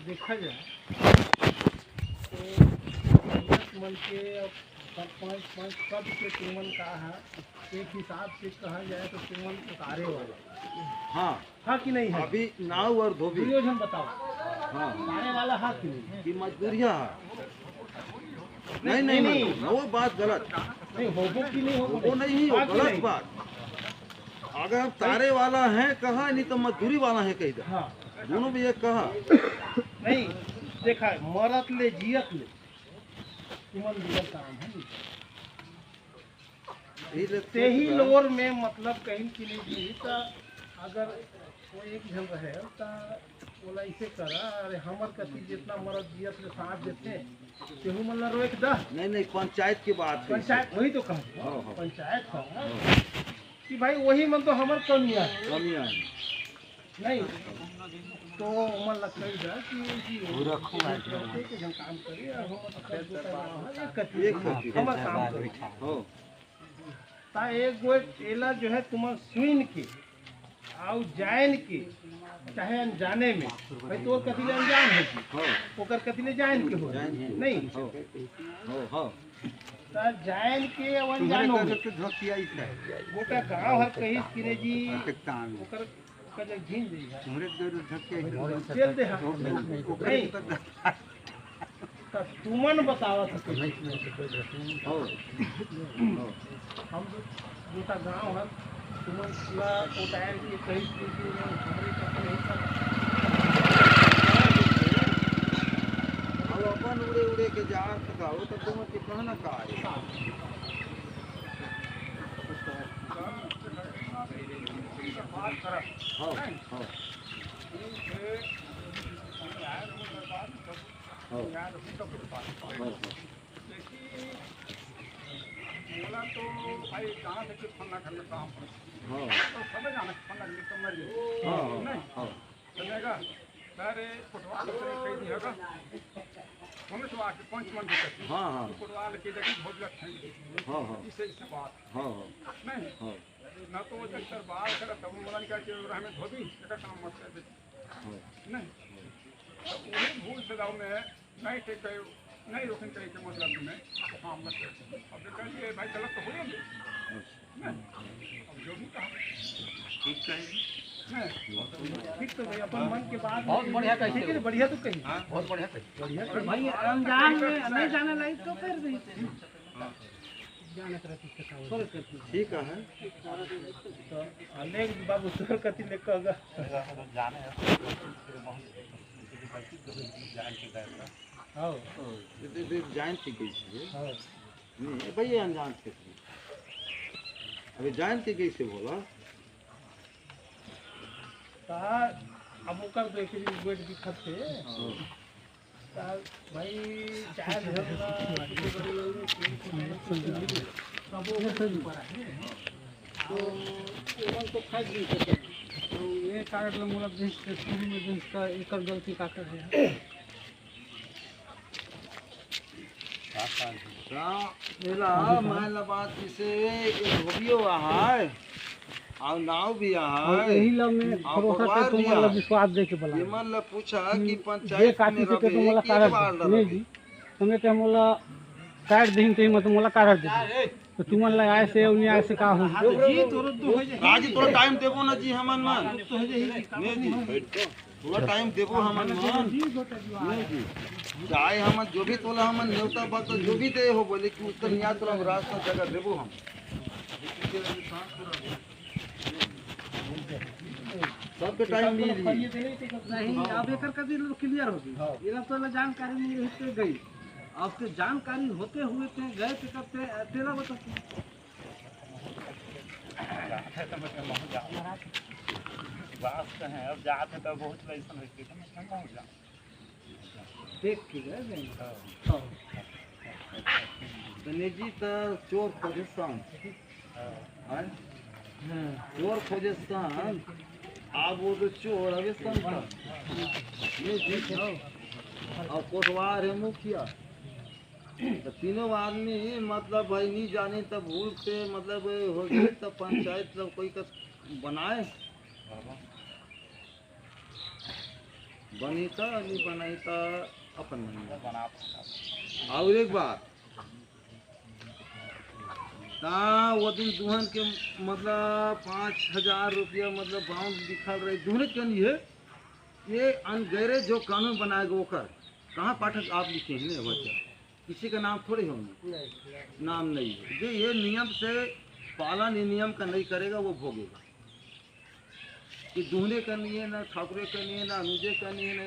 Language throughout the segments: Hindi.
देखा जाए तो तुमन के सरपंच सब के तुमन का है एक हिसाब से कहा जाए तो तुमन उतारे वाला। हाँ हाँ कि नहीं है? अभी नाव और धोबी दुर्योधन बताओ। हाँ उतारे वाला है कि नहीं? कि मजदूरिया नहीं नहीं नहीं वो बात गलत नहीं होगो कि नहीं होगो? वो नहीं वो हाँ कि गलत नहीं? बात। अगर हम तारे वाला है कहा नहीं तो मजदूरी वाला है कही दे। हाँ दोनों भी एक कहा नहीं देखा मरत ले जियत ले तुमन दिया काम है ते ही लोर में मतलब कहीं कि नहीं जी तो अगर कोई एक जन रहे तो बोला इसे करा अरे हमर कति जितना मरद जियत ले साथ देते तेहू मतलब रोक दा। नहीं नहीं पंचायत की बात है। पंचायत वही तो हाँ, कहा हाँ। पंचायत का कि भाई वही मन तो हमर कमियां है। कमियां हैं। नहीं तो मन लगता है कि जन काम करे और हमर काम करे हो ता एक गो एला जो है तुम सुन के आउ जान के चाहे अनजाने में भाई तोर कथी ले अनजान है हो ओकर कथी ले जान के हो नहीं हो हो ता जान के और अनजानो में गोटा गांव हर कही कि जी ओकर का जब झीन दे चल दे नहीं तो तुमन बतावा हो हम दूसरा गांव है तुमन पूरा उतार के कहीं कि हमरे कथी नहीं अब अपन उड़े उड़े के जा सकाओ तो तुम के कहना का है हो हो बोला तो भाई कहाँ से कि फन्ना खन्ना काम हाँ तो समझ आना फन्ना खन्ना तो मर गए हाँ नहीं हाँ चलेगा सारे फुटबॉल से कहीं नहीं होगा हमने तो आके 5 मन के करते हाँ हाँ फुटबॉल की जगह बहुत लग हाँ हाँ इसे इसे बात हाँ नहीं हाँ ना तो वो जब सर बाल करा तब बोला निकाल के हमें धोबी इसका काम मत कर नहीं तो वही भूल से गाँव में नहीं टेक नहीं रोकने के मतलब में हाँ मत अब देखा ये भाई गलत तो हो नहीं अब जो भी कहा ठीक है ठीक तो भाई अपन मन के बाद बहुत बढ़िया कही ठीक है बढ़िया तो कही बहुत बढ़िया कही बढ़िया तो भाई अनजान में नहीं जाने लायक तो कर दी ठीक है तो अनेक बाबू तोर कथी ले कहगा जाने हां ये जान थी कैसे हां नहीं भाई अनजान थे अभी जान थी कैसे बोला ता अब ओकर देखे वेट दिखत थे ता भाई चाय भेलना सब ऊपर है तो ओवन तो खाई नहीं सकते तो ये कारण में मोला जिस शुरू में जिसका एक गलती का कर है मेला महल बात से ये धोबियो है और नाव भी है यही ला में भरोसा पे तुम्हारा विश्वास दे के बोला ये मन ला पूछा कि ये पंचायत काटी में से तो रहे मोला कि कारण एक बार नहीं जी तुमने ते मोला काट दिन ते मत मोला कारण दे तो तुमन ला आए से उन्हें आए से का हो जी तोर तो हो जाए राजी थोड़ा टाइम देबो ना जी हमन मन तो हो जाए नहीं जी थोड़ा टाइम देबो हमन मन नहीं जी चाहे हमन जो भी तोला हमन न्योता बात तो जो भी दे हो बोले कि उसका नियात तोला रास्ता जगह देबो हम सबके टाइम मिल जी नहीं अब एकर का दिल क्लियर हो गई ये तो जानकारी नहीं रहते गई अब तो जानकारी होते हुए थे गए थे करते तेरा बता बात तो है अब जाते तो बहुत ऐसा होते तो मैं ठंडा हो जा देख के गए तने जी तो चोर खोजस्तान हां चोर खोजस्तान आप वो तो चोर अवेस्तान का ये जी और कोटवार है मुखिया तो तीनों आदमी मतलब भाई नहीं जाने तब भूल से मतलब हो गए तब पंचायत लोग कोई का बनाए बनीता नहीं बनाईता अपन नहीं। बना और एक बात ता वो दिन दुहन के मतलब 5,000 रुपया मतलब बाउंड दिखल रहे दुहन के लिए ये अनगैरे जो कानून बनाएगा ओकर कहाँ पाठक आप लिखे हैं ना बच्चा किसी का नाम थोड़े होंगे नाम नहीं है जो ये नियम से पालन ये नियम का नहीं करेगा वो भोगेगा कि दूहने करनी है ना ठाकुरे करनी है ना अनुजे करनी है ना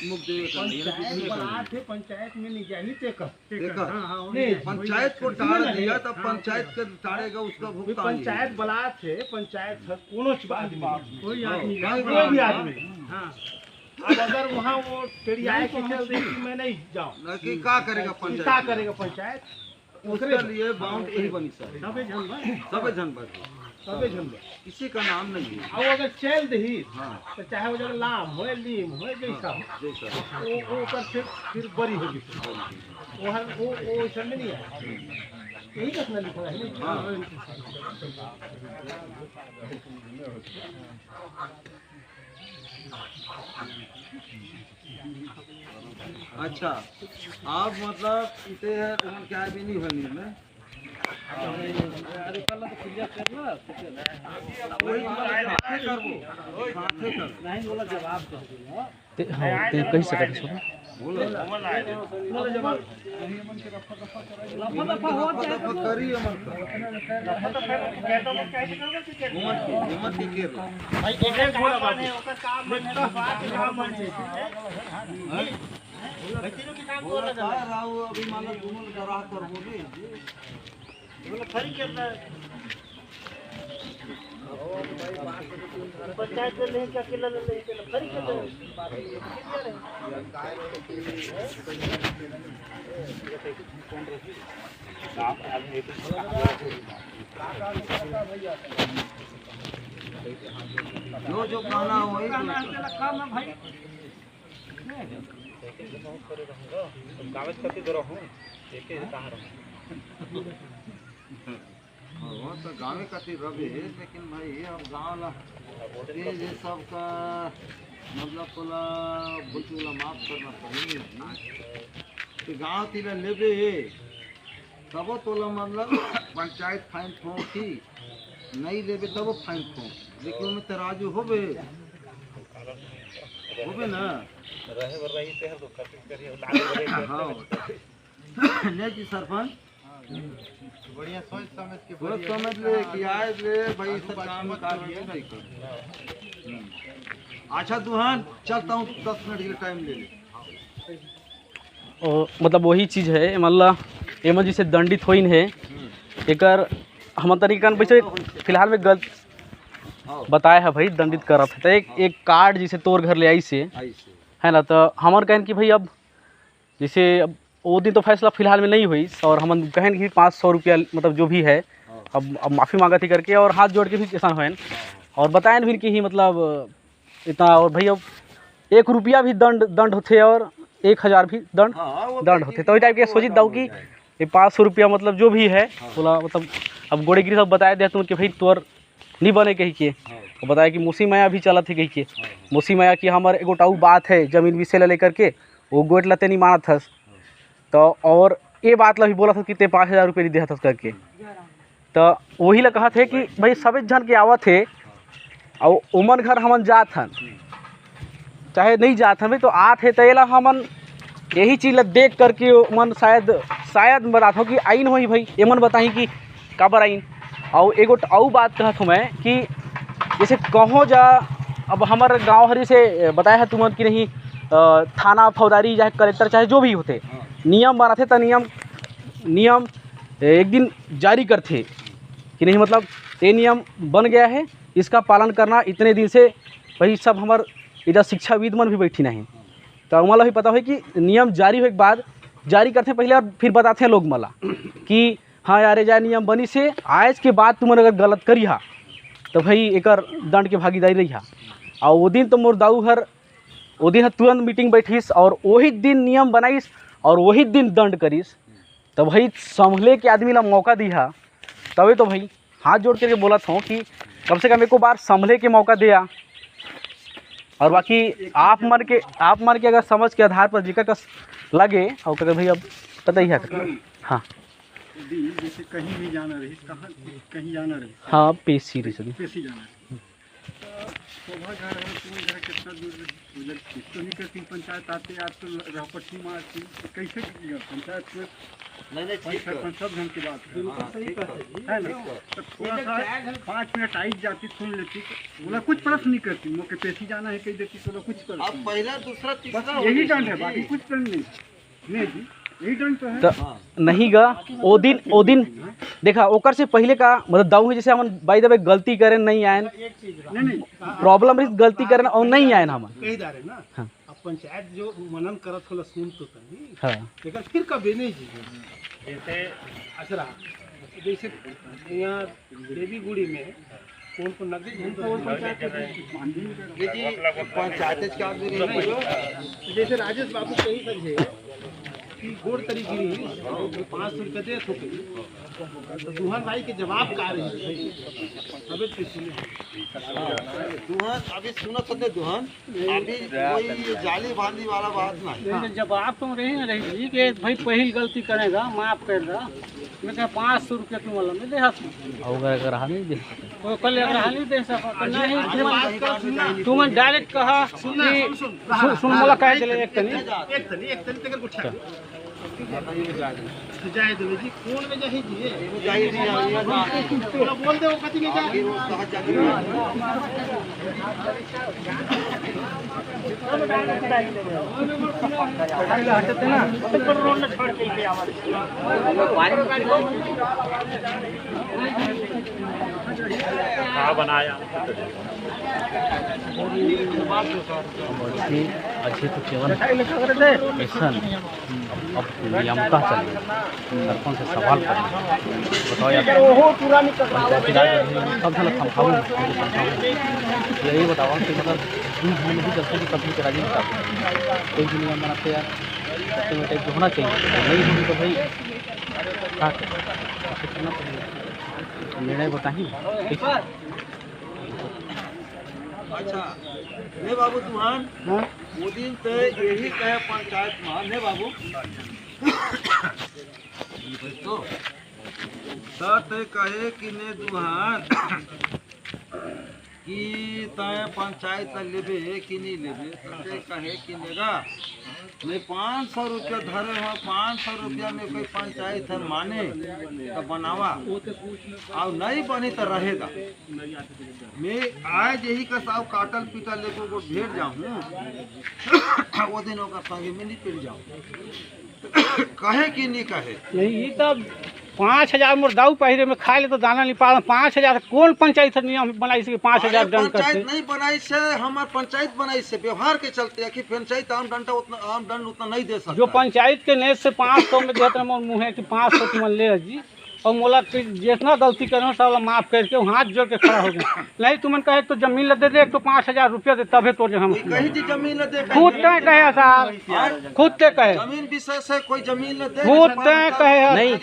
मुखदेव करनी है ना दूसरे करनी है। पंचायत में नहीं जानी टेकर देखा? नहीं पंचायत को टाड़ दिया तब पंचायत के टाड़ेगा उसका भुगतान पंचायत बला थे पंचायत कोनो कोई आदमी हाँ, कोई भी आदमी हाँ अब अगर वहाँ वो टेढ़ी आए के चल रही कि मैं नहीं जाऊँ कि क्या करेगा क्या पंचायत करेगा पंचायत उसके लिए बाउंड यही बनी सर सबे झन भाई सबे जन पर सबे झन किसी का नाम नहीं है। अब अगर चल दही हाँ तो चाहे वो जगह लाम हो लीम हो जैसा जैसा वो पर फिर बड़ी होगी वो ऐसा में नहीं है यही कसना लिखा है अच्छा आप मतलब इसे क्या भी नहीं बनी में वही नहीं बोला जवाब कही सकते सर करिए अभी मानो दोनों ग्राह कर बोले पंचायत में नहीं क्या किला नहीं खरी जो कहना वही कागज करके दे रहा हूँ एक ही कहाँ वो तो गाँव कति रवे लेकिन भाई अब गाँव ला ये सब का मतलब तोला बुलचुला माफ करना पड़ेगा तो गाँव तीला लेबे तब तोला मतलब पंचायत फाइन ठोंकी नहीं लेबे तब फाइन ठोंक लेकिन उनमें तराजू होबे ना रहे बर रही ते तो करिए हाँ नहीं जी सरपंच बढ़िया सोच समझ ले कि आए ले भाई सब काम कार्य नहीं कर अच्छा दुहान चलता हूँ 10 मिनट के टाइम ले ले और मतलब वही चीज़ है मतलब एम जी से दंडित होइन है एकर हम तरीका वैसे फिलहाल में गलत बताया है भाई दंडित करत है तो एक कार्ड जिसे तोर घर ले आई से है ना तो हमार कहन कि भाई अब जैसे अब वो दिन तो फैसला फिलहाल में नहीं हुई और हम कहन कि 500 रुपया मतलब जो भी है अब माफ़ी मांगा थी करके और हाथ जोड़ के भी किसान हुए और बताएं भी कि ही मतलब इतना और भाई अब 1 रुपया भी दंड होते और 1000 भी दंड होते तो टाइप के सोचित दाऊ कि ये 500 रुपया मतलब जो भी है बोला मतलब अब गोड़ेगिरी सब बताया दिया तुम कि भाई तोर नहीं बने कही के तो बताया कि मौसी माया भी चला थी कही के मौसी माया की हमारे एगो टाऊ बात है जमीन विषय लेकर के वो गोट लते नहीं माना था तो और ये बात ला भी बोला था कि ते 5000 रुपये दिया था करके तो वही ला कहा थे कि भाई सभी जन के आवत है और उमन घर हमन जात हन चाहे नहीं जात हन भाई तो आत है तो ये ला हमन यही चीज़ ला देख करके मन शायद बात हो कि आइन हो भाई एमन बताई कि काबर आइन और एगो आऊ बात कहत हूँ मैं कि जैसे कहों जा अब हमारे गांव हरी से बताया है तुमन कि नहीं थाना फौजदारी चाहे कलेक्टर चाहे जो भी होते नियम बनाते तो नियम एक दिन जारी करते कि नहीं मतलब ये नियम बन गया है इसका पालन करना इतने दिन से वही सब हमार इधर शिक्षाविद मन भी बैठी नहीं तो मला भी पता है कि नियम जारी होने के बाद जारी करते पहले और फिर बताते हैं लोग मला कि हाँ यार जा नियम बनी से आज के बाद तुम अगर गलत करी हा तो भाई एकर दंड के भागीदारी रही हा और वो दिन तो मोर दाऊ हर वो दिन तुरंत मीटिंग बैठीस और वही दिन नियम बनाईस और वही दिन दंड करीस तो भाई संभले के आदमी ला मौका दिया तभी तो भाई हाथ जोड़ करके बोला था कि कम से कम एको बार संभले के मौका दिया और बाकी आप मन के अगर समझ के आधार पर जिक्र का लगे और अगर भाई अब बताइए हाँ जैसे कहीं भी जाना रही, कहाँ कहीं जाना रही, हाँ पेशी रही पेशी जाना रही, शोभा घर है, तुम्हें घर कितना दूर लगती तो नहीं करती, पंचायत आते आज तो रापट्टी में आती, कैसे कीजिएगा पंचायत में नहीं सरपंच सब ढंग की बात है ना। तो थोड़ा सा 5 मिनट आई जाती, सुन लेती, बोला कुछ प्रश्न नहीं करती, मौके पेशी जाना है कह देती, तो कुछ कर अब पहला दूसरा तीसरा बस यही दंड है, बाकी कुछ दंड नहीं जी, यही दंड तो है। तो नहीं गा ओ दिन देखा ओकर से पहले का मतलब दाऊ है जैसे हम बाई द वे गलती करें नहीं आए नहीं प्रॉब्लम रही गलती करें और नहीं आए हम कही दारे ना हाँ। अब पंचायत जो मनन करत होला सुन तो तनी हाँ लेकिन फिर कभी नहीं जी जैसे असरा जैसे यहाँ देवी गुड़ी में कौन नगदी पंचायत के आदमी नहीं जैसे राजेश बाबू कही समझे कि गोड़ तरी गिरी 500 रुपये दे तो दुहन भाई के जवाब का रही अबे दुहन अभी सुनो तो दुहन अभी कोई जाली बांधी वाला बात नहीं। जवाब तुम रही ना रही कि भाई पहली गलती करेगा माफ कर दा मैं कहा 500 रुपये तुम वाला में दे अगर रहा नहीं दे तो कल अगर नहीं दे सका नहीं तुम डायरेक्ट कहा सुन बोला कह चले एक तनी तेकर कुछ जाए दो जी कौन में जाही जी बोल दे वो कति में जा हटते ना रोड में छोड़ के बनाया अच्छे तो केवल ऐसा अब नियम का चले सरपंच से सवाल करें बताओ यार पंचायती राज सब झलक समझाओ यही बताओ कि मतलब हमें नहीं चलते कि कभी राजी नहीं चाहते कोई भी नियम बनाते यार टाइप होना चाहिए नहीं होगी तो भाई क्या करना पड़ेगा निर्णय बताइए। अच्छा नहीं बाबू तुहान वो दिन तो यही कहे पंचायत में नहीं बाबू तो कहे कि ने दुहान कि तय पंचायत लेबे कि नहीं लेबे तो कहे कि नेगा मैं 500 रुपया धरे हुआ 500 रुपया में कोई पंचायत है माने तो बनावा और नहीं बनी तो रहेगा। मैं आज यही का साव काटल पीटल लेको को भेड़ जाऊँ वो दिन होगा संगे में नहीं पिट जाऊँ कहे कि नहीं कहे नहीं ये तो 5000 मोर दाऊ पहिरे में खाए ले तो दाना नहीं पा 5000 कौन पंचायत नियम बनाई से 5000 दंड करते पंचायत नहीं बनाई से हमार पंचायत बनाई से व्यवहार के चलते है कि पंचायत आम दंड उतना नहीं दे सकता जो पंचायत के नेत से 500 में देते मोर मुँह है कि 500 तुम ले जी और मोला जितना गलती करो सब माफ करके हाथ जोड़ के खड़ा हो गए नहीं तुमन कहे तो जमीन ले दे तो 5000 रुपया दे तबे तो हम कहीं जी जमीन न दे खुद तय कहे साहब खुद तय कहे जमीन विषय से कोई जमीन न दे खुद तय कहे नहीं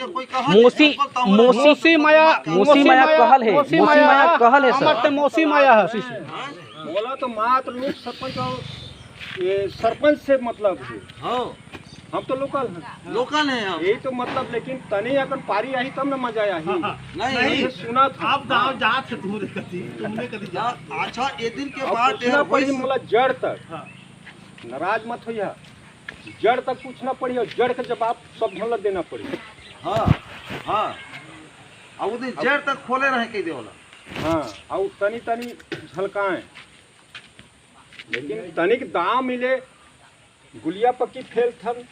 मौसी माया कहल है मौसी माया कहल है हमर तो मौसी माया है बोला तो मात्र लोग सरपंच और ये सरपंच से मतलब है हाँ हम तो लोकल हैं लोकल है हम यही तो मतलब लेकिन तने अगर पारी आई तब न मजा आई नहीं सुना था आप दाव जात तुमने कभी जा अच्छा ये दिन के अब बाद पूछना पड़ी मोला जड़ तक नाराज मत होइया जड़ तक पूछना पड़ी और जड़ का जवाब सब झलक देना पड़ी हाँ हाँ अब उस दिन जड़ तक खोले रहे कह दे वाला हाँ और तनी तनी झलकाएं लेकिन तनिक दाम मिले गुलिया पक्की फेल थन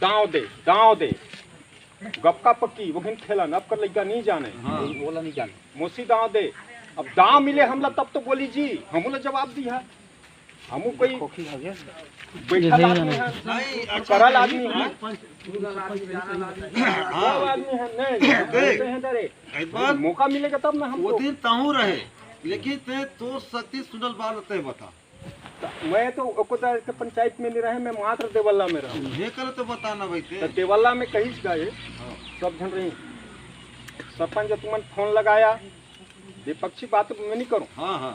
दाव दे गपका पक्की वो खेला अब कर लड़का नहीं जाने बोला नहीं जाने मोसी दाव दे अब दाव मिले हमला तब तो बोली जी हमला जवाब दी है हमू कोई बैठल आदमी है नहीं करल आदमी है हाँ आदमी है मौका मिलेगा तब ना हम वो दिन तहू रहे लेकिन ते तो शक्ति सुनल बाल ते बता मैं तो के पंचायत में नहीं रहे मैं मात्र देवल्ला में रहा ये कर तो बताना भाई तो देवल्ला में कहीं गए सब जन रही सरपंच तुमन फोन लगाया विपक्षी बात मैं नहीं करूँ हाँ हाँ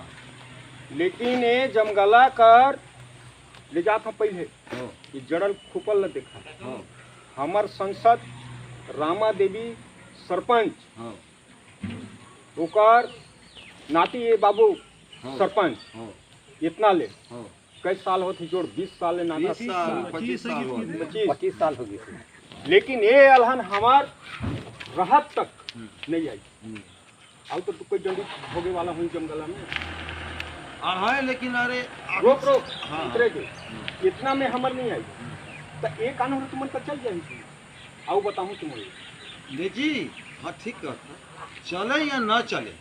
लेकिन ये जमगला कर ले जात हम पहले ये जड़ल खुपल न देखा हमार सांसद रामा देवी सरपंच ओकर नाती ये बाबू सरपंच इतना ले कई साल होती जोड़ 20 साल ले नाता 25 साल हो गई लेकिन ये अलहन हमार राहत तक नहीं आई अब तो कोई जल्दी होगे वाला हुई जमगला में है लेकिन अरे रोक उतरे के इतना में हमर नहीं आई तो एक कानून तुमन का चल जाएगी आओ बताऊं तुम्हें ले जी हाँ ठीक कर चले या ना चले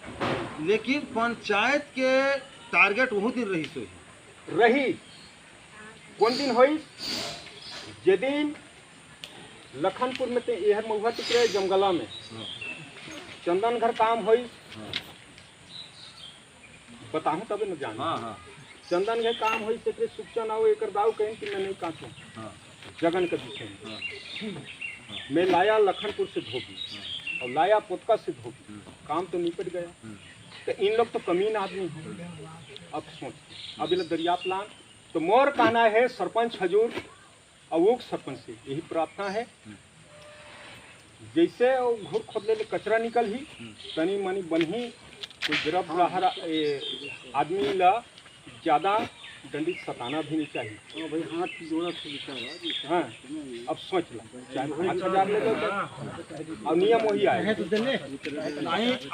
लेकिन पंचायत के टारगेट वो दिन रही सो रही कौन दिन हुई जे दिन लखनपुर में यह महुआ टिकरे जमगला में चंदन घर काम हुई बताऊं तब न जान चंदन घर काम हुई से सुचन आओ एक दाऊ कहें कि मैं नहीं काटूं जगन के पीछे मैं लाया लखनपुर से धोबी और लाया पोतका से धोबी काम तो निपट गया तो इन लोग तो कमीन आदमी हैं अब सोच अब इला दरिया प्लान तो मोर कहना है सरपंच हजूर और उप सरपंच से यही प्रार्थना है जैसे घुर खोदले ले कचरा निकल ही तनी मनी बनही कोई गिरफ रहा आदमी ला ज़्यादा दंडित सताना भी नहीं चाहिए भाई हाथ जोड़ा से हाँ अब सोच ला चाहे 5,000 ले दो और नियम वही आए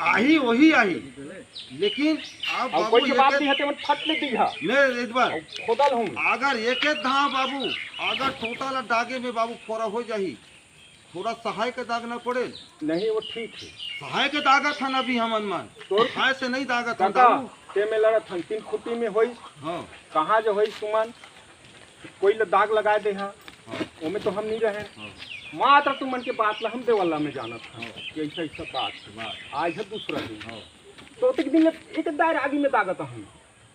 आई वही आई लेकिन अब कोई के बात नहीं है तो फट ले दिया मैं एक बार खोदल हूँ अगर एक धा बाबू अगर टोटल डागे में बाबू फोरा हो जाही थोड़ा सहाय का दाग ना पड़े नहीं वो ठीक है सहाय के दागा था ना भी हम अनुमान तो सहाय से नहीं दागा था काका ते में लड़ा था 3 खुटी में होई हाँ कहाँ जो होई तुमन कोई दाग लगाए दे हा ओमे तो हम नहीं रहे मात्र तुमन के बात ला हम देवल्ला में जाना था कि ऐसा ऐसा बात आज है दूसरा दिन तो एक दिन एक दायर आगे में दागा था हम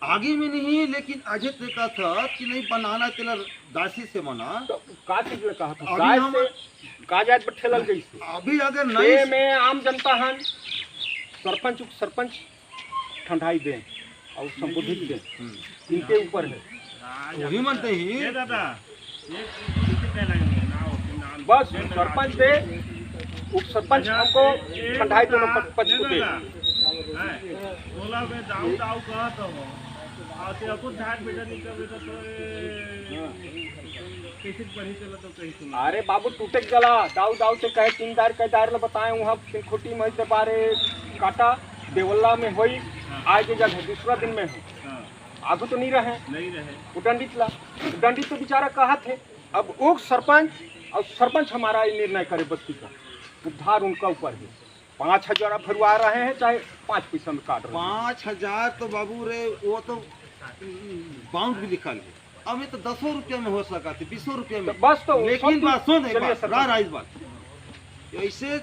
आगे में नहीं लेकिन अजय ने कहा था कि नहीं बनाना तेरा दासी से बना तो का चीज ने कहा था अभी गाय हम- से का जात पर ठेलल गई से अभी अगर ये नहीं में आम जनता हन सरपंच सरपंच ठंडाई दें और संबोधित दें इनके ऊपर है वही मानते ही दादा ये कितने लगेंगे नाम बस सरपंच दे उप सरपंच हमको ठंडाई दोनों पक्ष को दे बोला मैं दाऊ दाऊ कहा तो आते अपन धान बेटा निकल बेटा तो कैसे बढ़ी चला तो कहीं सुना अरे बाबू टूटे गला दाऊ दाऊ से कहे 3 दार के दार ला बताए वहाँ खुटी में से बारे काटा देवल्ला में हुई आज के जगह दूसरा दिन में हो आगू तो नहीं रहे नहीं रहे वो दंडित ला दंडित तो बेचारा कहा थे अब उप सरपंच और सरपंच हमारा ये निर्णय करे बस्ती का उद्धार उनका ऊपर है 5,000 भरवा रहे हैं चाहे 5 पैसा में काट रहे हैं 5,000 तो बाबू रे वो तो बाउंड भी लिखा है अब ये तो 10 रुपया में हो सका थे 20 रुपया में तो बस तो लेकिन बात सुन एक चलिए बात सरपंच। रहा इस बात ऐसे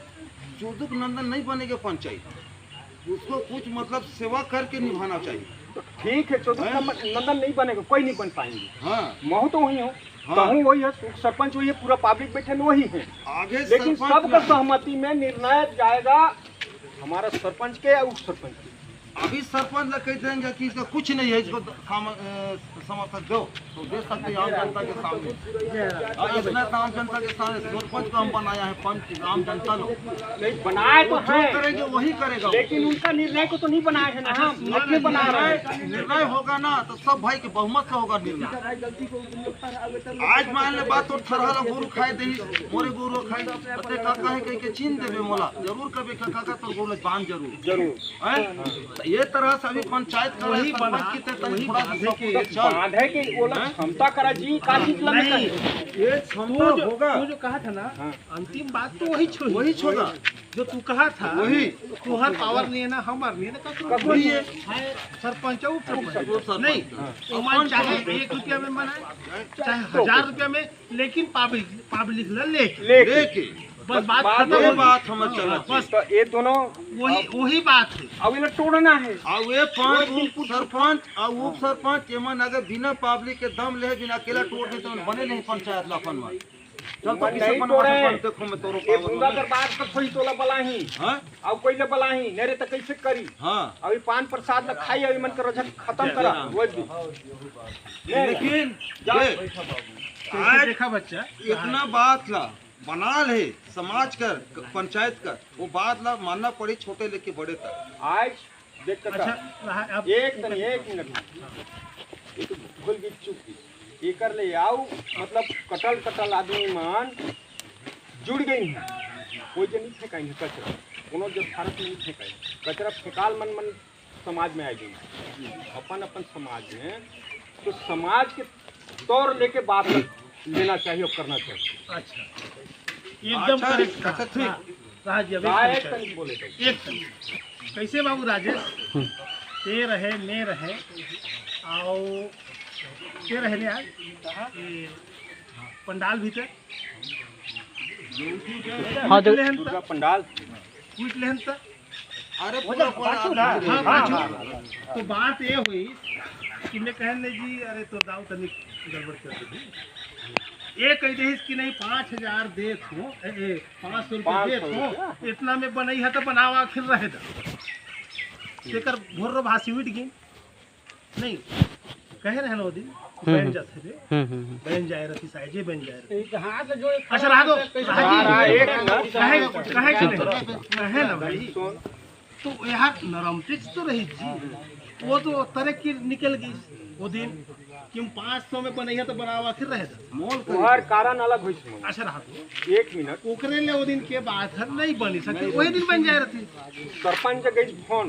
चुदुक नंदन नहीं बनेगा पंचायत उसको कुछ मतलब सेवा करके निभाना चाहिए तो ठीक है 14 नंदन नहीं बनेगा कोई नहीं बन पाएंगे हाँ महू तो वही हो हाँ। कहूँ वही है सरपंच वही है पूरा पब्लिक बैठे वही है आगे लेकिन सरपंच सबका में- सहमति में निर्णय जाएगा हमारा सरपंच के या उप सरपंच के अभी सरपंच लोग कह देंगे कि इसका कुछ नहीं है इसको समर्थन दो तो दे सकते हैं आम जनता के सामने इतना तो आम जनता के सामने सरपंच को हम बनाया है पंच आम जनता लोग नहीं बनाए तो वो जो है करेंगे वही करेगा लेकिन उनका निर्णय को तो नहीं बनाए है ना हम नहीं बना रहे हैं। निर्णय होगा ना तो सब भाई के बहुमत से होगा निर्णय आज मान ले बात तो थरहल गुरु खाए दे मोरे गुरु खाए अते काका है कह के चीन देबे मोला जरूर कबे काका तो बोले बांध जरूर जरूर हैं? ये तरह से अभी पंचायत का वही सरपंच की तनी थोड़ा सा चल बांधे के वो लोग क्षमता करा जी का चीज लगे ये क्षमता होगा तू जो कहा था ना अंतिम बात तो वही छोड़ी वही छोड़ा जो तू कहा था वही तुहर पावर नहीं है ना हमार नहीं है ना कब वही है सरपंच उप सरपंच वो सरपंच। नहीं तुम चाहे 1 रुपया में बनाए चाहे 1000 रुपया में लेकिन पब्लिक लेके लेके बस बात बात खत्म ये हो बात हमें चला बस तो ये दोनों वही बात है अब इन्हें तोड़ना है और ये पांच उप सरपंच और उप सरपंच एमन अगर बिना पब्लिक के दम ले बिना अकेला तोड़ दे तो बने नहीं पंचायत लखन में चल तो मन किसे नहीं बनवा तोड़े। से देखो मैं तोरो ये बूंदा कर बात तो थोड़ी तोला बलाही हां अब कोई ले बलाही नेरे तो कैसे करी हां अभी पान प्रसाद ल खाई अभी मन कर रजा खत्म करा वो दी लेकिन कैसे देखा बच्चा इतना बात ला बना ले समाज कर पंचायत कर वो बात ला मानना पड़ी छोटे लेके बड़े तक आज देख कर अच्छा अब एक मिनट ये तो भूल गई चुकी एकर ले आओ मतलब कटल आदमी मान जुड़ गई है कोई जे नहीं फेंकाई है कचरा कोनो जब भारत में नहीं फेंकाई कचरा फेंकाल मन समाज में आ गई अपन समाज में तो समाज के तौर लेके बात लेना चाहिए और करना चाहिए अच्छा एकदम अच्छा, करेक्ट अच्छा, ठीक। राज अब गाय एकदम तनिक बोले तो एक सेकंड। कैसे बाबू राजेश ते रहे मैं रहे आओ ते रहने आज ये पंडाल भीतर हाँ जो लेहन दुर्गा पंडाल कुछ लेहन त अरे पूरा हाँ पाछू तो बात ये हुई कि मैं कहने जी अरे तो दाऊ तनिक गड़बड़ कर दी ये कह दे कि नहीं 5,000 दे थो 500 रुपये दे थो इतना में बनई है तो बनावा आखिर रहे दा तेकर भोर भासी उठ गई नहीं कहे रहे ना वो दिन बहन जाते थे बहन जाए रही साइजे बन जाए रही हाथ से जो अच्छा रहा दो एक कहे ना भाई तो यहाँ नरमटिक्स तो रही जी वो तो तरह की निकल गई वो दिन कि हम 500 में बनैया तो बनावा फिर रहे थे मोल तुम्हार कारण अलग हुई सुमन अच्छा रहा तो एक मिनट ओकरे ले वो दिन के बाद है नहीं बनी सके वही दिन बन जाए रही सरपंच गई फोन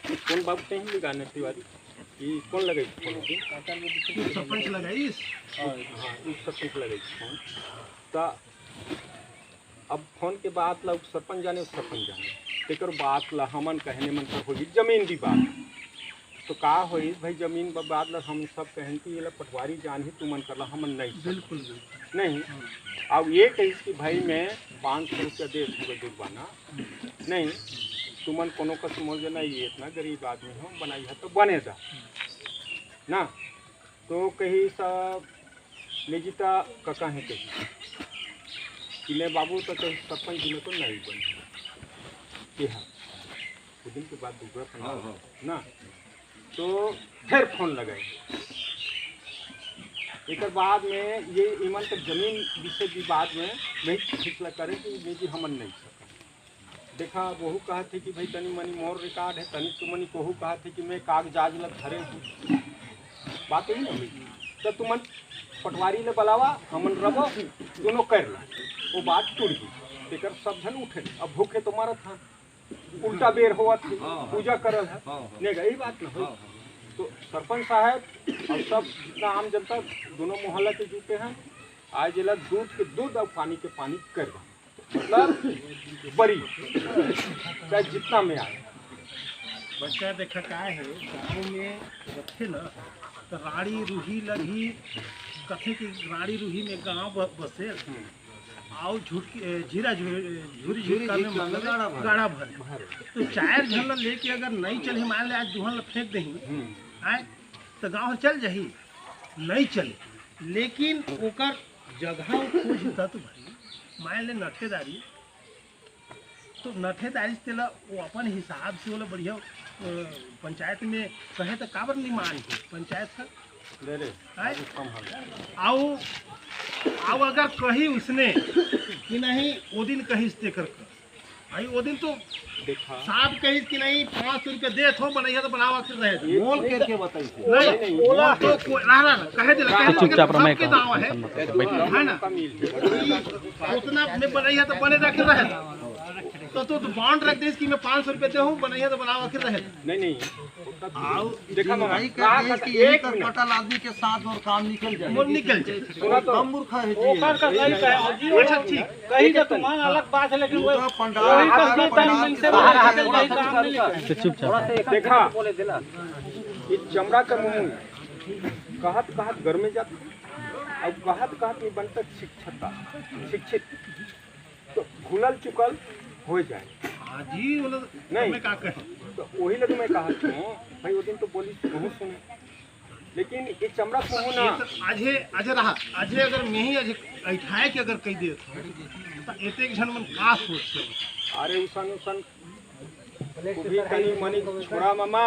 कौन बाबू कहीं भी गाने तिवारी ये कौन लगाई फोन की सरपंच लगाईस हाँ उस सरपंच लगाई फोन तो अब फोन के बाद ला सरपंच जाने सरपंच जाने तेकर बात ला हमन कहने मन कर होगी जमीन की बात तो का होई भाई जमीन बात ला हम सब कहन कि ये पटवारी जान ही तू मन कर ला हमन नहीं बिल्कुल नहीं अब ये कहिस कि भाई मैं 500 रुपया दे दुर्बाना नहीं तुमन कोनो का समझ नहीं ये इतना गरीब आदमी हो बनाई है तो बने जा ना तो कही सब निजिता कका है कही कि ले बाबू तो कहीं सरपंच जी में तो नहीं बने कि हाँ कुछ दिन के बाद दूसरा ना तो फिर फोन लगाई एक बाद में ये ईमान तक जमीन विषय विवाद में नहीं फैसला करे कि निजी हमन नहीं सका देखा वहू कहा थे कि भाई तनी मनी मोर रिकॉर्ड है तनी तुमनी कोहू कहा थे कि मैं कागजाज लग धरे हूँ बात ही नहीं हुई तो तुमन पटवारी ले बुलावा हमन रबो दोनों कर ला वो बात टूट गई तेकर सब धन उठे अब भूखे तो मारा था उल्टा बेर हुआ थी पूजा करल है नहीं गई बात ना हुई तो सरपंच साहब और सब जितना आम जनता दोनों मोहल्ला के जुटे हैं आज जिला दूध के दूध और पानी के पानी कर मतलब बड़ी चाहे जितना में आए बच्चा देखा का है गाँव में रखे ना तो राड़ी रूही लगी कथे की राड़ी रूही में गाँव बसे आओ झीरा झूरी का में मतलब गाड़ा भरे तो चार झन लेके अगर नहीं चले मान ले आज दुहन फेंक दही आए तो गाँव चल जाही नहीं चले लेकिन ओकर जगह खोज होता तो भाई मान ले नठेदारी तो नठेदारी से तेला वो अपन हिसाब से बोला बढ़िया पंचायत में कहे तो काबर नहीं मान पंचायत का ले रे आओ आओ अगर कही उसने कि नहीं वो दिन कही कर भाई वो दिन तो देखा साहब कही कि नहीं 500 रुपया दे थो बनैया तो बनावा फिर रहे मोल करके बताई नहीं ओला तो रहा कहे दे लगा चुपचाप रमे सबके दावा है ना उतना में बनैया तो बने रखे रहे तो बॉन्ड रख दे कि मैं 500 रुपये दे हूँ बनैया तो बनावा फिर रहे नहीं आओ देखा मामा, भाई का देश की एक एक मिनट। कटल आदमी के साथ और काम निकल जाए मोर निकल जाए सुना तो हम मूर्खा है ओकर का सही कहे अच्छा ठीक कहीं का तुमान अलग बात है लेकिन वो पंडाल वही का सीता मन से बाहर आ गए वही काम नहीं लिखे तो चुपचाप देखा ये चमड़ा का मुंह कहत घर में जाता अब कहत में बनता शिक्षित तो खुलल चुकल हो जाए हाँ जी नहीं। मैं का कहे तो वही लगे मैं कहा हूँ भाई वो दिन तो बोली बहुत सुने लेकिन ये चमड़ा को ना आजे अगर मैं ही आज ऐठाए के अगर कह देत तो एतेक झन मन का सोच अरे उसन वो भी तनी मनी छोड़ा मामा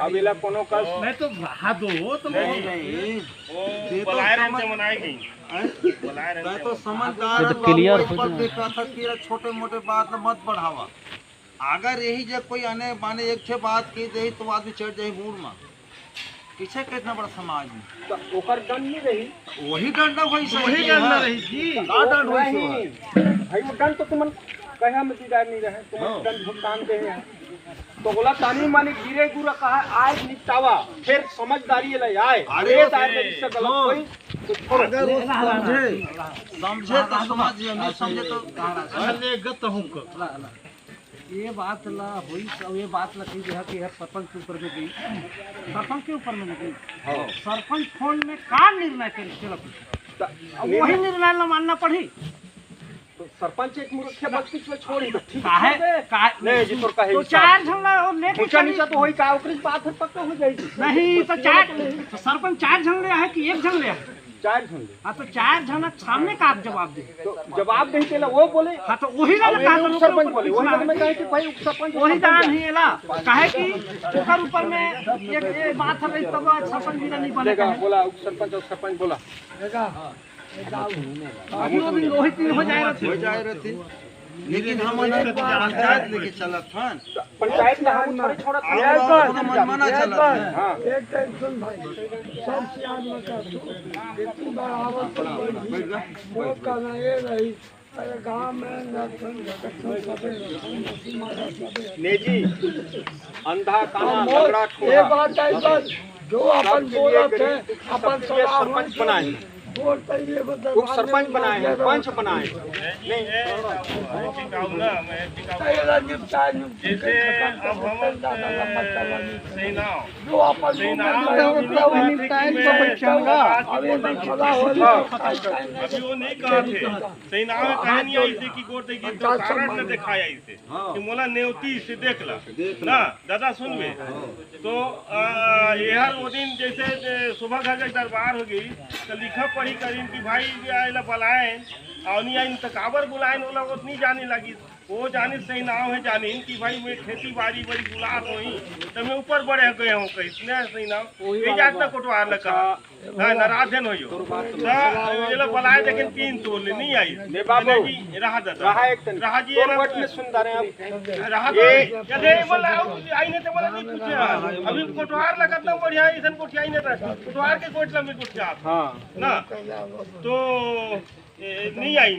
अब इला कोनो का मैं तो रहा दो तो नहीं वो बुलाए रहे थे मनाई गई बुलाए रहे मैं थे तो समझदार ये तो clear हो पर जाए। देखा था कि छोटे मोटे बात मत बढ़ावा। अगर यही जब कोई आने माने एक छे बात की दे तो आदमी चढ़ जाए मूड में पीछे कितना बड़ा समाज में तो ओकर दंड नहीं रही वही डंडा वही वही डरना रही जी का दंड होई सो भाई वो दंड तो तुमन कहे में दीदार नहीं रहे तुम दंड भुगतान दे हैं तो बोला तानी मानी गिरे गुरा कहा आए निपटावा फिर समझदारी ले आए अरे ये दार में इससे गलत कोई तो छोड़ो। अगर वो समझे तो समझिए नहीं समझे तो अरे गत हूं को ये बात ला हुई सब ये बात ला कही कि है सरपंच के ऊपर में गई सरपंच के ऊपर में गई सरपंच फोन में का निर्णय कर चलो अब वही निर्णय ला मानना पड़ी तो सरपंच एक मूर्ख बच्ची को छोड़ी तो ठीक काहे है नहीं जी तोर कहे तो चार झन ला और लेके ऊंचा चली नीचा तो होई का ओकरी बात है पक्का हो जाएगी नहीं तो चार तो सरपंच चार झन ले है कि एक झन ले है चार झंडे हाँ तो चार झन सामने का आप जवाब दे तो जवाब नहीं देला वो बोले हाँ तो वही ला अब कहा ये तो सरपंच बोले वही बात मैं कहे कि भाई सरपंच वही दान ही एला काहे कि ओकर ऊपर में एक बात है तब सरपंच भी नहीं बने बोलेगा बोला सरपंच और सरपंच बोला अभी वो दिन रोहित दिन हो जाए रहती लेकिन हम पंचायत लेके चलत हन पंचायत में हम थोड़े छोड़ा अपना मनमाना चलत हन हां एक टेंशन भाई सब सियान में का इतनी बार आवत वो कहना ये रही अरे गांव में ने जी अंधा काना लंगड़ा ठोड़ा ये बात है बस जो अपन बोला थे अपन सरपंच बनाए बोलते ही वो सरपंच बनाए हैं पंच बनाए नहीं टिकाऊ ना मैं टिकाऊ जैसे अब हम सेना जो अपन अभी वो नहीं कहा थे सेना में कहानी आई थी कि गोर देखी तो कारण न दिखाया इसे कि मोला नेवती से देख ला ना दादा सुन में तो यह वो दिन जैसे सुबह घर दरबार हो गई तो लिखा पढ़ी करीन कि भाई आइला बुलाए और नहीं आई तो काबर बुलाए वो लोग उतनी जाने लगी वो जाने सही नाव है जानी कि भाई मैं खेती बाड़ी बड़ी बुलात हुई तो मैं ऊपर बढ़े गए हूँ कहीं सही नाव ये जात ना कोटवार लगा नाराज हो ये लोग बुलाए लेकिन 3 तोड़ नहीं आई ने बाबू रहा दादा रहा एक तन रहा जी तो वट में सुंदर है अब रहा ये बोला आई ने तो बोला नहीं कुछ अभी कोटवार लगत ना बढ़िया इधर कोठिया नहीं था कोटवार के कोटला में कोठिया हां ना तो नहीं आई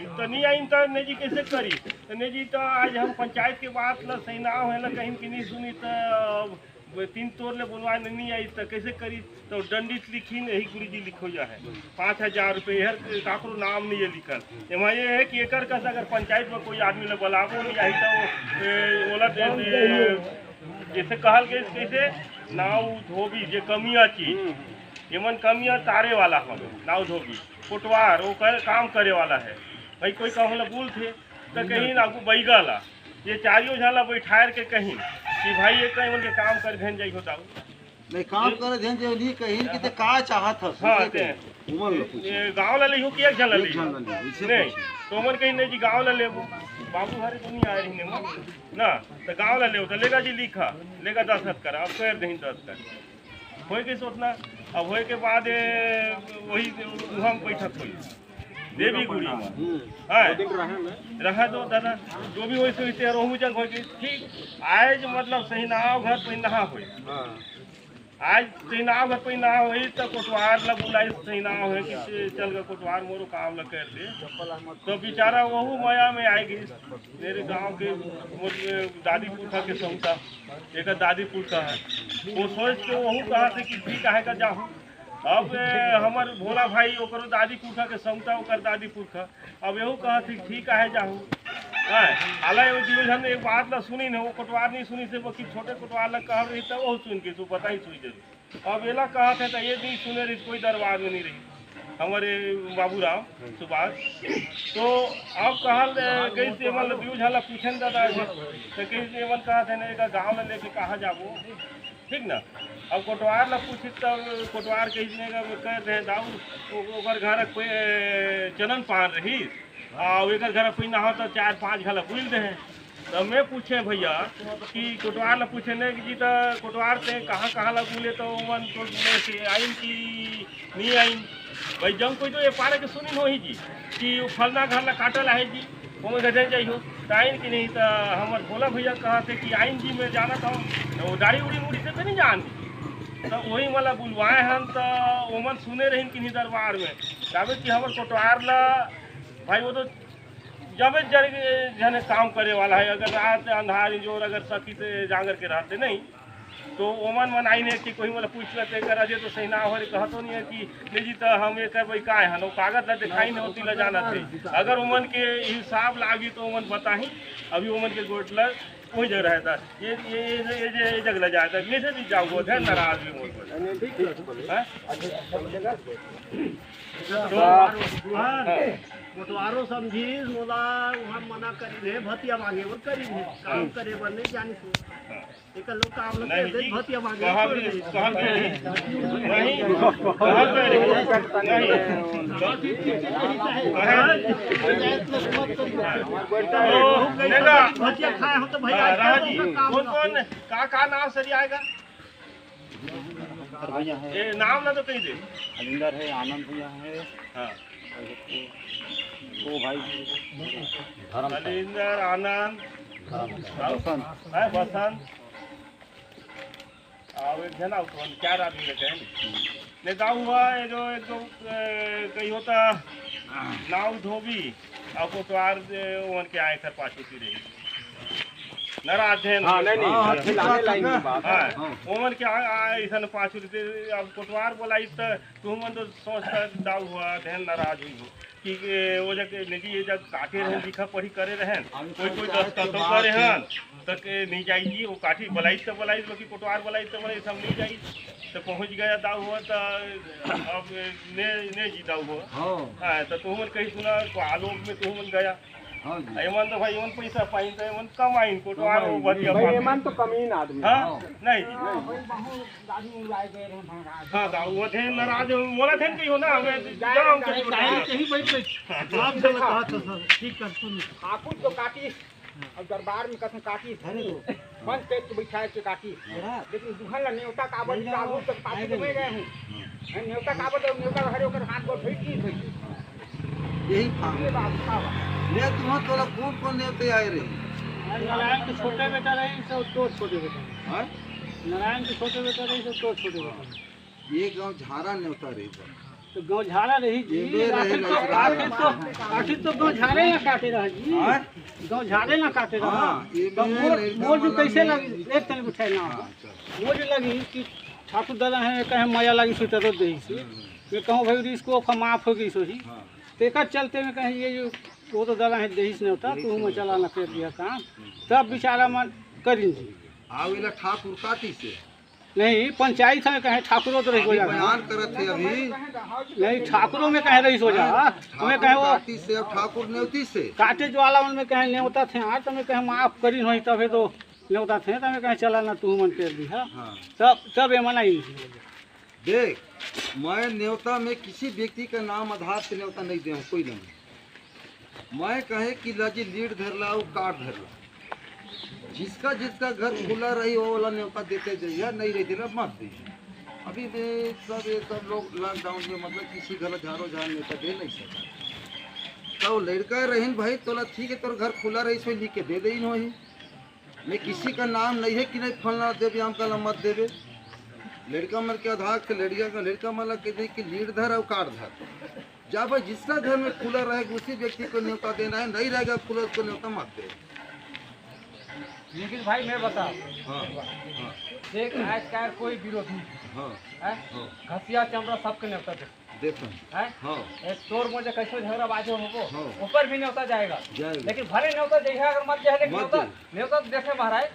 तो नेजी कैसे करी तो नेजी तो आज हम पंचायत के बात ला सही ना है कहीं की नहीं सुनी तो 3 तोड़ ले बुलवा नहीं आई तो कैसे करी तो दंडित लिखी यही गुरु जी लिखो जा है 5000 रुपये हर काकरो नाम नहीं है लिखल एमा ये है कि एकर का अगर पंचायत में कोई आदमी ले बुलाबो नहीं आई तो बोला जैसे कहल गए कैसे नाव धोबी जे कमिया चीज एमन कमिया तारे वाला हमें नाव धोबी कोटवार वो काम करे वाला है भाई कोई काम ला बोल थे तो कहीं ना बैगा ला ये चारियों झाला बैठार के कहीं कि भाई ये कहीं उनके काम कर घेन जाई होता नहीं काम करे ध्यान जे नहीं कहीं कि ते का चाहत हस हाँ ते उमर ये गाँव ला लिखो कि एक झला एक झन ला लिहो, इसे नहीं तो उमर कहीं नहीं जी गाँव ला लेबो बाबू हरे तो नहीं आए रही ना तो गाँव ला ले तो लेगा जी लिखा लेगा 10 हद कर अब कर दही 10 कर हो के सोचना अब होए के बाद वही हम बैठक हुई देवी गुड़ी में रहा दो दादा जो भी वैसे वैसे रोहू जंग हो गई ठीक आज मतलब सही नाव घर पे नहा हुई आज सही नाव घर पे नहा हुई तो कोटवार ला बुलाई सही नाव है कि चल गए कोटवार मोरो काम ला कर दे तो बेचारा वहू माया में आई गई मेरे गांव के दादी पुरखा के सौता एक दादी पुरखा है वो सोच के वहू कहा थे कि ठीक है का जाहू अब हमार भोला भाई ओकरो दादी पुरखा के समता ओकर दादी पुरखा अब यहू कहा थी ठीक है जाहू हालांकि वो जीवन एक बात ना सुनी न वो कोटवार नहीं सुनी से बाकी छोटे कोटवार लग कहा रही था वो सुन के तो पता ही सुई जरूर अब एला कहा था ये नहीं सुने रही कोई दरबार में नहीं रही हमारे बाबूराव सुभाष तो अब कहा कहीं से मतलब व्यू झाला पूछन दादा तो कहीं से कहा था ना गाँव में लेके कहा जाबो ठीक ना। अब कोटवार ला पूछी तब कोटवार के कह रहे दाऊ ओकर घर कोई चलन पान रही और एक घर कोई ना हो तो 4-5 घर बुल दे। तो मैं पूछे भैया कि कोटवार ला पूछे नहीं कि जी तो कोटवार से कहाँ ला बोले तो मन तो से आइन की नहीं आइन भाई जब कोई तो ये पारे के सुनी हो ही जी कि फलना घर ला काटल है जी वो गधे जाइयो तो आइन की नहीं तो हमार भोला भैया कहा थे कि आइन जी में जाना था वो दाढ़ी उड़ी मुड़ी से तो नहीं जान तो वही वाला बुलवाए हम तो ओमन सुने रही कि नहीं दरबार में जावे कि हमार कोटवार ला भाई वो तो जब जने काम करे वाला है अगर रात अंधार जोर अगर सखी से जागर के रहते नहीं तो ओमन मन आई नहीं कि कोई मतलब पूछ लेते कर तो सही ना हो कहतो नहीं है कि नहीं जी तो हम ये कर का है वो कागज ला दिखाई नहीं होती ला जाना थे अगर ओमन के हिसाब लागी तो ओमन बताही अभी ओमन के गोट ला वही जगह रहता ये जगह जाता है कैसे भी जाओ है नाराज भी कोटवारो समझी मोला वहाँ मना करी है भतिया मांगे वो करी है काम करे बर नहीं जानी सो एक लोग काम लोग करते भतिया मांगे भतिया खाए हो तो भैया कौन का नाम सरी आएगा ये नाम ना तो कही दे हलिंदर है आनंद भैया है हाँ वो भाई हलिंदर आनंद बसंत और एक जना 4 आदमी रहते हैं नेता हुआ ये जो एक दो कहीं होता नाव धोबी और कोटवार वन के आए कर पाछू रही नाराज है ओमन के ऐसा 5 रुपये अब कोटवार बोलाई तो तुम तो सोचता दाऊ हुआ ध्यान नाराज हुई हो कि वो जग नदी ये जग काटे रहे लिखा पढ़ी करे रहे कोई दस्तखत करे हैं तक नहीं जाइए वो काठी बलाई तो बलाई कि कोटवार बलाई तो बलाई सब नहीं जाई तो पहुंच गया दाऊ हुआ तो अब ने जी दाऊ हुआ हाँ तो तुम कहीं सुना तो आलोक में तुम गया एमन तो भाई एमन पैसा पाइन तो एमन कमाइन कोटवार वो बढ़िया भाई एमन तो कमीन आदमी हां नहीं हां दाऊ वो थे नाराज बोला थे कि हो ना हमें जाओ कहीं बैठ आप सब कहा था ठीक कर सुन ठाकुर तो काटी और दरबार में कसम काटी बंद पेट के बैठाए के काटी लेकिन दुहन ला न्योता काबर काबू तक पाटी तो मैं गए हूं न्योता काबर तो न्योता हरे ओकर हाथ को भेट की थी यही था ले तुम तोला कौन नेते आए रे नारायण के छोटे बेटा रही सब तो छोटे बेटा हां नारायण के छोटे बेटा रही सब तो छोटे बेटा ये गांव झारा नेता रे तो गाँव झाड़ा रही जी आखिर तो गाँव झाड़े ना काटे रहा जी गाँव झाड़े ना काटे रहा तो वो जो कैसे लगी एक तन उठाए ना वो जो लगी कि ठाकुर दादा है कहे माया लगी सुता तो दे मैं कहूँ भाई इसको माफ हो गई सोची तो एक चलते में कहें ये जो वो तो दादा है दही नहीं होता तू मैं चला ना कर दिया काम तब बेचारा मन करी आवेला ठाकुर काटी से नहीं पंचायत में कहे ठाकुरों तो रही हो जा बयान करत थे अभी नहीं ठाकुरों में कहे रही हो जा मैं कहे वो काटी से अब ठाकुर नेवती से काटे जो वाला में कहे न्योता थे आज तो मैं कहे माफ करी नहीं तभी तो न्योता थे तो मैं कहे चला ना तू मन कर दी है तब ये मना ही देख मैं न्योता में किसी व्यक्ति का नाम आधार से न्योता नहीं दे कोई नहीं मैं कहे कि लजी लीड धर ला काट धर ला जिसका घर खुला रही वो वाला न्योता देते जाइए नहीं रहती ना मत दीजिए अभी ये सब लोग लॉकडाउन में मतलब किसी घर झाड़ो झाड़ न्योता दे नहीं सकता तो लड़का रहीन भाई तोला ठीक है तोर घर खुला रही सो लिख के दे दे ही मैं किसी का नाम नहीं है कि नहीं फलना देवे हम का मत देवे लड़का मर के आधार से लड़का मतलब कह दे कि लीड धर और काट धर जब जिसका घर में खुला रहेगा उसी व्यक्ति को न्योता देना है नहीं रहेगा खुला उसको न्योता मत दे लेकिन भाई मैं बता हाँ देख आज का कोई विरोध नहीं है घसिया चमड़ा सबके न्योता दे देखो है हाँ एक तोर मुझे कैसे झगड़ा बाजो हो ऊपर भी न्योता जाएगा जाएगा लेकिन भले न्योता जइहा अगर मत जाए लेकिन न्योता देखे महाराज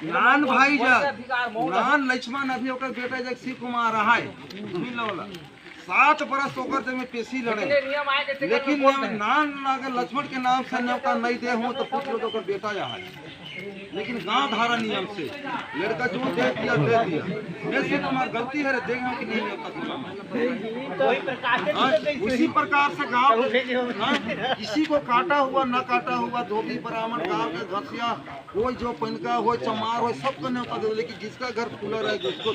नान भाई जा नान लक्ष्मण अभी ओकर बेटा जग शिव कुमार है मिल वाला 7 बरस ओकर से में पेशी लड़े, लेकिन नाम अगर लक्ष्मण के नाम से न्योता नहीं दे हो तो पुत्र तो ओकर बेटा यहाँ है। लेकिन गांव धारा नियम से लड़का जो दे दिया दे दिया, ऐसे हमारी गलती है, देखें कि नहीं न्योता। उसी प्रकार से गांव किसी को काटा हुआ न काटा हुआ धोबी ब्राह्मण गांव के घसिया हो जो पनका हो चमार हो सबको न्योता दे, लेकिन जिसका घर खुला रहे उसको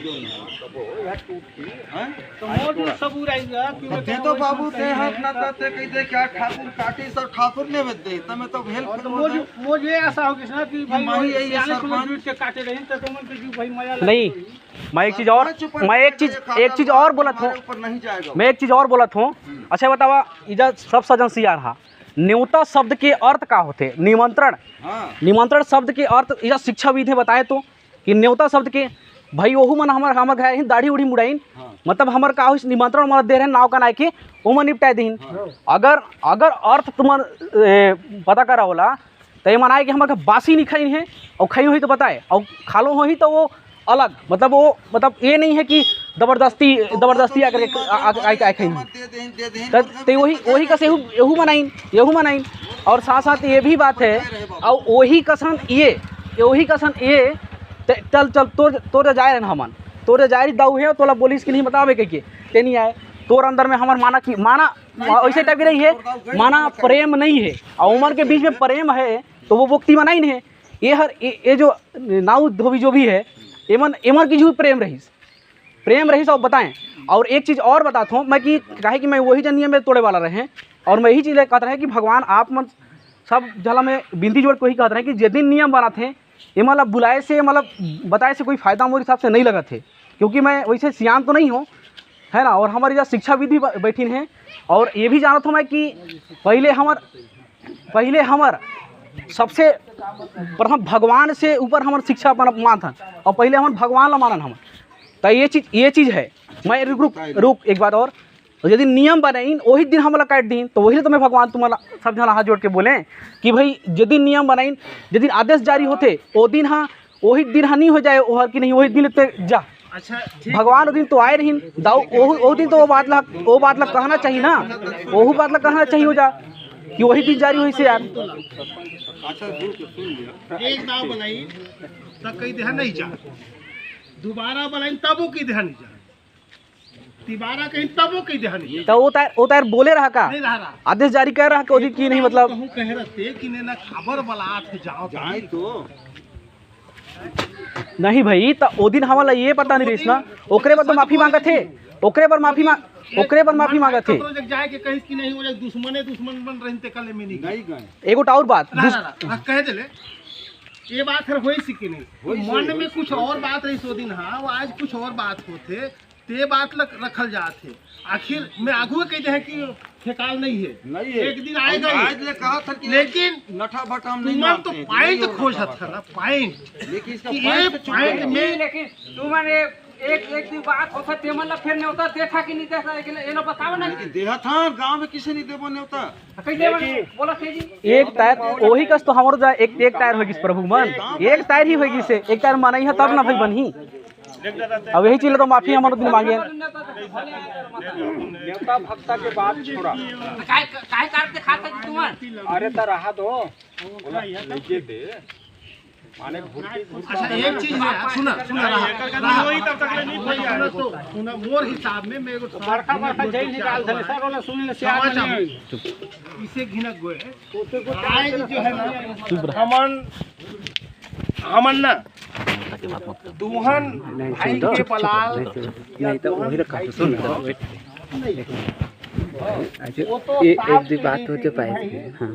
दे तो बाबू दे हाथ ना करते कह दे क्या ठाकुर काटी सब ठाकुर ने बेच दे तमें तो मुझे ऐसा हो किसी कि भाई के काटे रहे तो भाई मजा नहीं, मैं एक चीज और बोला था, मैं एक चीज और बोला था। अच्छा बतावा, इधर सब सजन सिया रहा, न्योता शब्द के अर्थ का होते? निमंत्रण। निमंत्रण शब्द के अर्थ इधर शिक्षा विधि बताए तो कि न्योता शब्द के भाई ओहू मन हमर गए दाढ़ी उड़ी मुड़ाइन, मतलब हमर का निमंत्रण मत दे रहे नाव का नाय के वो मन निपटाए दीन। अगर अर्थ तुम पता करा होला तो ये मनाए कि हमारे बासी नहीं खाई है और खाई हुई तो बताए और खालो हो ही तो वो अलग, मतलब ये नहीं है कि जबरदस्ती आकर खाई तो वही कसे यहू मनाइन। और साथ साथ ये भी बात है, और वही कसन ये चल तोरे जाए रहे हमन तोरे जाए दाऊ है तोला बोलिस कि नहीं बतावे के ते नहीं आए तोर अंदर में हमार माना ऐसे टाइप की रही है, माना प्रेम नहीं है और उमर के बीच में प्रेम है तो वो मुक्ति मना ही नहीं है। ये जो नाऊ धोबी जो भी है एमन की जो प्रेम रहीस और बताएं। और एक चीज़ और बताता हूँ मैं कि काहे कि मैं वही जन नियम में तोड़े वाला रहे और मैं यही चीज़ कहता रहे कि भगवान आप मन सब जला में बिंदी जोड़ को ही कहते हैं कि जिस दिन नियम बना थे ये मतलब बुलाए से मतलब बताए से कोई फ़ायदा मेरे हिसाब से नहीं लगा थे, क्योंकि मैं वैसे सियान तो नहीं हूँ है ना। और हमारी जहाँ शिक्षा विधि बैठी हैं और ये भी जानता हूँ मैं कि पहले हमार सबसे प्रथम भगवान से ऊपर हमार शिक्षा मान था और पहले हमार भगवान ला मानन हम तो ये चीज़ है। मैं रुक एक बात और, यदि नियम बनाइन वही दिन हमला काट दिन तो वही तो मैं भगवान तुम्हारा सब जना हाथ जोड़ के बोले कि भाई जिस दिन नियम बनाइन जिस दिन आदेश जारी होते वो दिन हाँ वही दिन हाँ नहीं हो जाए वो कि नहीं वही दिन जा। अच्छा भगवान वो दिन तो आए रही दाऊ वो दिन तो वो बात ला कहना चाहिए ना, वो बात ला कहना चाहिए हो जा कि वही दिन जारी हुई से यार। एक दाव बनाई तब कई ध्यान नहीं जा, दोबारा बनाई तब वो की ध्यान नहीं जा, तिबारा कहीं तब वो की ध्यान नहीं तो वो तार बोले रहा का आदेश जारी कर रहा कि की नहीं मतलब कहूं कह रहे कि ने ना खबर बलात जाओ जाए तो नहीं भाई तो वो दिन हमारा ये पता नहीं रही ना ओकरे पर तो माफी मांगा थे ओकरे पर माफी मांगा थे जाए के कहीं की नहीं हो जाए दुश्मन बन रहे कल में नहीं गए। एगो और बात कह दे ये बात है होई सिकी नहीं मन में कुछ और बात रही सो दिन हाँ आज कुछ और बात होते ते बात रखल जाते आखिर मैं आगू कहते हैं कि ठेकाल नहीं है एक दिन आएगा आज ले कहा था कि लेकिन नठा भटाम नहीं तुम तो पॉइंट खोज था ना पॉइंट लेकिन इसका ये पॉइंट में लेकिन तुमने एक दिन बात होता ते मतलब फिर नहीं होता देखा कि नहीं देखा ये ना बताओ ना कि देहा था गांव में किसे नहीं देबो नहीं होता कहीं देव बोला थे जी एक टायर वही कस तो हमारो जा एक टायर होगी प्रभु मन एक टायर ही होगी से एक टायर माना ही तब ना भाई बनी अब यही चीज तो माफी हमारे दिन मांगे नेता भक्ता के बात छोड़ा काहे काट के खाता जी तुम अरे तो रहा दो लेके दे माने अच्छा एक चीज है सुना वही तब तक नहीं कोई आ तो सुना मोर हिसाब में मैं एगो बड़का जेल निकाल दे सर वाला सुन ले इसे घिनक गए आए जो है ना हमन ना दुहन भाई के पलाल नहीं तो वही रखा सुन एक दी बात हो तो पाए हाँ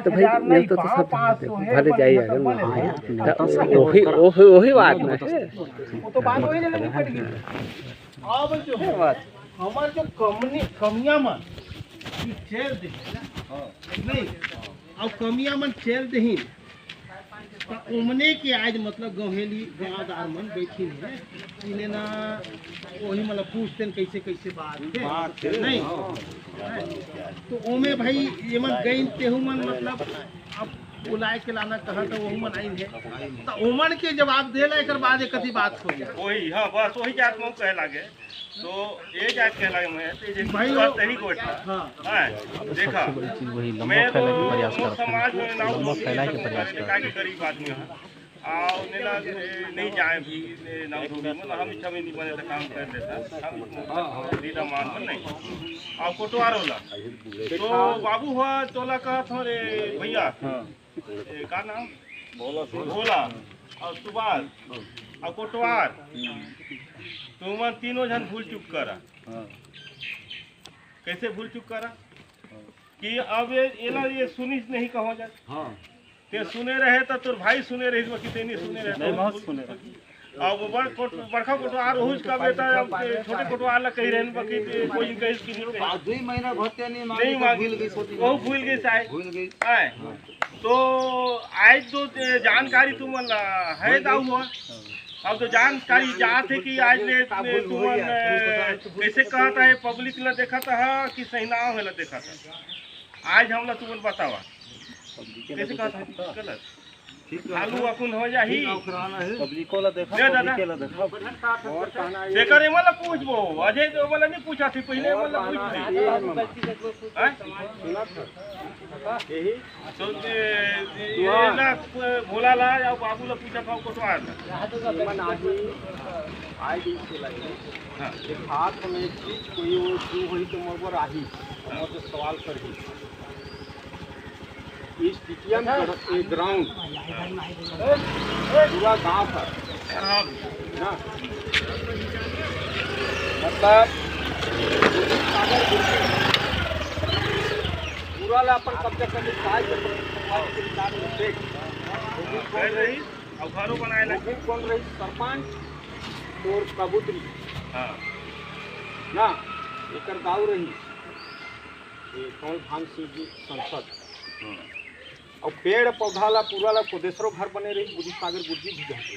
तो भाई मैं तो सब भले जाइए अगर वही बात में वो तो बात वही नहीं निकल गई। अब जो है हमार जो कमियां मन चेल दे नहीं अब कमियां मन चेल दही उमने के आज मतलब गहेली गाँवदार मन बैठी है इन्हें ना वही मतलब पूछते कैसे कैसे बात है नहीं तो ओमे भाई ये मन गई तेहू मन मतलब अब बुलाए के लाना कहा तो वही मनाई है तो उमन के जवाब देला एक बाद एक कथी बात हो जाए वही हाँ बस वही जात में कहे लागे तो ये जात कहे लागे मैं तो ये भाई बात वो- सही कोट हाँ है देखा बड़ी चीज़ वही लंबा मैं तो फैलाने के प्रयास करते समाज में हैं नाव लंबा फैलाए के प्रयास करते हैं के गरीब आदमी है आओ नेला नहीं जाए भी नाव धोबी में हम इच्छा में नहीं बने तो काम कर देता हम लीला मान में नहीं आओ कोटवार होला तो बाबू हुआ तोला का थोड़े भैया का नाम भोला और सुभाष और कोटवार तुम तीनों जन भूल चुक करा कैसे भूल चुक करा कि अब ये सुनी नहीं कहो जाए ते सुने रहे तो तोर भाई सुने रहे कितने नहीं सुने रहे नहीं बहुत सुने अब बड़का कोटवार हुज का बेटा छोटे कोटवार ला कही रहे बाकी कोई कही कि नहीं कही 2 महीना भरते नहीं नहीं मांगी वो भूल गई शायद भूल गई आए तो आज तो जानकारी तुम है दाऊ हुआ अब तो जानकारी जात है कि आज ने तुम कैसे कहता है पब्लिक ला देखा था कि सही ना होला देखा था आज हम ला तुम बतावा कैसे कहता है गलत आलू अकुन हो जा ही पब्लिको ला देखा दे दादा और कहना ये देखा रे मला पूछबो अजय तो वाला नहीं पूछा थी पहले मला पूछ यही तो ये ना भोला ला या बाबू ला पूछा था कोटवार मन आदमी आए दिन से लगे हाँ एक हाथ में एक चीज कोई वो जो हुई तो मोर पर आही और जो सवाल कर दी इस टिटियम ग्राउंड पूरा गांव पर ना मतलब पूरा ला अपन कब्जा करने कर रही अब घरों बनाए लगे कौन रही सरपंच और कबूतरी हाँ ना एक गाँव रही ये कौन भान सिंह जी संसद और पेड़ पौधा ला पूरा ला कोदेसरो घर बने रही बुद्धि सागर गुर्जी भी जाते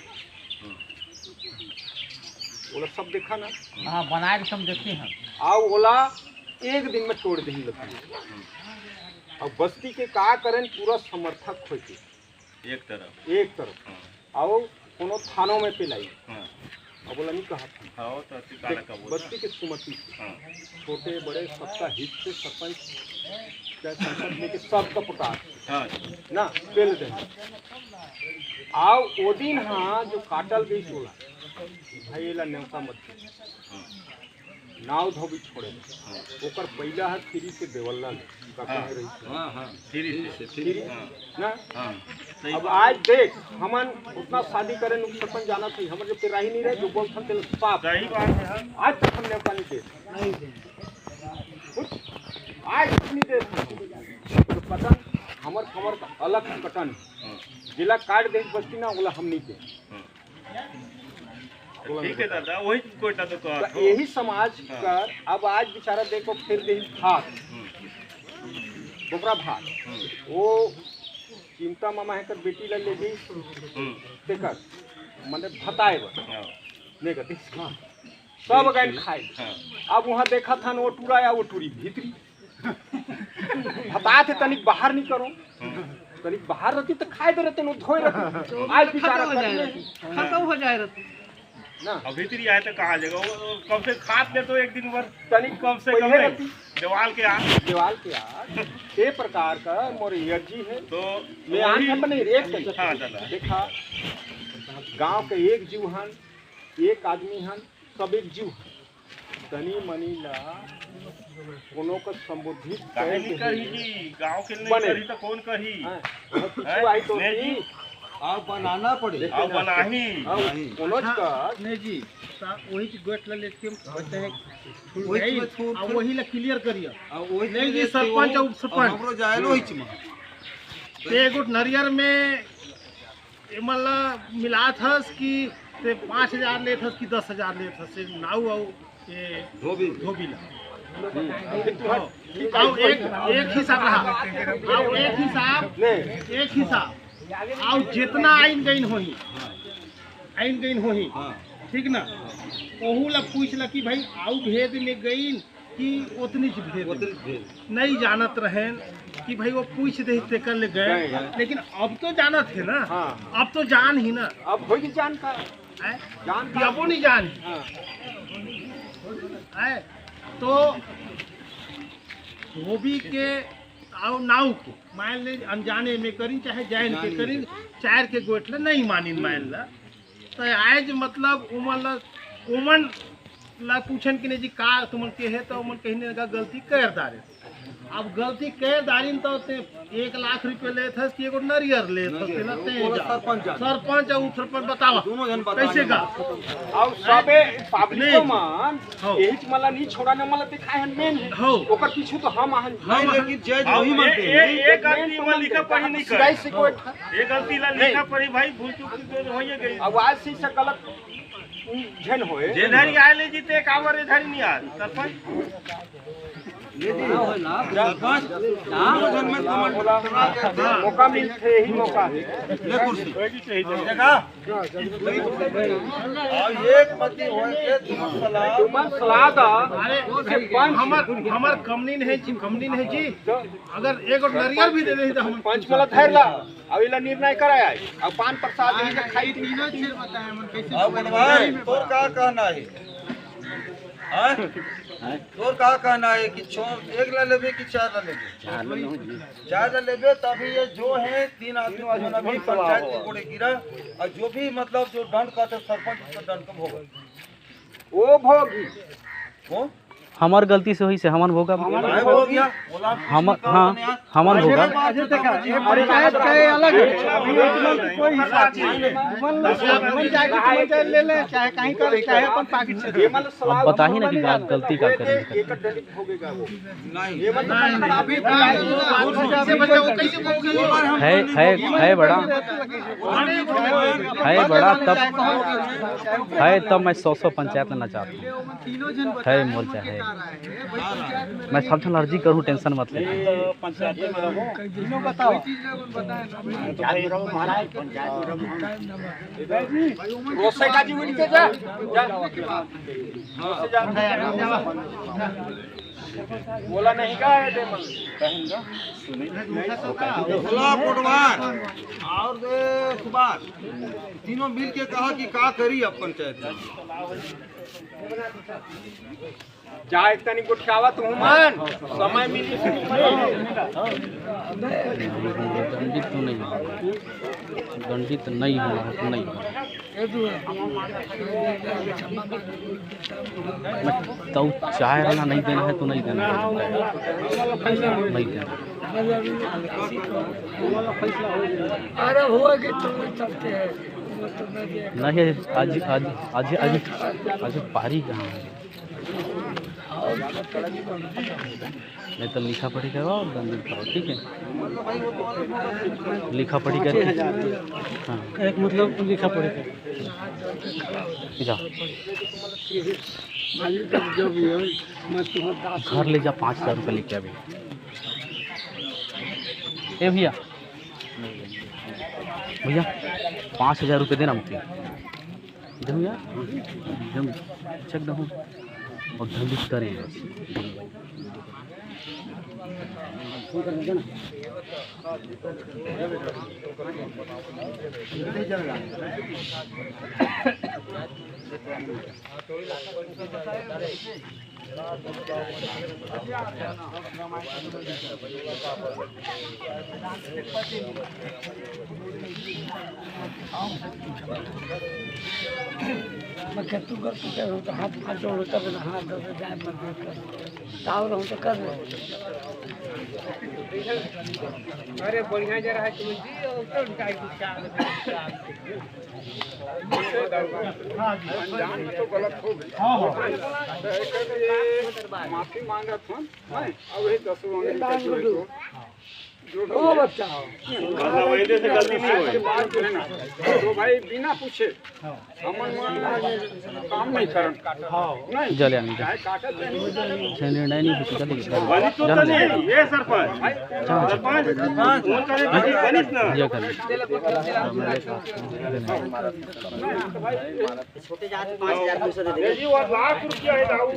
ओला सब देखा ना हाँ बनाए के हम देखते हैं आओ ओला एक दिन में तोड़ दही लगती और बस्ती के का करें पूरा समर्थक होती एक तरफ आओ कोनो थानों में पिलाई हाँ अब बोला नहीं कहा था हाँ तो अच्छी काला का बोल बस्ती के सुमति से हाँ छोटे बड़े सबका हित से सरपंच क्या संसद में के सबका पुकार हाँ ना पेल दे आओ ओ दिन हाँ जो काटल गई सोला भाई एला न्योता मत दे। नाव धोबी छोड़े ओकर पहला हाथ फ्री से देवल्ला का कहे रही हां हां फ्री से फ्री हाँ ना हाँ सही अब आज देख हमन उतना शादी करे नु सरपंच जाना थी हमर जो पिराही नहीं रहे जो बोल सकते पाप सही बात है हाँ आज तक हमने पानी दे नहीं दे आज अपनी दे तो कटन हमर खबर का अलग कटन जिला काट दे बस्ती ना बोला हम नहीं दे ठीक है दादा वही कोई ना तो तो यही समाज का अब आज बेचारा देखो फिर दे भात गोबरा भात वो चिंता मामा है कर बेटी ला ले गई देखकर मने भताए नहीं कहते सब गैन खाए अब वहाँ देखा था ना वो टूरा या वो टूरी भीतरी भता थे तनिक बाहर नहीं करो तनिक बाहर रहती तो खाए दे रहते धोए रहते आज बेचारा खत्म हो जाए रहते ना अब भीतरी आए तो कहा जगह वो कम से खाद ले तो एक दिन भर तनिक कम से कम पहले नहीं। रहती दीवाल के आस दीवाल के आज ये प्रकार का मोर एनर्जी है तो मैं आन हम नहीं एक हाँ दादा देखा गांव के एक जीव हन एक आदमी हन सब एक जीव हन तनी मनी ला कोनो का संबोधित काहे नहीं करी जी गांव के नहीं बने। करी तो कौन करी कुछ आई तो नहीं जी आप बनाना पड़े अब बनाही कोनो का नहीं जी वही गोट ला लेके होते हैं वही में छोड़ और वही ला क्लियर करिए वही नहीं जी सरपंच और सरपंच हमरो जाए लोई छ ते एगो नरियर में इमला मिलात हस कि ते 5000 लेत हस कि 10000 लेत हस से नाउ और ये धोबी ला आओ एक हिसाब रहा आओ एक हिसाब आओ जितना आइन गइन होही ठीक ना ओहू ला पूछ ला कि भाई आउ भेद में गइन कि उतनी भेद नहीं जानत रहें कि भाई वो पूछ दे कर ले गए, लेकिन अब तो जाना थे ना। हाँ। अब तो जान ही ना अब होगी जानकार है जान कि अब नहीं जान है। तो धोबी के आओ नाव के मान ले अनजाने में करी चाहे जैन के करी चार के गोटले नहीं मानी मान ला तो आज मतलब उमन ला पूछन कि नहीं जी का तुमन के है तो उमन कहने लगा गलती कर दारे। अब गलती कर दारिन तो 1 लाख रुपए ले थे कि एगो नरियर ले थे ना सरपंच और सरपंच बतावा कैसे का अब सबे पब्लिक को मान यही मला नहीं छोड़ाने मला दिखाए हन मेन हो ओकर पीछे तो हम आहन नहीं लेकिन जज वही मानते हैं। ये गलती में लिखा पढ़ी नहीं सिराई कर से कोई ये गलती ला लिखा पढ़ी भाई भूल चूक तो होइए गई। अब आज से गलत झन होए जे धरी आए ले जीते एक आवर ए धरी नहीं आए सरपंच मौका मिलते ही मौका ले कुर्सी देखा और एक मती होए के तुमन सलाह दा अरे हमार कंपनी नहीं जी अगर एगो नरियर भी दे दे तो हम पंच मला धैरला अब इला निर्णय कराया अब पान प्रसाद यही के खाई थी। अब बनवाए तोर का कहना है तोर का कहना है कि 1 ला लेबे कि 4 ला लेबे 4 ला लेबे तभी ये जो है 3 आदमी वाला अभी पंचायत के कोड़े गिरा और जो भी मतलब जो दंड का सरपंच का दंड कम होगा वो भोगी वो हमार गलती से हुई से हमन भोगा हो गया हम हाँ हमन भोगा अरे शायद कहे अलग है कोई हिसाब नहीं ले ले चाहे कहीं कर चाहे अपन पाकिट से अब बता ही ना कि गलती का करेंगे एक दंडित भोगेगा वो नहीं ये मतलब अभी है बड़ा है तब मैं 100 पंचायत लेना चाहता हूँ है मोर्चा है मैं सब एलर्जी करूँ टेंशन मत ले रोसे का जीवन के जा बोला नहीं का है दे मन भोला कोटवार और सुभाष तीनों मिल के कहा कि का करी अब पंचायत जा एक तनी गुठियावा तू मान समय मिली दंडित तो नहीं दंडित नहीं होना तो नहीं मैं तो चाय रहना नहीं देना है तो नहीं देना नहीं देना अरे हुआ कि तुम चलते हैं नहीं आज आज आज आज आज पारी कहाँ है नहीं तो लिखा पढ़ी करो और दंडित करो ठीक है लिखा पढ़ी करके हाँ एक मतलब लिखा पड़ेगा जाओ जो भी हो मैं तुम्हें घर ले जा 5,000 रुपये लेके अभी ए भैया भैया 5,000 रुपये देना मुझे दे भैया एकदम चेक दो और दंडित करें मैं खेतू कर चुके हूँ तो हाथ हाथ जोड़ तब हाथ दो जाए मत कर ताव रहूँ तो कर रहे अरे बढ़िया जरा है तुम जी और तो काय अनजान में तो गलत हो गई माफी मांगा था अब वही 10 मांगे ओ बच्चा मतलब वैसे से गलती नहीं आज के हुई। बाद जो है ना तो भाई बिना पूछे हमन मन काम नहीं करन नहीं जल आने चाहे काटत नहीं निर्णय नहीं हो चलेगी बनी तो नहीं ये सरपंच सरपंच फोन करे बनिस ना ये कर ये जी और लाख रुपया है दाऊ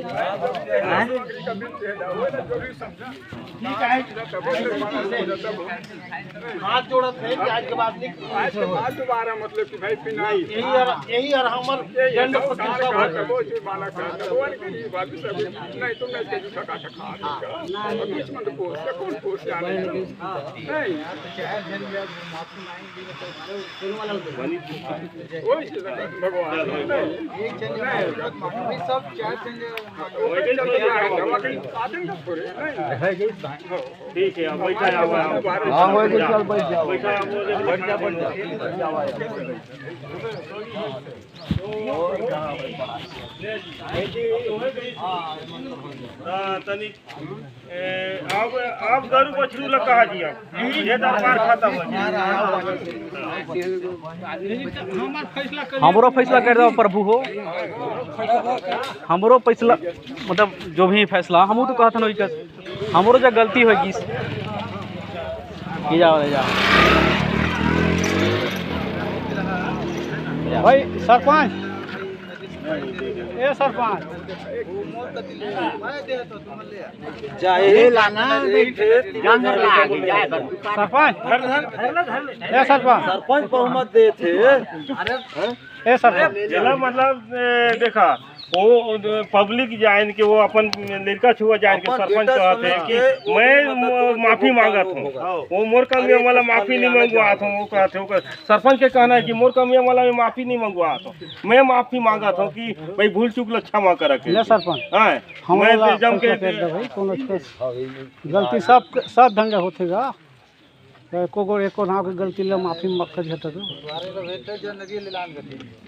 ठीक है हाथ जोड़त है कि आज के बाद लिख आज के बाद दोबारा मतलब कि भाई पिनाई यही और हमर दंड सरकार कहा कबो जो माला कहा कबो के ये बात सब नहीं तो मैं के सका खा बीच में तो पोस्ट कौन पोस्ट जाने नहीं ओए भगवान नहीं सब चार ठीक है अब बैठा हुआ हाँ वो तो चल बैठ जाओ बैठा बैठ जा तनी आप गरु बछरू लग कहा जी आप ये दरबार खत्म हो हमार फैसला कर हमरो फैसला कर दो प्रभु हो हमरो फैसला मतलब जो भी फैसला हमू तो कहत न कर हमरो जो गलती होगी ये जाओ ले जाओ भाई सरपंच ए सरपंच जाए लाना जानवर लागे जाए सरपंच ए सरपंच सरपंच बहुमत दे थे ए सरपंच चला मतलब देखा वो पब्लिक जान के वो अपन लड़का छुआ जान के सरपंच कहते हैं कि मैं माफी मांगत हूँ वो मोर कमिया वाला माफी नहीं मंगवात हूँ वो कहते हो सरपंच के कहना है कि मोर कमिया वाला में माफी नहीं मंगवात हूँ मैं माफी मांगत हूँ कि भाई भूल चूक ला क्षमा कर के ले सरपंच हाँ मैं जम के भाई कोनो गलती सब ढंग होतेगा एको ना कोई गलती ले माफी मत कर जत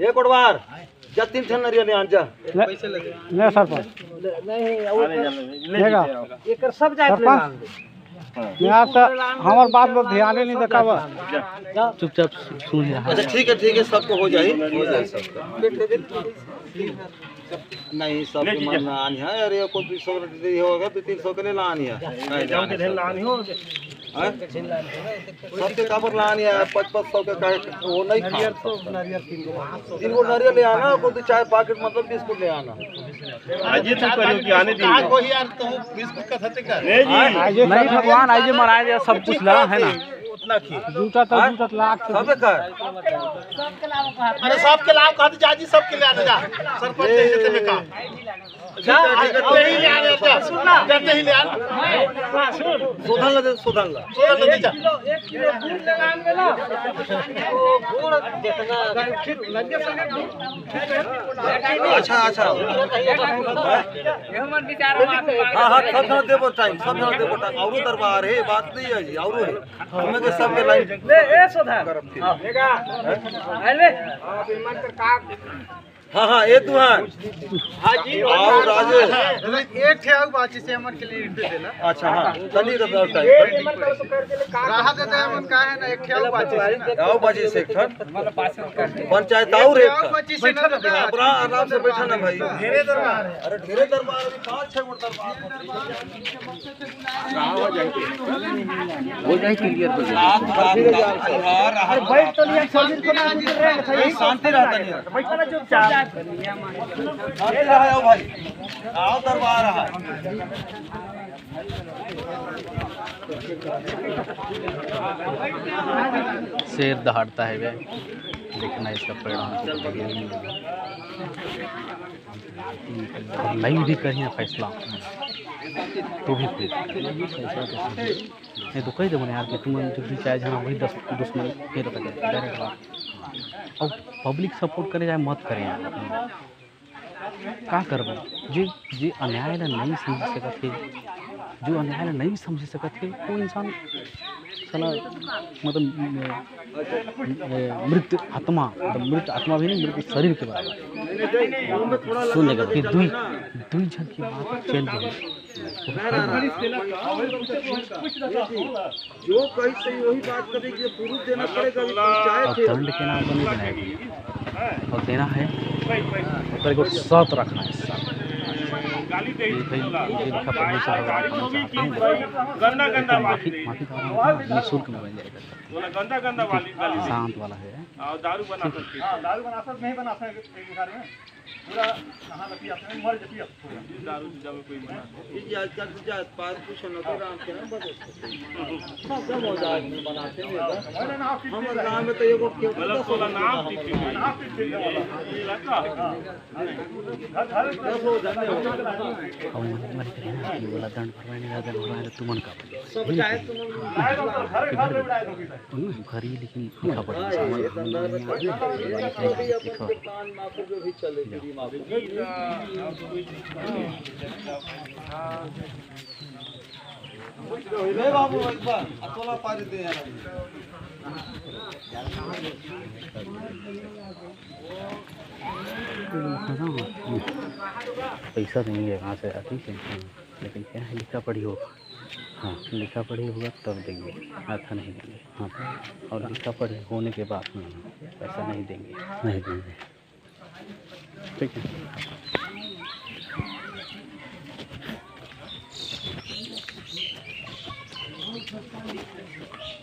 एक और बार जा 3 ठन नरिया ले आन जा ले सरपंच लेगा एकर सब जात ले मान दे यहाँ तो हमार बात पर ध्यान नहीं देखावा चुपचाप सुन रहा अच्छा ठीक है सबको हो जाए सबका नहीं सब मानना आनी है अरे को 200 दे होगा 300 के लिए लानी है जाओ के लानी हो सबके काबर लानी है 500 के का वो नहीं खा 3 गो नारियल ले आना को तो चाय पैकेट मतलब बिस्कुट ले आना आज तू करियो कि आने दी आज वही यार तो बिस्कुट का थते का नहीं जी नहीं भगवान आज मराए दिया सब कुछ ला है ना उतना खी जूता तो जूता लाख सबे का अरे सबके लाभ कहते जाजी सबके ले आने जा सरपंच जैसे में काम जा यही ले आने जा सुनना जाते ही ले आना सुधन ला जा 1 किलो दूध ले आन देला ओ गुड़ जितना लगे संगे अच्छा हमर विचार में हाँ सब देबो टाइम औरो दरबार है बात नहीं है जी औरो है हमें के सब के लाइन ले ए सोधा लेगा ले आप ईमान कर का हाँ ये दुहान हाजी आओ राजे एक थे आउ बाची से हमर के लिए दे देला अच्छा हाँ तनी का टाइम ईमान कर तो कर के का राह देते हमन का है ना एक थे आउ बाची आओ बाजी सेक्टर मतलब पासन कर पंचायत और है बाची से ना अपना आराम से बैठा ना भाई ढेरे दरबार है अरे ढेरे दरबार अभी 5-6 गो दरबार हो जाए क्लियर हो जाए अरे बैठ तो नहीं सर्विस को ना रहे शांति रहता नहीं बैठना चुपचाप अरे आओ भाई आओ दरबार रहा शेर दहाड़ता है वे देखना इसका परिणाम नहीं भी कहीं ना फैसला तो भी फिर नहीं तो कही दे यार कि तुम जब भी चाहे जहाँ वही 10 दुश्मन फिर डायरेक्ट बात और पब्लिक सपोर्ट करे जाए मत करें यार का करबो जी अन्याय नहीं समझ सका फिर जो न्यायालय नहीं भी समझ सकते थे वो इंसान साला मतलब मृत आत्मा भी नहीं, मृत शरीर के बराबर सुन लेगा कि दुई जन की बात चल रही जो कही सही वही बात कभी कि पुरुष देना पड़ेगा। अब दंड के नाम पर नहीं बनाया और देना है तो को साथ रखना है। गाली दे गंदा माफी निःशुल्क में बन जाएगा, गंदा वाली शांत वाला है। और दारू बना सकते हैं। दारू बना सकते नहीं बना सकते बिहार में पूरा नहा लती अपने मर जाती है दारू जब कोई बना ये आजकल तो जात पात कुछ न तो राम के ना बदल सब मौजाद में बनाते हैं। हमारे गांव में तो एगो के मतलब सोला नाम ठीक ये लगा और मन करेगा ये वाला दंड भरवाने का दंड भरवाने तो मन का सब चाहे तुम घरी लेकिन लिखा पड़ेगा दुकान माफी जो भी चले गिरी माफी ले बाबू एक बार अतोला पारी दे यार पैसा नहीं है वहाँ से ठीक है, लेकिन क्या है लिखा पढ़ी होगा। हाँ लिखा पढ़ी होगा तब देंगे, आता नहीं देंगे। हाँ और लिखा पढ़ी होने के बाद पैसा नहीं देंगे ठीक है।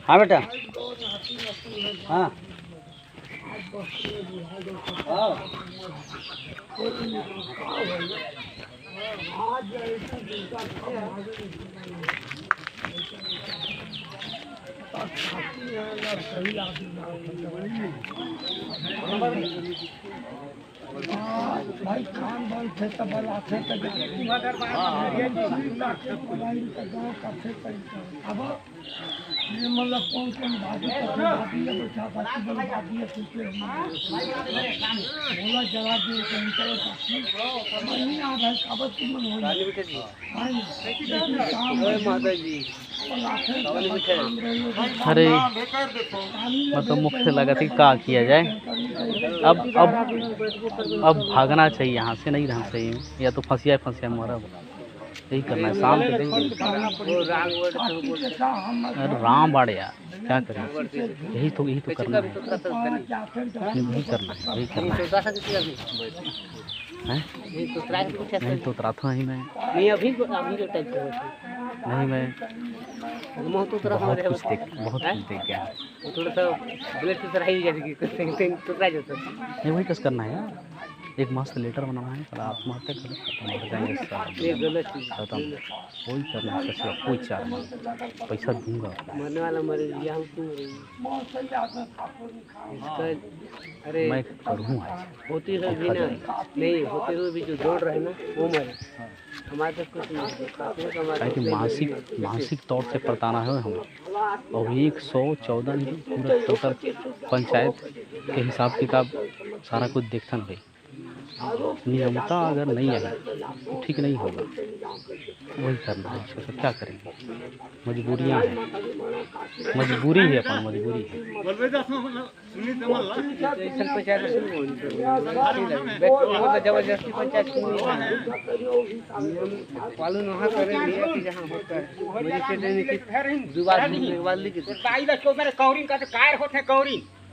हाँ बेटा हाँ भाई खान बान थे तब बला थे तब अब ये मतलब कौन भाभी है बच्चा बाकी बड़ी भाभी है पूछे बोला जरा दे चलो नहीं आ भाई काबत की मन हो माता जी अरे मतलब मुख्य लगा थी क्या किया जाए। अब भागना चाहिए यहाँ से, नहीं रहना चाहिए, या तो फंसिया मरा यही करना है। शाम के अरे राम बाड़े यार क्या करें, यही तो करना है, यही करना है। नहीं तो उतरा था ही मैं नहीं अभी जो टाइप का नहीं मैं बहुत कुछ देख गया। थोड़ा सा ब्लड की तरह ही जैसे तो ट्राई जाता नहीं वही कस करना है यार। एक मस्त लेटर बनाना है, कल आत्महत्या कर खत्म हो जाएंगे। ये गलत चीज खत्म कोई करना है, कोई चार नहीं, पैसा दूंगा। मरने वाला मरे या हम क्यों इसका अरे मैं करूँ आज होती हुई भी ना नहीं होते हुए भी जो दौड़ रहे ना वो मरे। हमारे तक कुछ नहीं कि मानसिक तौर से परेशान है हम। और 114 नहीं पूरा टोटल पंचायत के हिसाब किताब सारा कुछ देखता भाई। नियमता अगर नहीं आएगा तो ठीक नहीं होगा, वही करना है। उसको क्या करेंगे, मजबूरियाँ हैं, मजबूरी है, अपन मजबूरी है। जबरदस्ती पंचायत पालन वहाँ करेंगे कि जहाँ होता है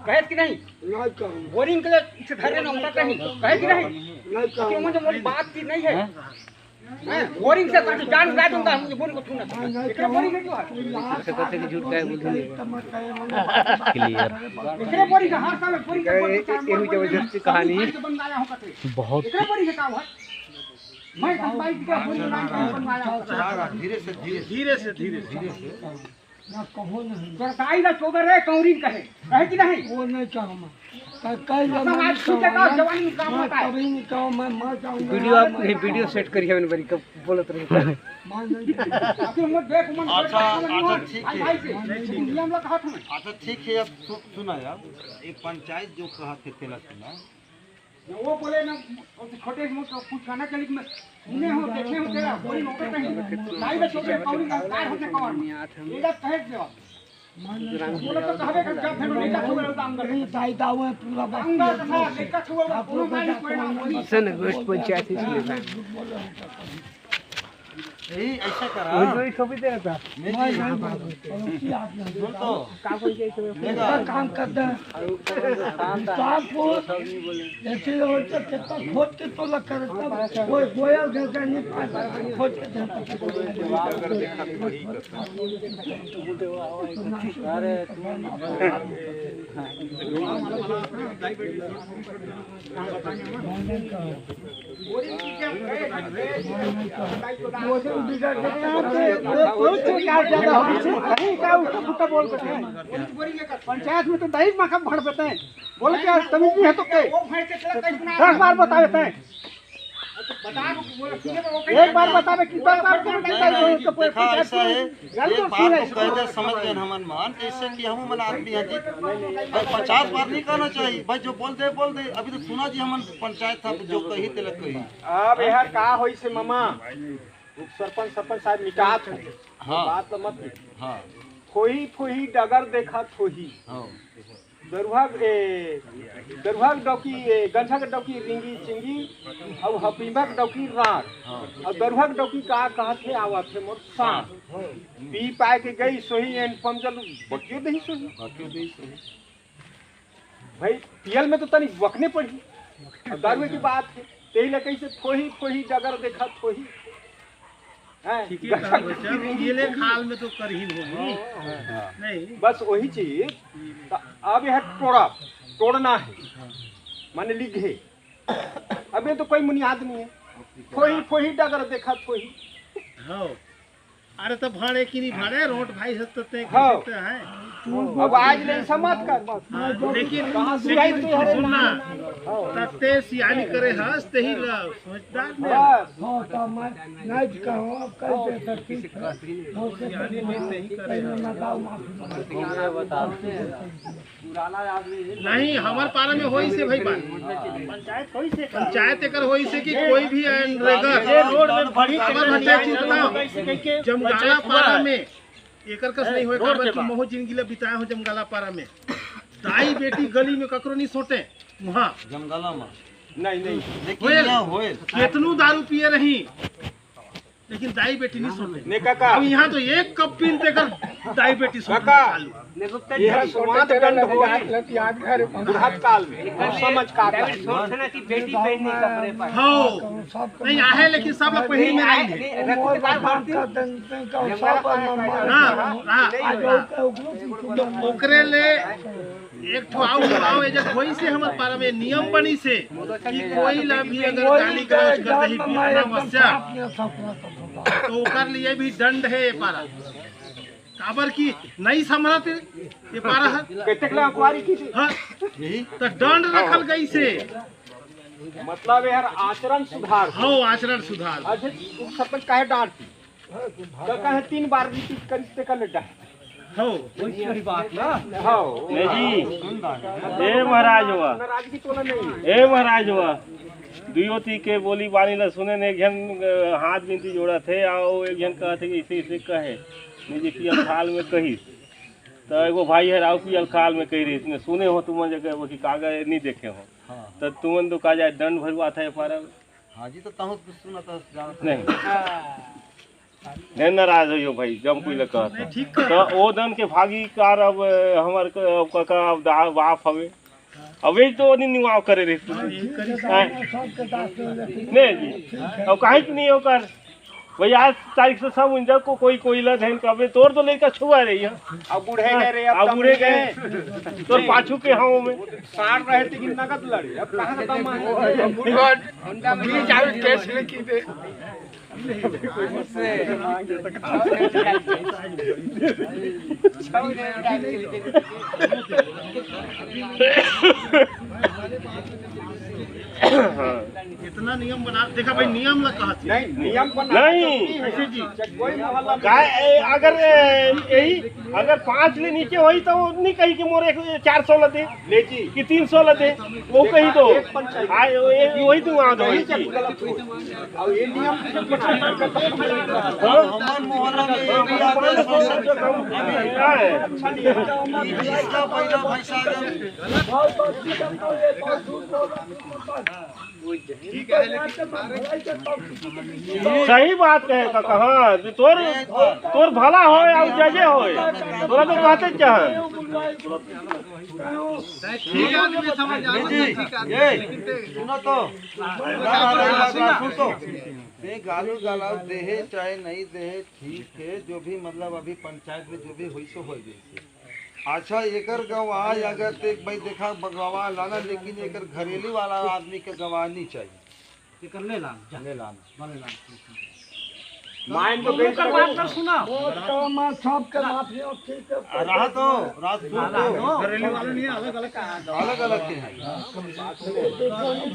कहे कि नहीं बोरिंग के लिए धरने ना उतर नहीं कहे कि नहीं क्यों मुझे मोरी बात की नहीं है। बोरिंग से काट जान उड़ा दूंगा मुझे बोरिंग को छूना इतना बोरिंग है क्यों ऐसे करते कि झूठ कहे बोल नहीं क्लियर इतने बोरिंग हर साल बोरिंग ये जबरदस्ती कहानी बहुत इतने बोरिंग है का मैं संभाई का बोरिंग बनवाया धीरे से ना कहो नहीं सरकारी ना चोगर है कौरीन कहे कि नहीं वो नहीं चाहूँ मैं कई समाज छूटे का जवानी में काम होता है। कभी नहीं कहूँ मैं मर जाऊँगा। वीडियो आप वीडियो सेट करिए मैंने बड़ी कब बोलत रही मैं नहीं आखिर मुझे देख मन अच्छा ठीक है इंडिया में कहा था मैं अच्छा ठीक है। अब सुना यार एक पंचायत जो कहा थे तेला सुना वो बोले ना छोटे से मुझको कुछ खाना के लिए सुने हो देखे हो तेरा बोरी नौकर कहीं लाई बस छोटे कौड़ी का कार होते कौन ये जब कहे दे बोला तो कहबे कर जब फेरो नहीं छुए तो अंदर नहीं दाई दावे पूरा अंदर था लेका छुए कोनो मानी कोई ना सन गोष्ट पंचायत इसलिए यही ऐसा करा वही छवि दे रहा सुन तो काम करता है आपको ऐसे होता कितना खोद के तो लग करता कोई गोया घर का नहीं खोद के अरे पंचायत में तो दही माखा भर देते हैं बोले क्या तमीज नहीं है तो क्या 10 बार बता देते हैं एक बार बतावे कितना बार देखा ऐसा है एक बार को कह दे समझ गए हमन मान जैसे कि हम मन आदमी है जी भाई 50 बार नहीं कहना चाहिए भाई जो बोल दे अभी तो सुना जी हमन पंचायत था जो कही तिलक कही अब यार का होई से मामा सरपंच साहब मिटात है हाँ बात तो मत हाँ खोही खोही डगर देखा थोही हाँ दरुहा डौकी गंझा के डौकी रिंगी चिंगी और हपीबा के डौकी रात और दरुहा के डौकी का कहत है आवत है मोर सांप पी पाए के गई सोही एंड पंजल बकियो दही सोही भाई पियल में तो तनी वकने पड़ी और दारुए की बात है तेही लकई से थोही थोही डगर देखा थोही ठीक है कहा बच्चा ये ले खाल में तो कर ही होगी नहीं बस वही चीज तो अब यह तोड़ना है माने लिखे अब ये तो कोई मुनियाद नहीं है फोही डगर देखा फोही हाँ अरे तो भाड़े की नहीं भाड़े रोट भाई सत्ते हाँ। हैं अब आज नहीं समझ कर लेकिन सुनना तत्ते सियानी करे हंसते ही समझदार ने बस हाँ तो मैं नहीं कहो कर दे सकती सियानी नहीं करे नहीं हमार पारा में होई से भाई बात पंचायत एकर होई से कि कोई भी जमगाला पारा में एकर कस नहीं होए काबर कि मोह जिंदगी ले बिताए हो जमगाला पारा में दाई बेटी गली में ककरो नहीं सोटे वहां जमगाला में नहीं लेकिन यहाँ होए केतनु दारू पिए रही लेकिन दाई बेटी नहीं सोते ने काका अब यहाँ तो एक कप पीते कर दाई बेटी सोते काका चालू यह समाज दंड हो बुढ़ात काल में समझ का हाँ नहीं आहे लेकिन सब लोग पहले में आई है ओकरे ले एक ठो आओ एजे कोई से हमर पारा में नियम बनी से कि कोई ला भी अगर गाली गलौज कर दही बिना वस्या तो ओकर लिए भी दंड है ये पारा काबर की नहीं समझत ये पारा है कतेकला अखबारी की हाँ तो दंड रखल गई से मतलब यार आचरण सुधार हाँ आचरण सुधार अच्छा सरपंच काहे डांटती तो कहे 3 बार रिपीट करिते कर लेटा हाँ हाँ जी ए महाराज हुआ नाराजगी तोला नहीं ए महाराज हुआ दुयोती के बोली बानी ला सुने ने एक जन हाथ बिनती जोड़ा थे आओ एक जन कहते कि इसे इसे कहे मुझे पियल खाल में कही तो एगो भाई है राव पियल खाल में कही रही इसने सुने हो तुम जगह वो कि कागज नहीं देखे हो तो तुमन तो कहा जाए दंड भरवा था पारा हाँ जी तो तहु सुना तो नहीं नहीं नाराज हो भाई जम कोई कहता तो वो दन के भागी कार अब हमार काका अब बाप हवे अब वे तो नहीं निवाव करे रहे नहीं जी अब काहे कि नहीं होकर भाई आज तारीख से सब उन को कोई ला धैन कबे तोड़ तो लड़का छुआ रही है अब बूढ़े गए रे अब बूढ़े गए तोर पाछू के हाँ में सार रहे थे कि नगद लड़े अब कहां से दम होंडा में जावे केस लिखी दे इतना नियम बना देखा भाई नियम ला कहा नहीं नियम बना नहीं ऐसे जी कोई मोहल्ला अगर यही अगर 5 ले नीचे होई तो नहीं कही कि मोर 400 लदे ले जी कि 300 लदे वो कही तो वही तो वहां दो और ये नियम हमार मोहल्ला में ये भी आगे इसका पहला पैसा सही बात कहे काका हाँ तोर भला हो या जजे हो तोरा तो कहते चाह सुनो तो गालू गलाव देहे चाहे नहीं देहे ठीक है जो भी मतलब अभी पंचायत में जो भी हुई सो हो गई। अच्छा एकर गवाह अगर ते भाई देखा गवाह लाना लेकिन एकर घरेलू वाला आदमी के गवाह नहीं चाहिए ले लाना माइन तो बेच कर बात कर सुना सब के माफी ठीक है रहा तो रात घरेलू वाले नहीं अलग अलग अलग अलग के हैं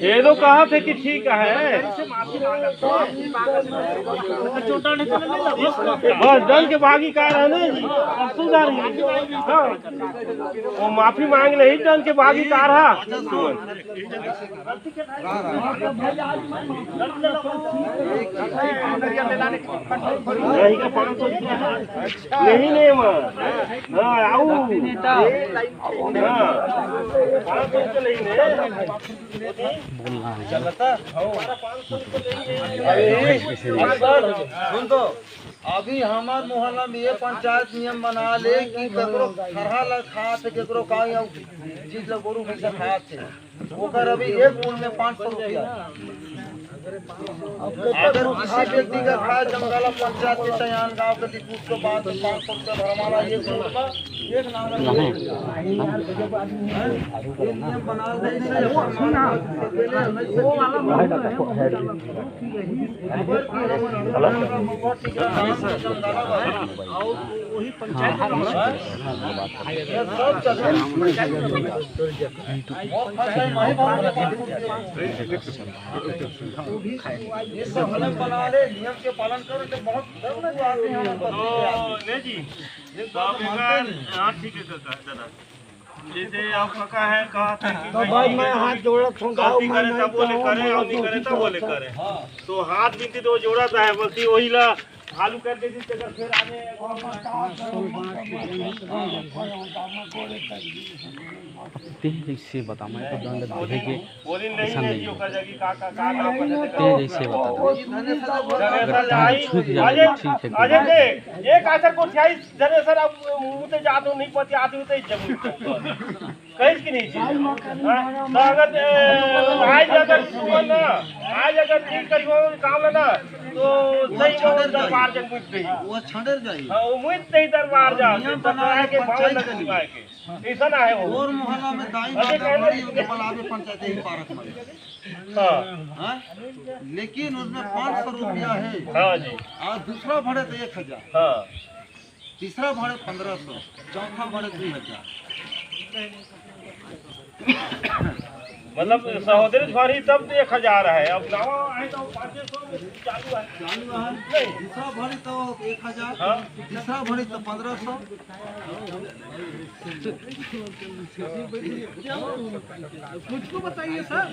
ये तो कहा थे कि ठीक है बस दल के भागी का रहने सुधार वो माफी मांग ले ही दल के भागी का रहा नहीं का 500 यही नहीं हाँ आओ सुन तो अभी हमार मोहल्ला में ये पंचायत नियम बना ले कि केकरो खरहा ल खात केकरो काई चीज ल गोरू भैंसा खात है ओकर अभी एक गुण में 500 रुपया अगर किसी व्यक्ति का खा जंगला पंचायत के तैयार गाँव के दिक्कत के बाद 500 रुपया भरमाना ये एक नाम ये नियम बना दे वही पंचायत ये सब नियम बना ले नियम के पालन करो तो बहुत लोग आते हैं नहीं जी हाँ ठीक है काका दादा जैसे आप काका है कहा था कि भाई मैं हाथ जोड़ा गलती करे तब बोले करे और नहीं करे तब बोले करे तो हाथ बीती तो जोड़ा था है बल्कि वही ला चालू कर दे दी अगर फिर आने जैसे बता मैं तो दंड देंगे वो दिन नहीं है जो कर जाएगी काका काका जैसे बता अजय देख एक आचर को 28 जने सर अब मुंह से जादू नहीं पति आती होते जब कहीं की नहीं तो अगर आज अगर सुबह ना आज अगर ठीक करियो काम ना तो सही वो दरबार जंग मुझ गई वो छंडर जाई हां वो मुझ नहीं दरबार जा दरबार के भाव लग निभाए के ऐसा ना है वो और मोहल्ला में दाई बात बड़ी उनके बलावे पंचायत ही पारक में हां लेकिन उसमें 500 रुपया है हां जी और दूसरा भरे तो 1000 हां तीसरा भरे 1500 चौथा भरे 2000 मतलब सहोदरी भरी तब 1000 है अब गाँव आए तो 500 चालू है नहीं दूसरा भरे तो 1000 हाँ तीसरा भरे तो 1500 मुझको बताइए सर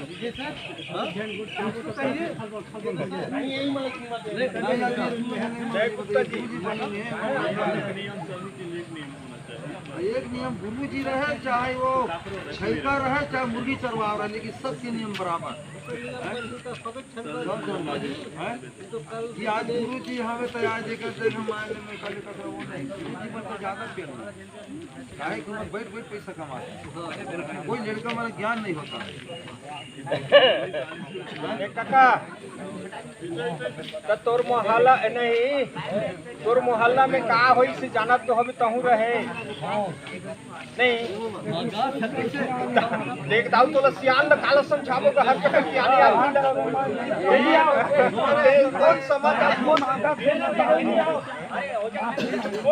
एक नियम गुरु जी रहे चाहे वो छैका रहे चाहे मुर्गी चरवा रहे लेकिन सबके नियम बराबर कि आज गुरु जी हमें तो आज एक मायने में कल वो नहीं गुरु जी मतलब ज्यादा पेड़ काहे कि मैं बैठ बैठ पैसा कमाते कोई लड़का मेरा ज्ञान नहीं होता काका तो तोर मोहल्ला नहीं तोर मोहल्ला में का होई से जानत तो हमें तहु रहे नहीं देख दाऊ तो सियान न काला समझाबो का हर जगह की आने कौन समझ कौन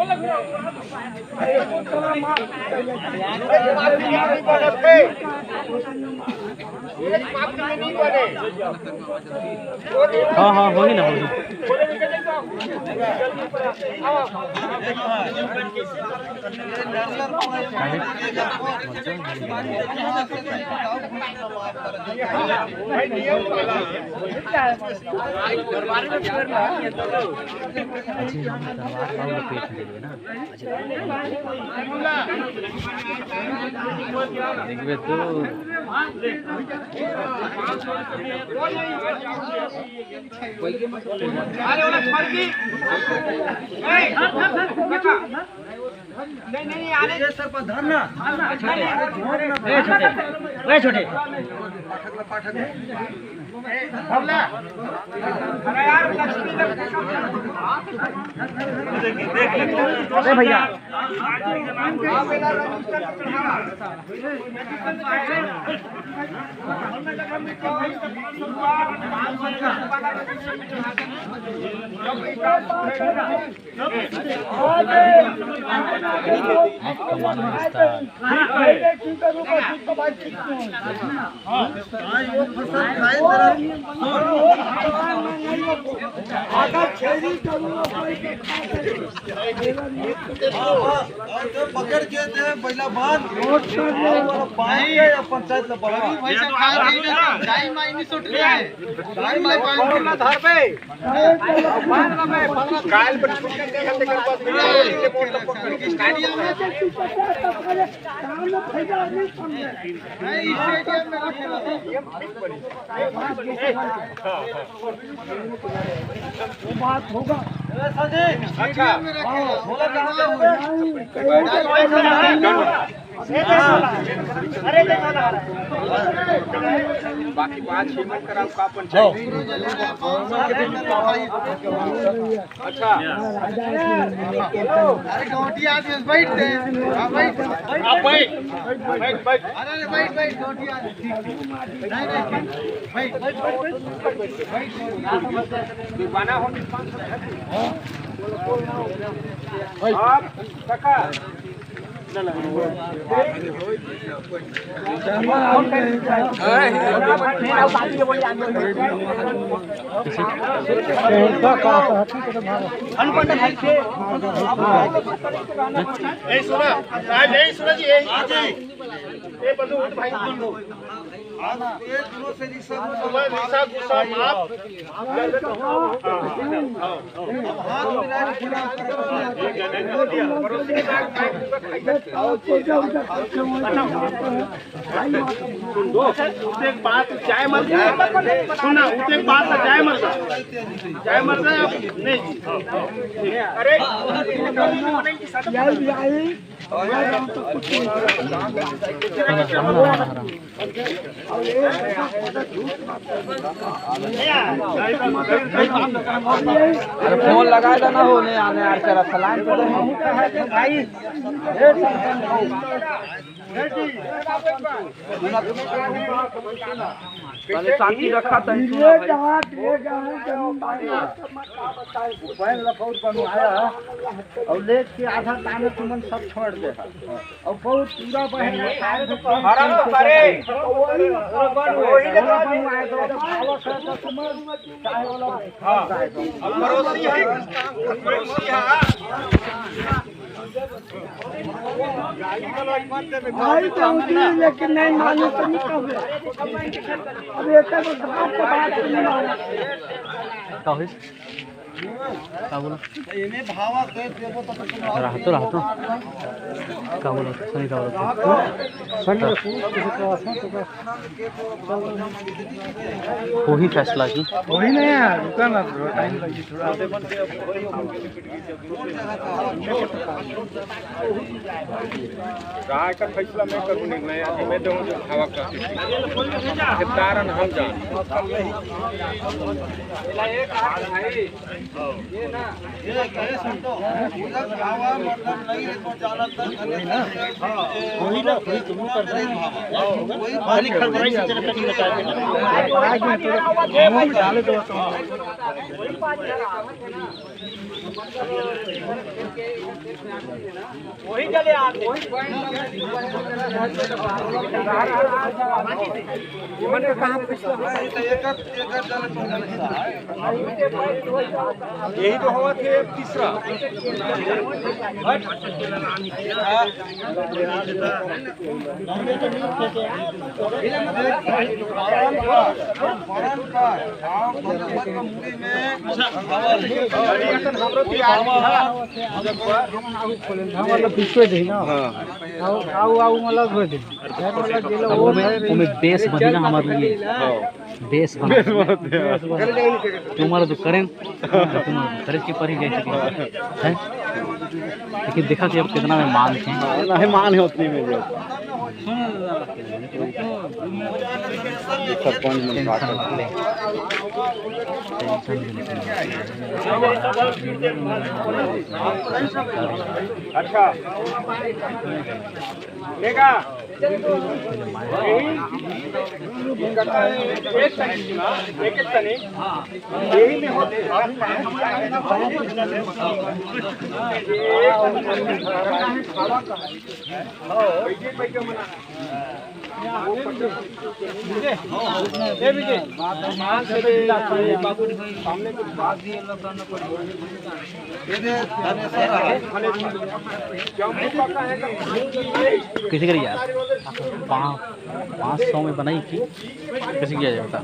हाँ हाँ वही ना वही देखिए तो भैया पकड़ के दे पहला बात पंचायत बात होगा अच्छा बाकी 5-6 मन कराओ का पंचायत अच्छा अरे गोटी आदमी बैठ दे बैठ आप भाई अरे बैठ गोटी आदमी ठीक नहीं बैठ बना हो आप सका बात चाय मर सुना उसे बात चाय मर नहीं अरे अरे फोन लगाएगा ना हो नहीं आने यार तेरा सलाम तो भाई पहले शांति रखा था बनवाया और लेट के आधा ताने तुमन सब छोड़ दे और बहुत पूरा बहन भाई लेकिन नहीं मालूम तो नहीं कब अब एक बात नहीं मालूम क्या बोला इन्हें भावा कर देबो तो रहतो क्या बोला सही क्या बोला वही फैसला की वही नहीं यार रुका ना टाइम लगी थोड़ा गाय का फैसला मैं करूँ नहीं मैं आगे मैं दूँ जो हवा का कारण हम जान ये कहे संतो पूरा भावा मतलब नहीं रे तो जाना तक ना वही ना वही तुम कर रहे वही पानी खड़बड़ाई से तेरे पेटी बचा के ये भाई डाले दो वही चले आते यही तो हुआ थे तीसरा मतलब पिछवे दे ना आऊ मतलब हो दे ओमे बेस बनी ना हमारे लिए बेस बना तुम्हारा जो करें तुम्हारे की पर ही गए है लेकिन देखा कि अब कितना में मान थे नहीं मान है उतनी में जो सरपंच में अच्छा देखा एक तनी यही में होते कैसे करिए यार 500 में बनाई थी कैसे किया जाए बता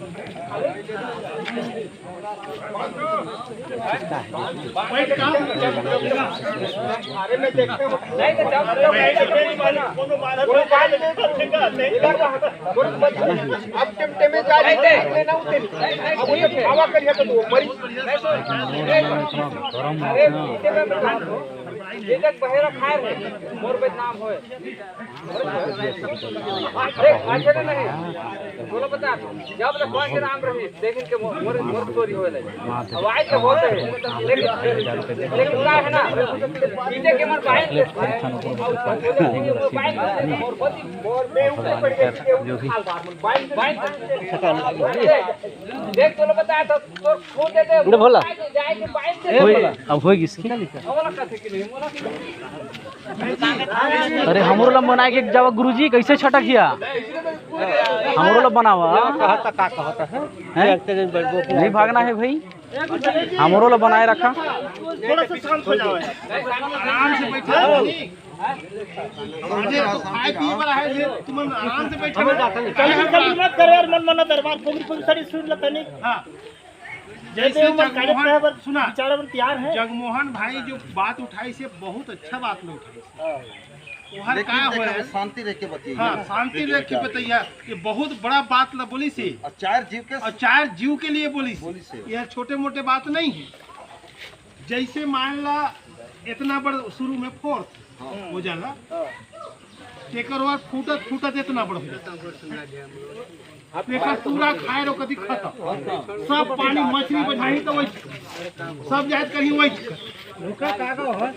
बहेरा खाए मोर बदनाम होए नहीं बोलो बता जब तक कौन के नाम रही लेकिन के मोर चोरी होए लगे अब आए तो होते हैं लेकिन क्या है ना इनके के मन बाइक देख बोलो बता तो खो दे दे बोला जाए के बाइक अब होगी इसकी अरे हमरो ला बनाए के जावा गुरुजी कैसे छटक किया हमरो ला बनावा नहीं भागना है भाई हमरो ला बनाए रखा थोड़ा सा शांत हो जाओ आराम से बैठो खाए पिए वाला है तुम आराम से बैठो जल्दी मत करो यार मन मना दरबार कोई सारी सुन ल तनी हां जैसे सुना तैयार है जगमोहन भाई जो बात उठाई से बहुत अच्छा बात में उठाई क्या हुआ है शांति रह के बताइए हाँ शांति रह के बताइए ये बहुत बड़ा बात ला बोली सी और चार जीव के लिए बोली सी यह छोटे मोटे बात नहीं है जैसे मान ला इतना बड़ा शुरू में फोर्थ हो जाला फूटत इतना बड़ा हो जाता पूरा खाए रो कभी खत्म सब पानी मछली बझाही तो वही सब जात कहीं वही रुका कागो है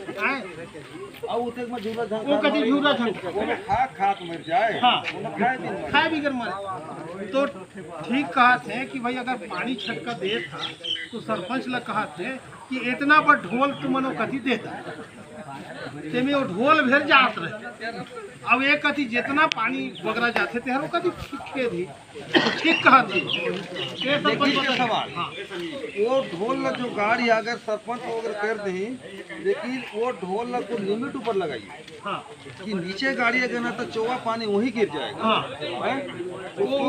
और उते में झूला वो कभी झूला झंक खा मर जाए हां खाए भी कर मर तो ठीक कहा थे कि भाई अगर पानी छटका दे था तो सरपंच लोग कहा थे कि इतना पर ढोल तुमनो कथी देता तेमे वो ढोल भेर जात रहे अब एक कथी जितना पानी बगरा जाते थे हर कथी ठीक कहा थी ये सवाल वो ढोल ला जो गाड़ी अगर सरपंच अगर कर दे लेकिन वो ढोल ला को लिमिट ऊपर लगाइए हाँ कि नीचे गाड़ी अगर ना तो चौवा पानी वही गिर जाएगा हाँ वो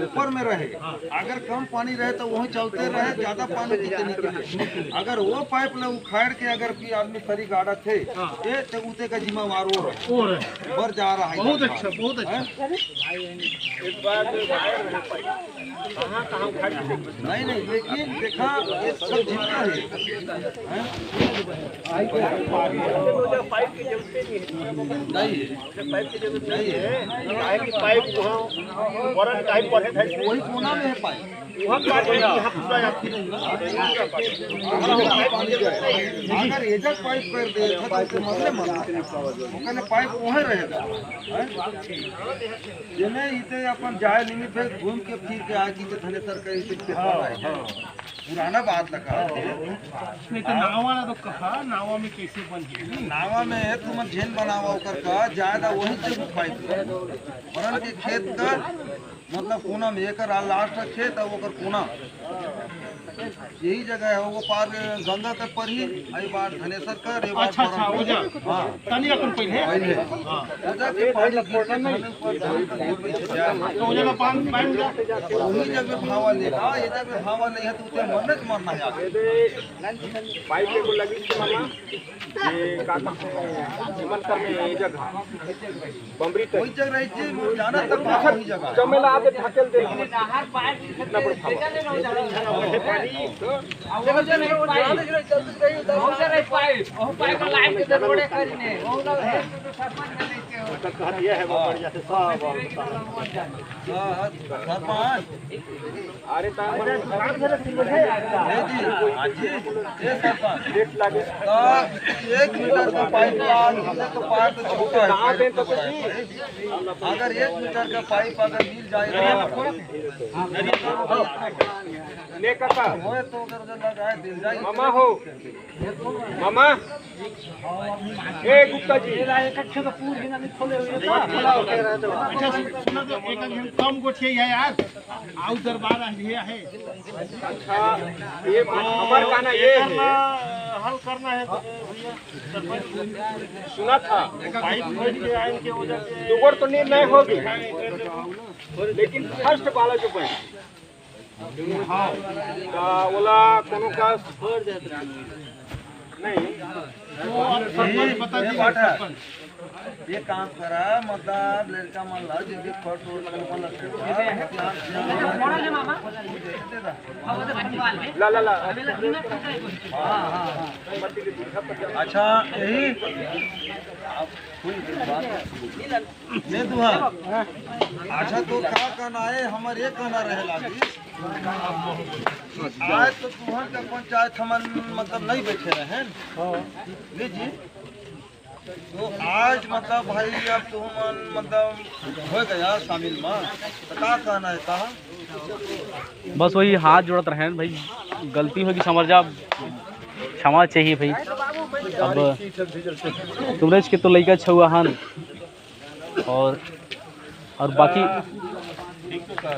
ऊपर में रहे अगर कम पानी रहे तो वही चलते रहे ज्यादा पानी नीचे निकले अगर वो पाइप ला उखाड़ के अगर कोई आदमी सरी गाड़ा थे ये तो उते का जिम्मेवार बर जा रहा है बहुत अच्छा नहीं लेकिन देखा ये सब जीता है पाइप की जरूरत नहीं है पाइप की जरूरत नहीं है पाइप वहाँ टाइप पर है वही कोना में है पाइप अगर एजक पाइप कर दे तो उससे मसले ओकने पाइप वहीं रहेगा जेने इते अपन जाए लिमिट पे घूम के फिर के आके के थनेसर के इते पुराना बात लगा नहीं तो नावा ना तो कहा नावा में कैसे बन गई नावा में तुम झेन बनावा ओकर का ज्यादा वही से पाइप परन के खेत का मतलब कोना में एक लास्ट खेत है ओकर कोना यही जगह है वो पार गंगा के पर ही आई बार धनेसर कर एक बार अच्छा अच्छा हो जा हां तनी अपन पहले उधर के पानी गिरते नहीं तो हो जाना पान पान जा वही जगह भावा लेगा ये जगह भावा नहीं है तो उसे मरने के मरना है आगे पाइप को लगी थी मामा ये काका जीवन कर में ये जगह बमरी तक वही जगह रही थी जाना तक वही जगह चमेला आगे ढकेल दे नहर पाइप कितना बड़ा पानी पाइप लाइन के जरूरत करने वो लोग ये है बहुत बढ़िया से सब सरपंच अरे ये सरपंच रेट लगे 1 मीटर का पाइप तो पाइप तो छोटा है अगर 1 मीटर का पाइप अगर मिल जाएगा ने काका होए तो उधर लगाए दिल जाए मामा हो मामा ए गुप्ता जी अच्छा सुना तो एक कम गोठिया है यार आउ दरबार ये है अच्छा ये हमार कहना ये है हल करना है भैया सरपंच सुना था पाइप खोद के आइन के वजह से दुगोर तो निर्णय होगी लेकिन फर्स्ट वाला जो बैंक वाला कोनो का नहीं सरपंच बता दी सरपंच ये काम करा मतलब लड़का मन ला जो भी फट ला ला ला अच्छा यही नहीं दुआ अच्छा तो क्या कहना है हमारे ये कहना रहे लागी आज तो तुहर का पंचायत हमन मतलब नहीं बैठे रहे जी तो आज मतलब भाई अब तुम मतलब हो गया शामिल में तो क्या कहना है कहा बस वही हाथ जोड़त रहे भाई गलती होगी समझ जा क्षमा चाहिए भाई अब तुमरेज के तो लड़का छुआ हन और बाकी ठीक तो कहा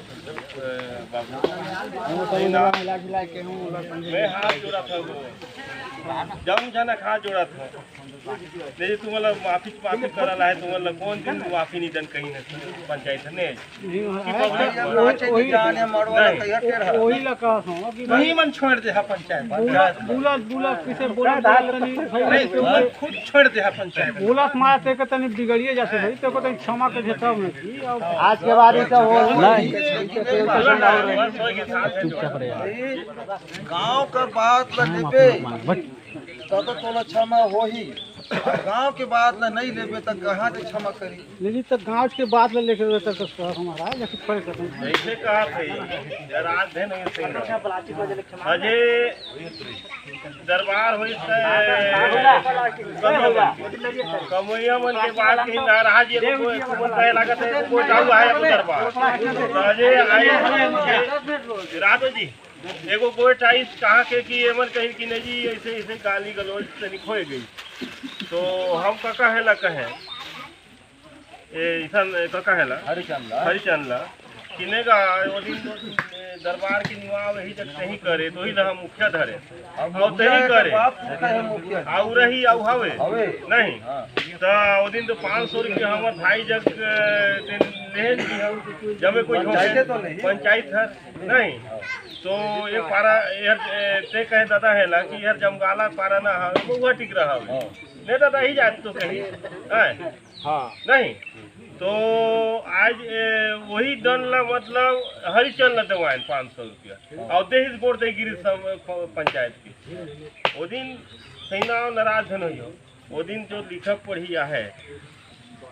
मैं हाथ जोड़ा था जाऊँ जाना हाथ जोड़ा था नहीं तुम्हाला माफी करायला आहे तुम्हाला कोण दिन माफी निधन कहीं नहीं पंचायत ने वही लगा हूं कि नहीं मन छोड़ दे पंचायत बुला किसे बोला नहीं तुम खुद छोड़ दे पंचायत बोला मारा ते के तनी बिगड़िए जाते भाई ते को तनी क्षमा कर देता हूं आज के बाद तो हो नहीं गांव का बात लेबे तब तो क्षमा हो ही गांव के बात नहीं लेबे तो कहाँ से क्षमा करी लेकिन तो गांव के बात लेके तक हमारा जैसे पढ़ सकते ऐसे कहा थे रात दिन अजय दरबार हुई कमैया मन के बाद कहीं नाराज ये कहे लागत है कोई जाऊ है अपने दरबार अजय आए रातो जी एगो गोट आई कहा के कि एमन कही कि नहीं जी ऐसे ऐसे गाली गलौज तनिक हो गई तो हम काका है ला कहे ऐसा काका है ला हरिचंद किनेगा वो दिन दरबार की निवाह वही जब सही करे तो ही ना हम मुखिया धरे और सही करे आउ रही आउ हवे नहीं तो वो दिन तो 500 रुपये हमारे भाई जब जब कोई पंचायत है नहीं तो ये पारा यार ते कहे दादा है ला कि यार जमगाला पारा ना वो टिक रहा नहीं दादा ही जाते तो कहीं हाँ नहीं तो आज वही दन ला मतलब हरिचंद ला दवाएं 500 रुपया और देहिस बोर्ड दे गिरी पंचायत की वो दिन सही नाराज धन हो वो दिन जो लिखक पढ़िया है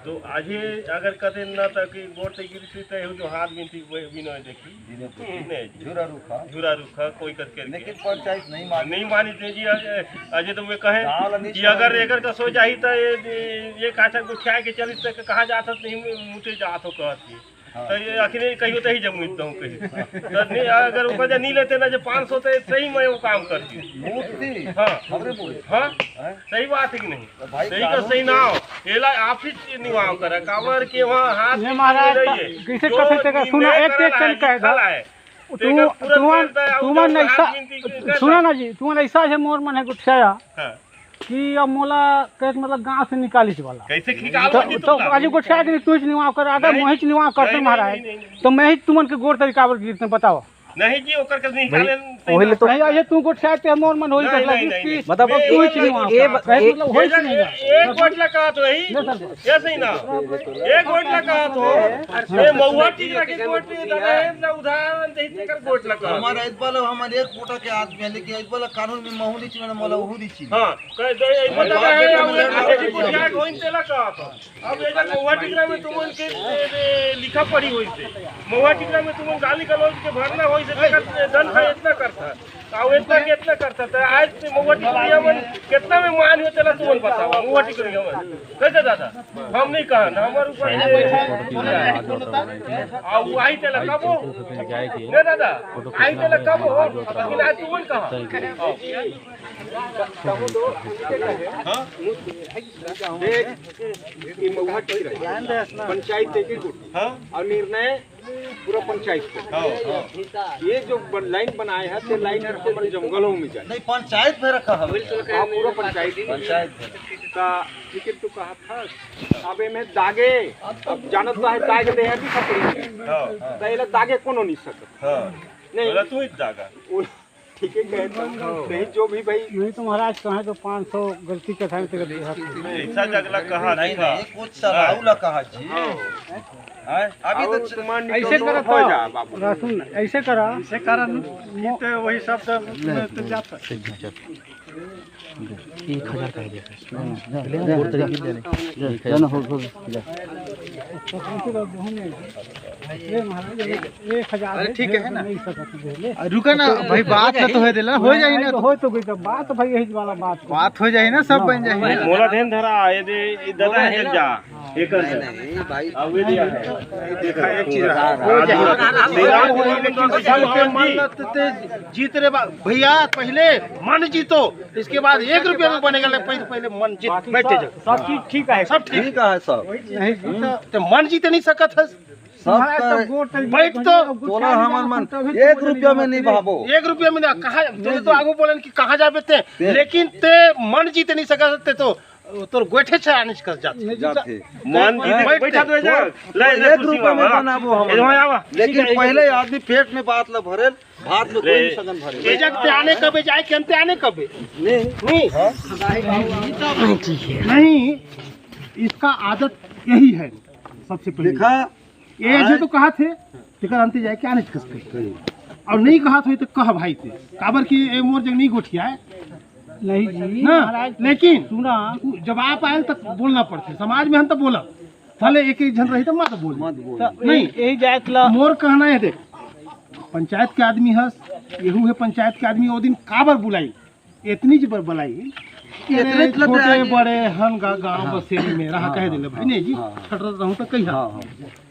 तो आज अगर कहते ना था कि गोट तक गिरती तो जो हाथ बिनती वो भी नहीं देखी नहीं झूरा रुखा कोई करके लेकिन पंचायत नहीं मानी थे जी अजय तो मैं कहे कि अगर एकर का सो जाही तो ये काचा गुठिया के चलित तक कहाँ जाता नहीं मुझे जात हो कहती तो ये आखिर कहीं तो ही जमूत हूँ कहीं तो नहीं अगर उपजा नहीं लेते ना जो 500 तो सही मैं वो काम करती हूँ। हाँ सही बात है कि नहीं सही का सही ना हो एला आप ही निभाव करे काबर के वहाँ हाथ ये महाराज कैसे कथे का सुना एक चल कहेगा तुमन ऐसा सुना ना जी तुमन ऐसा है मोर मन है गुठिया कि अब मोला कैसे मतलब गांव से निकालिस वाला कैसे निकाल तो आज गुठिया के तू निवाव कर अगर मोहित निवाव करते महाराज तो मैं ही तुमन के गोर तरीका पर गिरते बताओ नहीं जी ओकर के निकाले ओहिले तो नहीं ये तू गुठिया के मोर मन होई कर लगी मतलब तू ही निवाव मतलब होई नहीं एक गोट लगा तो ही ऐसे ही ना एक गोट लगा तो ये महुआ टीक लगे गोट दे ना उदाहरण देते कर गोट लगा हमारा इस बार हमारे एक कोटा के आदमी है लेकिन इस बार कानून में महू नीचे में मोला वहू नीचे हां कह दे ये बता है अब गुठिया कोइन तेला का अब ये महुआ टीक में तुम के लिखा पड़ी होई से महुआ टीक में तुम गाली गलौज के भरना होई से दन है इतना करता और इतना कितना करता था आज महुआ टिकरिया में कितना में मान हो चला तुम बताओ महुआ टिकरिया में कैसे दादा हम नहीं कहा ना हमारे ऊपर और आई तेला कब हो नहीं दादा आई तेला कब हो लेकिन आज तुम कहा पंचायत के और निर्णय पूरा पंचायत को ये जो लाइन बनाए है तो लाइन हमारे जंगलों में जाए नहीं पंचायत में रखा है पूरा पंचायत का टिकट तो कहा था अब में दागे अब जानत है दाग दे है खपड़ी पहले दागे कोनो नहीं सकत नहीं तू ही दागा ठीक है नहीं जो भी भाई नहीं तो महाराज कहा तो 500 गलती के टाइम तक ऐसा जगला कहा नहीं था कुछ सराउला कहा जी अभी तो ऐसे करा हो जा बाबू सुन ऐसे करा तो वही सब तो जाता 1000 कह दिया ठीक है ना रुका ना भाई बात ना तो है दिला हो जाए ना हो तो गई बात भाई यही वाला बात हो जाए ना सब बन जाए मोला धेन धरा ये दादा है जा एक नहीं भाई अब ये दिया है देखा एक चीज जीत रे भैया पहले मन जीतो इसके बाद 1 रुपया में बनेगा पहले मन जीत बैठे सब चीज ठीक है सब ठीक है सब तो मन जीत नहीं सकत है बैठ तो बोला हमार मन 1 रुपया में नहीं भावो 1 रुपया में ना कहा तो आगू बोलन कि कहाँ जाबे ते लेकिन ते मन जीत नहीं सकते तो तोर गोठे से आनिश कर जाते मन बैठा तो जा ले 1 रुपया में बनाबो हम लेकिन पहले आदमी पेट में बात ल भरल भात में कोई नहीं सगन भरे ये जग ते आने कबे जाए के अंते आने कबे नहीं नहीं इसका आदत यही है सबसे पहले देखा ये जो तो कहा थे तेकर अंते जाए के आने खसते और नहीं कहा तो कह भाई थे काबर की ए मोर जग नहीं गोठिया है नहीं जी ना लेकिन सुना जब आप आए तक बोलना पड़ते समाज में हम तो बोला भले एक जन रही तो मत बोल नहीं यही जाए मोर कहना है देख पंचायत के आदमी है यहू है पंचायत के आदमी वो दिन काबर बुलाई इतनी जबर बुलाई छोटे बड़े हन गाँव बसेरी में रहा कह दिले भाई नहीं जी छटरत रहूं तो कहिया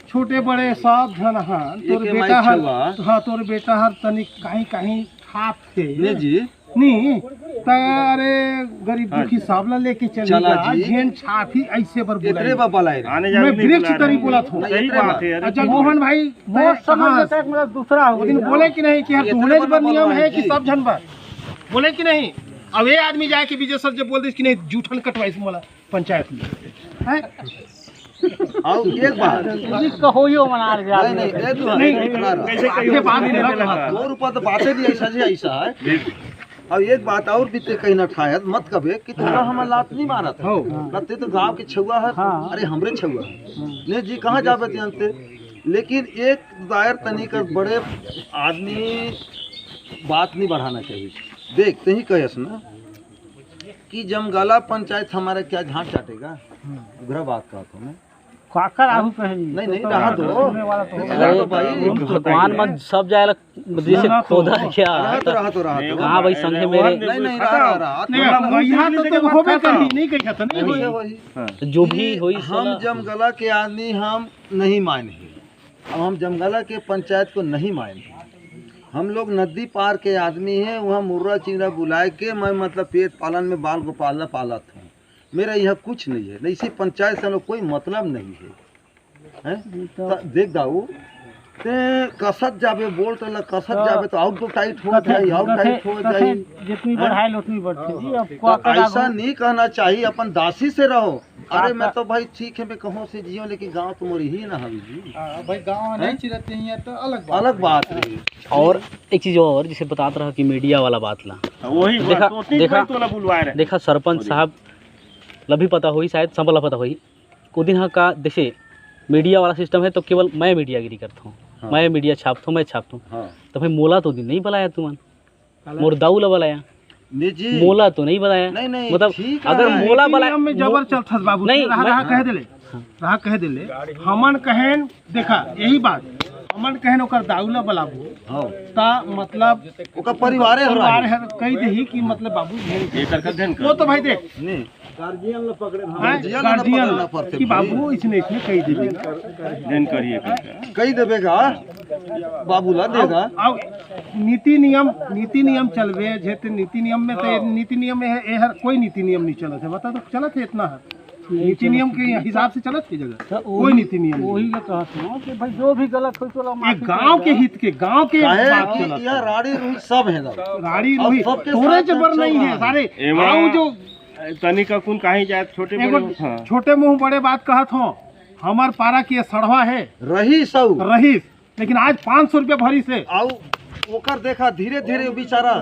छोटे बड़े सब जन हन तोर बेटा हर हाँ तोर बेटा हर तनिक कहीं कहीं खाप थे जी नहीं तारे गरीब दुखी सब ला लेके चला झेन छाफी ऐसे बर इतने बबलाई मैं वृक्ष तरी बोला था सही बात है अच्छा मोहन भाई मोर समझ लेता है मेरा दूसरा वो दिन बोले कि नहीं कि यार ढूंढने पर नियम है कि सब जन बार बोले कि नहीं अब ये आदमी जाए कि विजय सर जब बोल दे कि नहीं जूठन कटवाई मोला पंचायत में है और एक बात कहो यो मना गया नहीं ये बात नहीं रहा 2 रुपया तो बातें भी ऐसा जी ऐसा है और एक बात और भी ते कहीं ना ठायत मत कबे कि तोरा हमार लात नहीं मारा था लगते तो गांव के छुआ है अरे हमरे छुआ ने जी कहाँ जाबे जानते लेकिन एक दायर तनिक बड़े आदमी बात नहीं बढ़ाना चाहिए देखते ही कहेस ना कि जमगाला पंचायत हमारे क्या झांट चाटेगा उग्र बात का तो मैं काकर आहू कहे नहीं नहीं रहा दो अरे भगवान मत सब जाए जैसे खोदा क्या रहा तो हाँ भाई संगे मेरे नहीं रहा तो होबे करी नहीं कही खत नहीं होई जो भी हुई हम जमगला के आदमी हम नहीं माने। अब हम जमगला के पंचायत को नहीं माने। हम लोग नदी पार के आदमी हैं। वहाँ मुर्रा चिंगरा बुलाए के मैं मतलब पेट पालन में बाल को पालत हूँ। मेरा यह कुछ नहीं है। नहीं, इसी पंचायत से हम लोग कोई मतलब नहीं है, हैं? देख दाऊ ते कसत जाबे बोल तो कसत जाबे तो आउट तो टाइट हो जाए, आउट टाइट हो जाए। जितनी बढ़ाई उतनी बढ़ती जी। अब तो ऐसा नहीं कहना चाहिए। अपन दासी से रहो। अरे मैं तो भाई ठीक है मैं कहूँ से जियो लेकिन गांव तो मोरी ही ना हवी जी। भाई गांव नहीं चिरते हैं तो अलग बात रही। और एक चीज और जिसे बताता रहा कि मीडिया वाला बात ला वही देखा सरपंच साहब लभी पता हुई शायद संभला पता हुई को दिन का जैसे मीडिया वाला सिस्टम है तो केवल मैं मीडियागिरी करता हूँ। हाँ। मैं मीडिया छापता हूँ, मैं छापता हूँ। हाँ। तो भाई मोला तो दिन नहीं बुलाया तुमन, मोर दाऊला बुलाया मोला तो नहीं बुलाया। नहीं, मतलब अगर मोला बुलाया में जबर चलता बाबू नहीं रहा कह देले हमन कहन देखा यही बात हमन कहन ओकर दाऊला बुलाबो ता मतलब ओकर परिवार है कह देही कि मतलब बाबू वो तो भाई देख गार्जियन ल पकड़े कि बाबू इसने कह देबे देन करिए कह देबेगा बाबू ला देगा। नीति नियम चलवे जेते नीति नियम में तो नीति नियम में हर कोई नीति नियम नहीं चलत है। बता तो चलत है इतना है नीति नियम के हिसाब से चलत है जगह कोई नीति नियम वही कहते हैं कि भाई जो भी गलत हो तो गांव के हित के गांव के बात चलत है। राड़ी रूही सब है राड़ी रूही थोड़े जबर नहीं है सारे गांव जो तनी का कुन कहीं जाए छोटे मुंह बड़े बात कहत हो। हमार पारा की सड़वा है रहीस लेकिन आज 500 रुपया भरी से आओ ओकर देखा धीरे धीरे बेचारा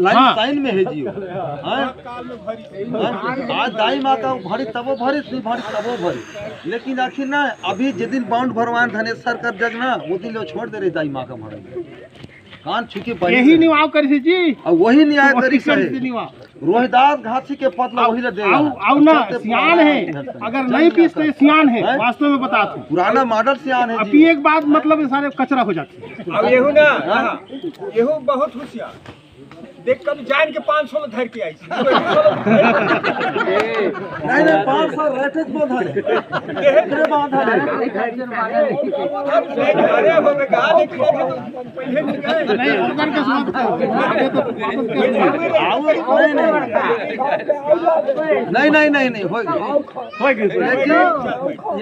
लाइन में है जियो। आज दाई माँ का भरी तबो भरी तबो भरी लेकिन आखिर ना अभी जिस दिन बाउंड भरवान धनेश्वर कर जग ना वो दिन लोग छोड़ दे रही दाई माँ का भरे कान छुके यही निवाव करी जी और वही न्याय करी से रोहिदास घासी के पद वही ले देगा। आओ ना सियान है अगर नहीं पीसते सियान है वास्तव में बता दूं पुराना मॉडल सियान है अभी एक बात मतलब सारे कचरा हो जाती है। अब येहू ना येहू बहुत होशियार देख कभी जान के 500 में धर के आई नहीं 500 रेटेज में धरे एकरे बांधा अरे हो में गा देख पहले नहीं ओकर के साथ नहीं हो गई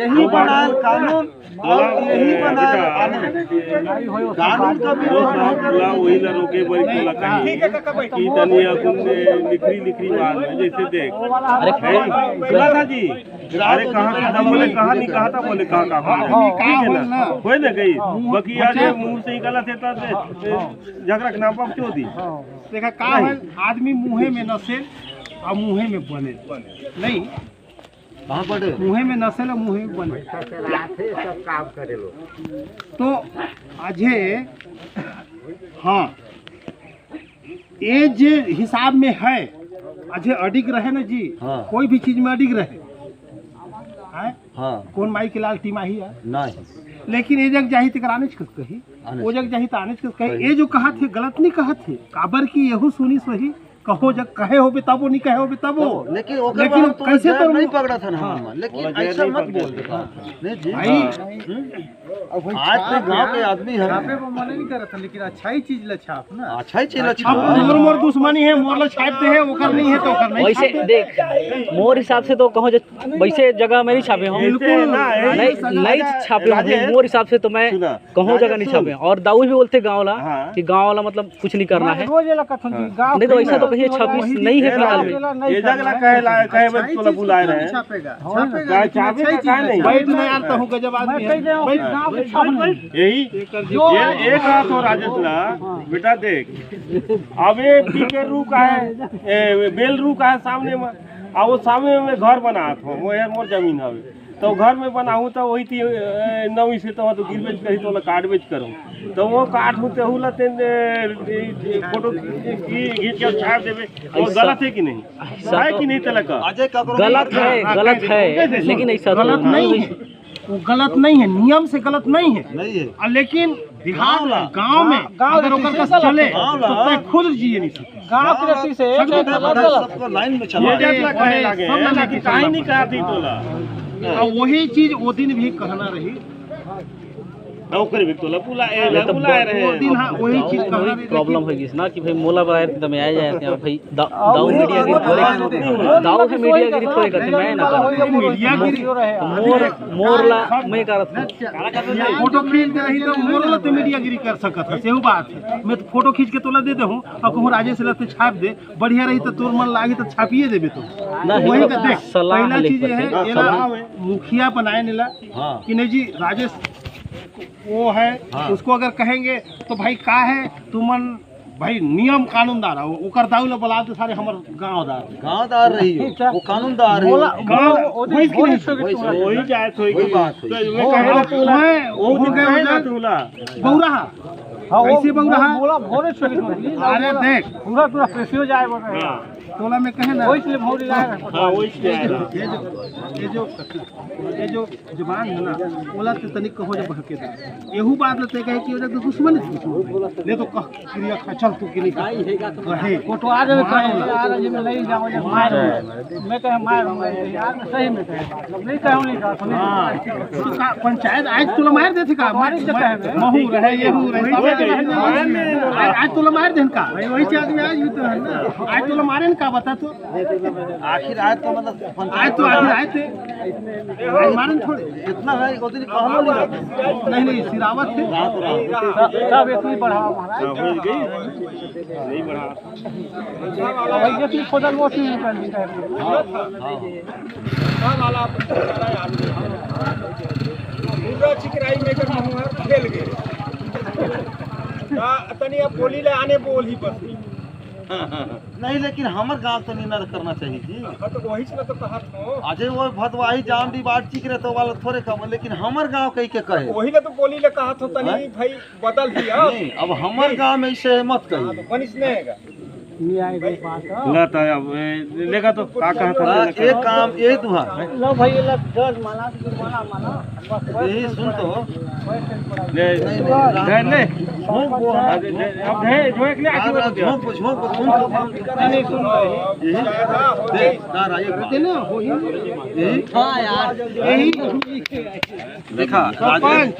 यही बनाल कानून और यही बनाल कानून का विरोध वही ला रोके बड़ी ठीक है की तनिया कुने लिखरी बात है जैसे देख अरे था जी अरे कहां बोले कहां नहीं कहा था बोले कहां होए ना गई बाकी आज मुंह से ही गलत है तो झगड़ा के नाम पर क्यों दी देखा का है आदमी मुंहे में नसे और मुंहे में बने नहीं कहां पड़े मुंहे में नसे और मुंहे में बने सब काम करे लो तो आजे हाँ ये जे हिसाब में है अजय अडिग रहे ना जी। हाँ। कोई भी चीज में अडिग रहे हाँ। कौन माई के लाल टीमाही है नहीं लेकिन ये जग जाही तक आने कही वो जग जाही तो आने कही ये जो कहा थे गलत नहीं कहा थे काबर की यहू सुनी सही कहो जग कहे हो तब वो नहीं कहे हो तब वो लेकिन कैसे तो नहीं पकड़ा था ना लेकिन ऐसा मत बोल नहीं जी भाई आज तो गांव के आदमी है पे वो मना नहीं करत लेकिन अच्छा ही चीज ल छाप ना अच्छा ही चीज छाप मोर दुश्मनी है मोर ल छापते हैं ओकर नहीं है तो ओकर नहीं वैसे देख मोर हिसाब से तो कहो वैसे जगह में नहीं छापे हम नहीं छापे हम मोर हिसाब से तो मैं कहो जगह नहीं छापे और दाऊ भी बोलते गाँव वाला कि गाँव वाला मतलब कुछ नहीं करना है नहीं तो ऐसा तो कहीं 26 नहीं है फिलहाल में ये जगला कहे बस तो बुलाए रहे छापेगा छापेगा नहीं बैठ ना यार तो गजब आदमी है यही एक रात हो राजेश ला बेटा देख अब ये पीके रू का है बेल रू का है सामने में और वो सामने में घर बना था वो यार मोर जमीन है तो घर में बनाऊँ तो वही थी नवी से तो गिर बेच कही तो काट बेच करूँ तो वो काट होते हुला फोटो खींच के छाप देवे वो गलत है कि नहीं है कि नहीं तलक गलत है लेकिन ऐसा गलत नहीं वो गलत नहीं है, नियम से गलत नहीं है, नहीं है। लेकिन देहात गांव में अगर ओकर का चले तो तय खुद जिए नहीं सकते। गाँव की रीति से सबको लाइन में चला काहे नहीं कहा थी तोला और वही चीज वो दिन भी कहना रही, ओकर भी तोला बुला रहे वो दिन हाँ वही चीज कहना रही। प्रॉब्लम होगी ना कि भाई मोला बाहर एकदम आ जाए हैं भाई दाऊ मीडिया गिरी थोड़े दाऊ के मीडिया गिरी थोड़े करते मैं ना कर मीडिया गिरी मोरला मैं करत फोटो खींच के रही तो मोरला तो मीडिया गिरी कर सकत है, सेहू बात है। मैं तो फोटो खींच के तोला दे दे हूं और कहूं राजेश लते छाप दे, बढ़िया रही तो तोर मन लागी तो छापिए देबे तो वही का देख। पहला चीज है एला मुखिया बनाए नेला कि नहीं जी राजेश वो है, उसको अगर कहेंगे तो भाई का है तुमन भाई नियम कानूनदार है, ओकर दाऊ ले बुला दे सारे हमर गाँवदार रही हो, वो कानूनदार है, वही जाए थोड़ी वही बात है। मैं कहे तोला वो हो गए उधर तोला बौरा कैसे बौरा बोला भोरे छोड़ी अरे देख पूरा पूरा प्रेसियो जाए बोल रहे हां तोला में कहे ना वही से भौरी जाए हां वही से ये जो जुबान है ना बोला तो तनिक कहो जब बहके दे एहू बात लेते कहे कि ओजा दुश्मन ले तो कह क्रिया खचल तू कि नहीं कहे फोटो आ जाए कहे यार जी में नहीं जाओ जब मार मैं कहे मार यार में सही में कहे मतलब नहीं कहूं नहीं कहा पंचायत आज तोला मार देथे का मारी से कहे महू रहे येहू रहे आज तोला मार देन का भाई वही आदमी आज भी तो है ना, आज तोला मारे न का बता तो आखिर आए तो मतलब आज तो आखिर आए थे मारन थोड़े इतना है वो दिन कहलो नहीं सिरावत थे सब इतनी बढ़ावा महाराज हो गई नहीं बढ़ा भाई ये भी खोदल वो चीज कर दी है वाला पूरा चिकराई में कर मुंह खेल गए तनी अब बोली ले आने बोल ही बस नहीं, लेकिन हमार गांव तो नहीं न करना चाहिए जी। तो वही से तो कहा था अजय वो भतवाही जाम दी बात ठीक रहे तो वाला थोड़े कम, लेकिन हमार गांव कहीं के कहे वही ले तो बोली ले कहा था तनी भाई बदल दिया नहीं, अब हमार गांव में इसे मत कहिए। तो बनिस नहीं है नहीं आएगा बात ना तो अब लेगा तो का कहा था एक काम यही तुहा लो भाई ये लोग जज माना जुर्माना माना बस यही सुन तो ले ले अब है जो एक ने आके बोल दिया झोंक झोंक सुन तो नहीं सुन रहे यही देख ना राजे कहते ना हो यही हां यार यही देखा सरपंच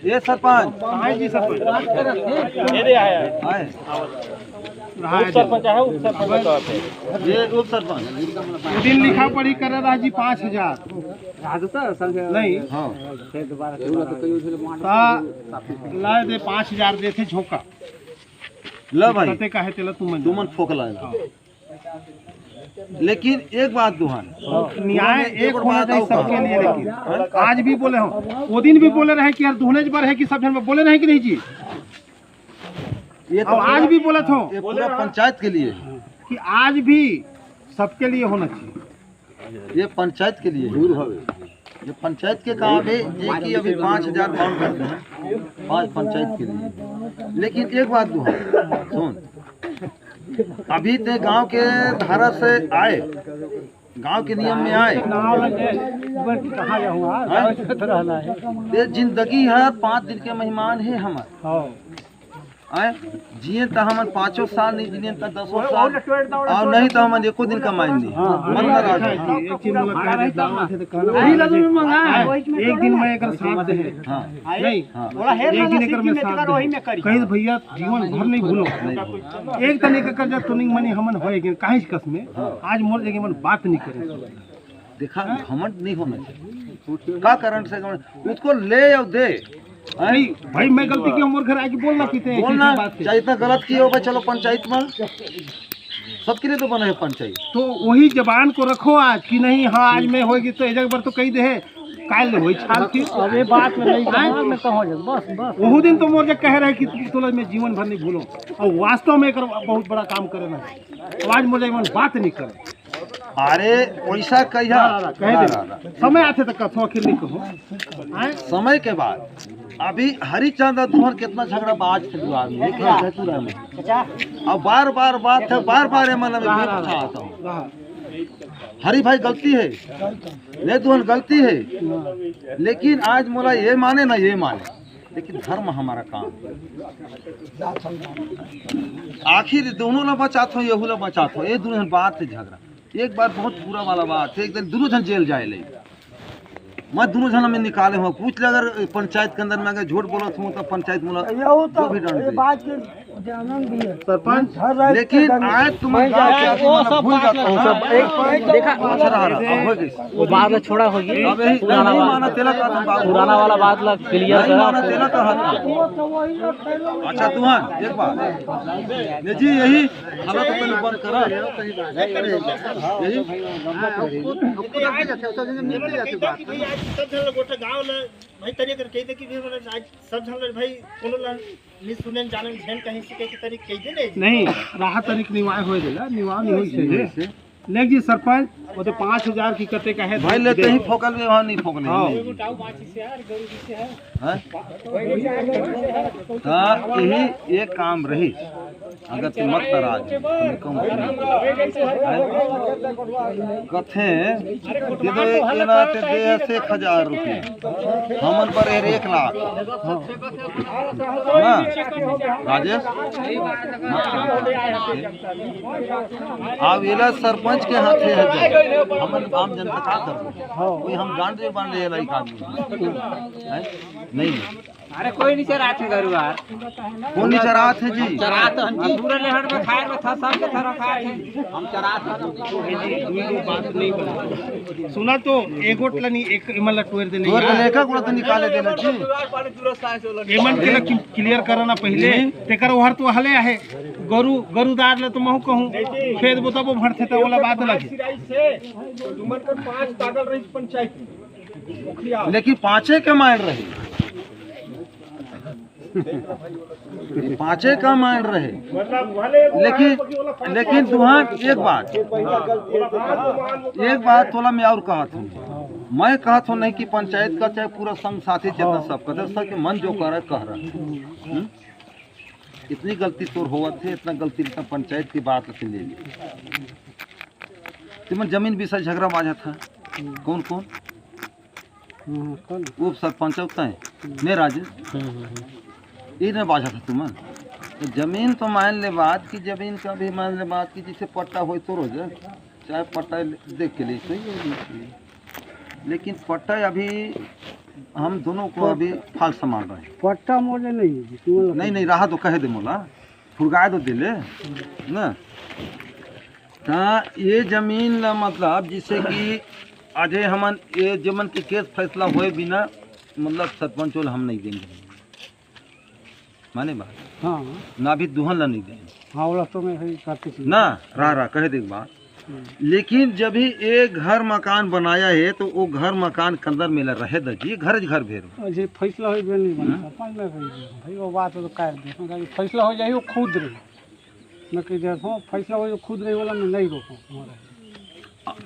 ये सरपंच हां जी सरपंच ये दे आया आए सरपंच है उप सरपंच ये उप सरपंच दिन लिखा पढ़ी कर रहा जी 5000 नहीं हाँ लाए दे 5000 देते झोंका लो भाई कहते काहे तेला तुमन तुमन फोक लाएगा, लेकिन एक बात दुहान न्याय एक होना चाहिए सबके लिए। लेकिन आज भी बोले हो वो दिन भी बोले रहे कि यार दुहने बार है कि सब जन में बोले रहे कि नहीं जी, ये अब आज भी बोला था ये पूरा पंचायत के लिए कि आज भी सबके लिए होना चाहिए। ये पंचायत के लिए ये पंचायत के काम है ये कि अभी 5000 बाउंड करते हैं 5 पंचायत के लिए। लेकिन एक बात दुहा सुन, अभी ते गांव के धारा से आए, गांव के नियम में आए, कहाँ जाऊँगा ये जिंदगी है 5 दिन के मेहमान है हमारे आए जिए तो हम 5 साल नहीं जिए तो 10 साल और नहीं तो हम एको दिन कमाएंगे एक दिन में एक साथ दे नहीं एक दिन एक में साथ दे कहीं भैया जीवन भर नहीं भूलो एक तने का कर्जा तुनिंग मनी हमन होएगे काहे कस में आज मोर जगह मन बात नहीं करे देखा घमंड नहीं होना चाहिए का कारण से उसको ले और दे नहीं भाई मैं गलती की मोर घर आके बोलना पीते हैं बोलना चाहे इतना गलत किया होगा चलो पंचायत में सबके लिए तो बना है पंचायत, तो वही जबान को रखो आज कि नहीं हाँ आज में होगी तो एक बार तो कही दे काल वही छाल थी अब ये बात में नहीं दिमाग में कहो जा बस बस वो दिन तो मोर जब कह रहे कि तुला में जीवन भर नहीं भूलो और वास्तव में एक बहुत बड़ा काम करे ना आज मोर मन बात नहीं करे। अरे पैसा कहिया कह दे समय आते तक कथो आखिर नहीं कहो समय के बाद अभी हरिचंद तुम्हार कितना झगड़ा बाज थे दुआर में क्या है पूरा में अब बार बार बात है बार बार मन में आता हूं हरी भाई गलती है, ले दुहन गलती है, लेकिन आज मोला ये माने ना ये माने, लेकिन धर्म हमारा काम। आखिर दोनों ला बचात हो, यहू ला बचात हो, ये दोनों बात है झगड़ा। एक बार बहुत बुरा वाला बात है, एक दिन दोनों जन जेल जाए ले, मैं दोनों जन में निकाले हुआ पूछ ले, अगर पंचायत के अंदर में अगर झूठ बोला हूँ तो पंचायत बोला जो भी दंड दे। सरपंच लेकिन आज तुम भूल जाते हो सब देखा वो बात ला छोड़ा होगी, अब यही नहीं माना तेला का तुम बाबू पुराना वाला बात ला क्लियर नहीं माना कर। तेला का हाथ। अच्छा तुहान एक बात ने जी यही हालत पहले बंद करा यही सब झन गोटा गांव ल भाई तरी कर कह दे कि आज सब झन भाई कोनो ला नि सुने जाने झन कहीं से के तरी कह दे नहीं राहत तरीक निवाय होय देला निवाय नहीं होय छे लेक जी सरपंच वो तो 5000 की कते का है भाई लेते ही फोकल में वहां नहीं फोकल हाँ यही एक काम रही, अगर तुम मत नाराज कथे दे से 1000 रुपये हमन पर 1 लाख ना राजेश अब ये सरपंच के हाथ है, हमन आम जनता का कर कोई हम जान दे बन ले लाइक आदमी नहीं। अरे कोई नहीं चरात है गरुआर, कौन नहीं चरात है जी? चरात हम जी पूरे लेहड़ में खाए में था सब के तरह खाए थे हम चरात बात नहीं बना सुना तो एगोट ला नहीं एक इमल टोर दे नहीं तोर लेखा गुण तो निकाले देना जी एमन के ला क्लियर करना पहले तेकर ओहर तो हले है गरुदार ले तो महू कहूं खेत बताबो भरथे त वाला बात लगे तुमन को 5 पागल रही पंचायत लेकिन 5 के माइंड रहे, 5 का माइंड रहे, लेकिन दुहान एक बात तोला मैं और कहा था, मैं कहा था नहीं कि पंचायत का चाहे पूरा संघ साथी चेतना सब का सब के मन जो कह रहा इतनी गलती तोर होवत थे, इतना गलती इतना पंचायत की बात ले ली। तुम जमीन विषय झगड़ा बाजा था, कौन कौन वो सरपंच होता है मैं राजेश ये न बाजा था तुम तो जमीन तो मान ले बात की, जमीन का भी मान ले बात की, जिसे पट्टा हो तो रोज चाहे पट्टा देख के लिए सही है, लेकिन पट्टा अभी हम दोनों को अभी फाल संभाल रहे हैं। पट्टा मोले नहीं नहीं रहा तो कहे दे मोला फुरगाए तो दिले ना ता ये जमीन ला मतलब जिससे कि आज हमन ये जमन के केस फैसला हुए बिना मतलब सरपंच वाला हम नहीं देंगे, माने बात हाँ ना भी दुहन ला नहीं देंगे हाँ वाला तो मैं करते ना रहा कहे दे बात। लेकिन जब ही एक घर मकान बनाया है तो वो घर मकान के अंदर मेला रहे जी घर भेर जे फैसला हो नहीं बना भाई वो बात तो काट दे फैसला हो जाए वो खुद रही मैं कह देखो फैसला हो खुद रही वाला मैं नहीं रोकूँ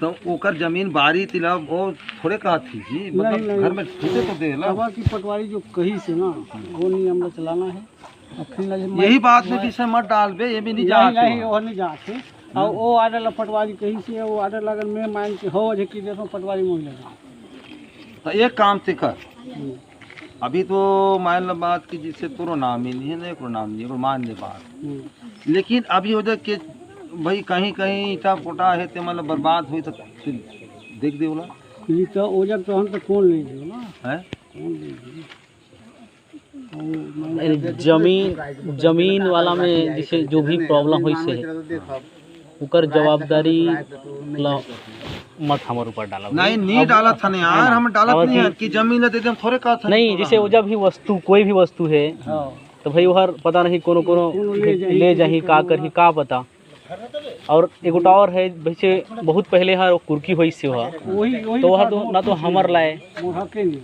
तो ओकर जमीन बारी तिला वो थोड़े कहा थी जी मतलब घर में ठूसे तो दे ला की पटवारी जो कही से ना वो नियम में चलाना है, यही बात में विषय मत डाल बे, ये भी नहीं जाते और वो आडर पटवारी कहीं से वो आडर लगन में मान के हो जे कि देखो पटवारी मोह लगा तो एक काम से कर अभी तो मान लो बात की जिससे तोरो नाम ही नहीं है ना नाम नहीं है मान ले बात, लेकिन अभी हो जाए कि भाई कहीं कहीं ईटा पोटा है तो मतलब बर्बाद हुई तो देख दे बोला ये तो ओजक तो हम तो कौन ले दे ना है जमीन वाला में जैसे जो भी प्रॉब्लम हुई से उकर जवाबदारी मत हमारे ऊपर डाला नहीं डाला था ना यार, हम डालत नहीं है कि जमीन दे देम थोड़े कहा था नहीं, जैसे वो जब भी वस्तु कोई भी वस्तु है तो भाई वो हर पता नहीं कोनो कोनो ले जाही का करही का पता। और एक और है वैसे बहुत पहले हर कुर्की हुई से हुआ तो वह तो ना तो हमर लाए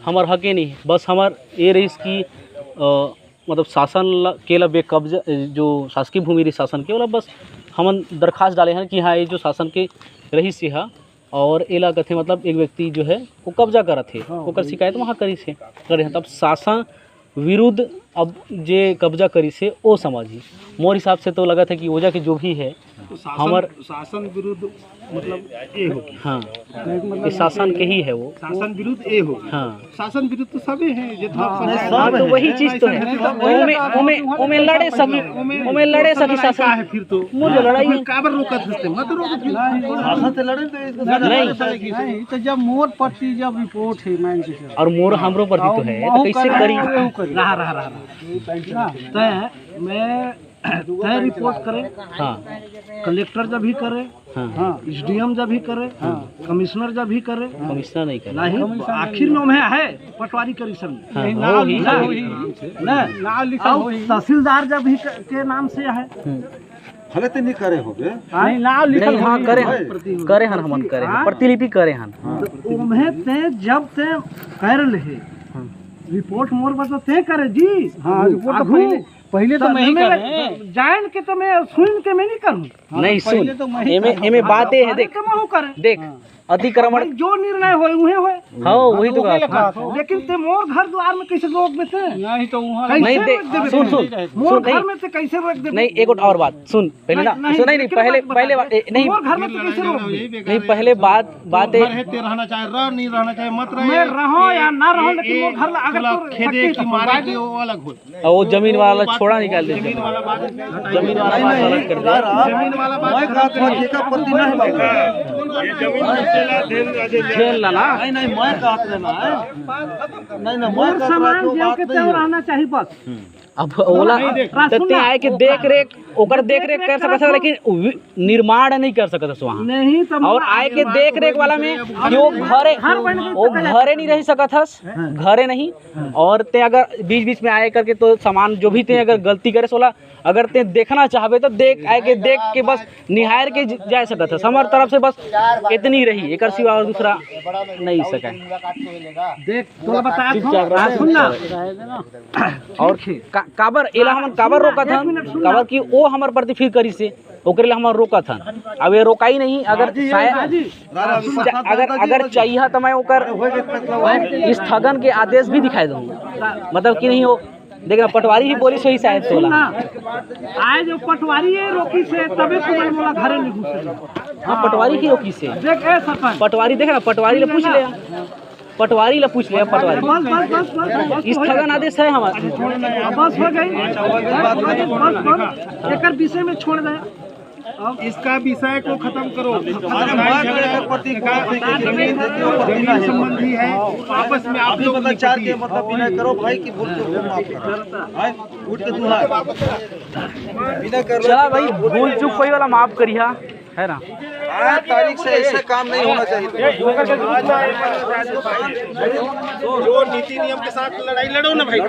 हमर हके नहीं, बस हमर ये रही की मतलब शासन के ला बेकब्जा जो शासकीय भूमि रही शासन के वाला बस हम दरखास्त डाले हैं कि हाँ ये जो शासन के रही से है और एला कथे मतलब एक व्यक्ति जो है वो कब्जा करत है ओकर शिकायत वहाँ करी से करे हैं, तब शासन विरुद्ध अब जे कब्जा करी से वो समझी। मोर हिसाब से तो लगा था कि ओझा के जो भी है तो हमर शासन विरुद्ध मतलब ए हो हाँ ये शासन के ही है वो शासन विरुद्ध ए हो हाँ शासन विरुद्ध तो सभी हैं जितना हाँ तो वही चीज तो है ओमे लड़े सकी शासन है फिर तो मुझे लड़ाई है। काबर रोकत हस्ते मत रोकत फिर शासन से लड़े तो इसको नहीं तो जब मोर प्रति जब रिपोर्ट है मान के चलो और मोर हमरो पर भी तो है तो कैसे करी रहा मैं तय रिपोर्ट करे हाँ कलेक्टर जब भी करे हाँ एसडीएम जब भी करे कमिश्नर जब भी करे कमिश्नर नहीं कर नहीं आखिर में है पटवारी कमीशन में हाँ, तहसीलदार जब भी के नाम से है भले तो नहीं करे हो गए नहीं नाम लिखल नहीं हाँ करे हन हमन करे हन प्रतिलिपि करे हन उम्हे ते जब ते कर ले रिपोर्ट मोर बस ते करे जी हाँ रिपोर्ट तो पहले तो मैं ही कर जान के तो मैं सुन के मैं नहीं करूँ नहीं सुन एमे बात है देख अतिक्रमण जो निर्णय होए उहे होए हाँ वही तो कहा लेकिन ते मोर घर द्वार में कैसे रोक देते नहीं तो नहीं देख सुन मोर घर में ते कैसे रोक देते नहीं एक और बात सुन पहले ना सुन नहीं पहले नहीं मोर घर में ते कैसे रोक नहीं पहले बात है रहना चाहे रह नहीं रहना चाहे मत रहे मैं रहो या ना रहो लेकिन मोर घर में अगर खेदे की मारे की वो अलग हो और वो जमीन वाला छोड़ा निकाल दे जमीन वाला बात अलग कर दे जमीन वाला बात का प्रति नहीं बाबू ये जमीन खेल लाना नहीं मैं काट लेना है नहीं नहीं मोर सामान जो के ते रहना चाहिए बस अब ओला तते आए के देख रेख ओकर देख रेख कर सकत है लेकिन निर्माण नहीं कर सकत है वहाँ नहीं तो और आए के देख रेख वाला में जो घरे वो घरे नहीं रह सकत हस घरे नहीं और ते अगर बीच बीच में आए करके तो सामान जो भी ते अगर गलती करे सोला अगर ते देखना चाहबे तो देख आए के देख के बस निहार के जा सकत है हमार तरफ से बस इतनी रही एक सिवा और दूसरा नहीं सका देख तो बता सुन ना और काबर एला हमन काबर रोका था काबर की वो हमार प्रति फिर करी से ओकरे ला हमार रोका था अब ये रोकाई नहीं अगर अगर चाहिए तो मैं ओकर स्थगन के आदेश भी दिखाई दूंगा मतलब कि नहीं हो देखना पटवारी ही बोली सही शायद सोला आए जो पटवारी है रोकी से तबे तुम्हारे मोला घरे नहीं घुसे हाँ पटवारी की रोकी से देख ए सरपंच पटवारी देख ना पटवारी ले पूछ ले पटवारी पटवारी स्थगन आदेश है हमारा बस हो गई एक विषय में छोड़ दे इसका विषय को खत्म करो जमीन संबंधी है आपस में आप लोग चार के मतलब विनय करो भाई की भूल को माफ करो उठ के दुआ विनय कर चला भाई भूल चूक कोई वाला माफ करिया है ना आज तारीख से ऐसे काम नहीं होना चाहिए जो नीति नियम के साथ लड़ाई लड़ो ना भाई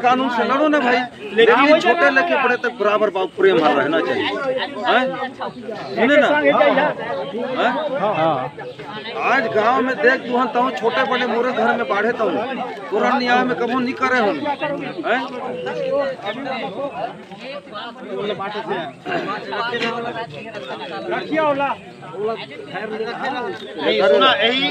कानून से लड़ो ना भाई लेकिन छोटे लड़के बड़े तक बराबर प्रेम रहना चाहिए ना आज गांव में देख तू तो छोटे बड़े मोरे घर में बाढ़े तो पूरा न्याय में कबो नहीं करे हो सुना यही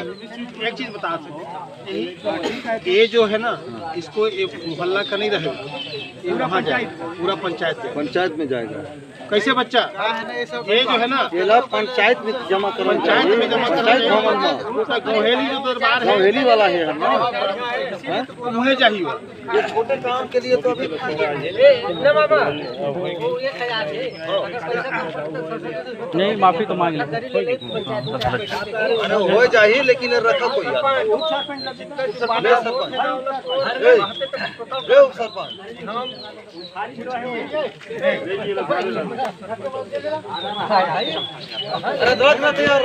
एक चीज बता सकते ये जो है ना इसको मोहल्ला का नहीं रहेगा ये वहाँ जाएगा पूरा पंचायत में जाएगा कैसे बच्चा ये जो है ना ये पंचायत में जमा करो गोहेली जो दरबार है गोहेली वाला है उन्हें चाहिए ये छोटे काम के लिए तो अभी नहीं माफी तो मांग हो चाहिए लेकिन रखा कोई अरे रखना थे यार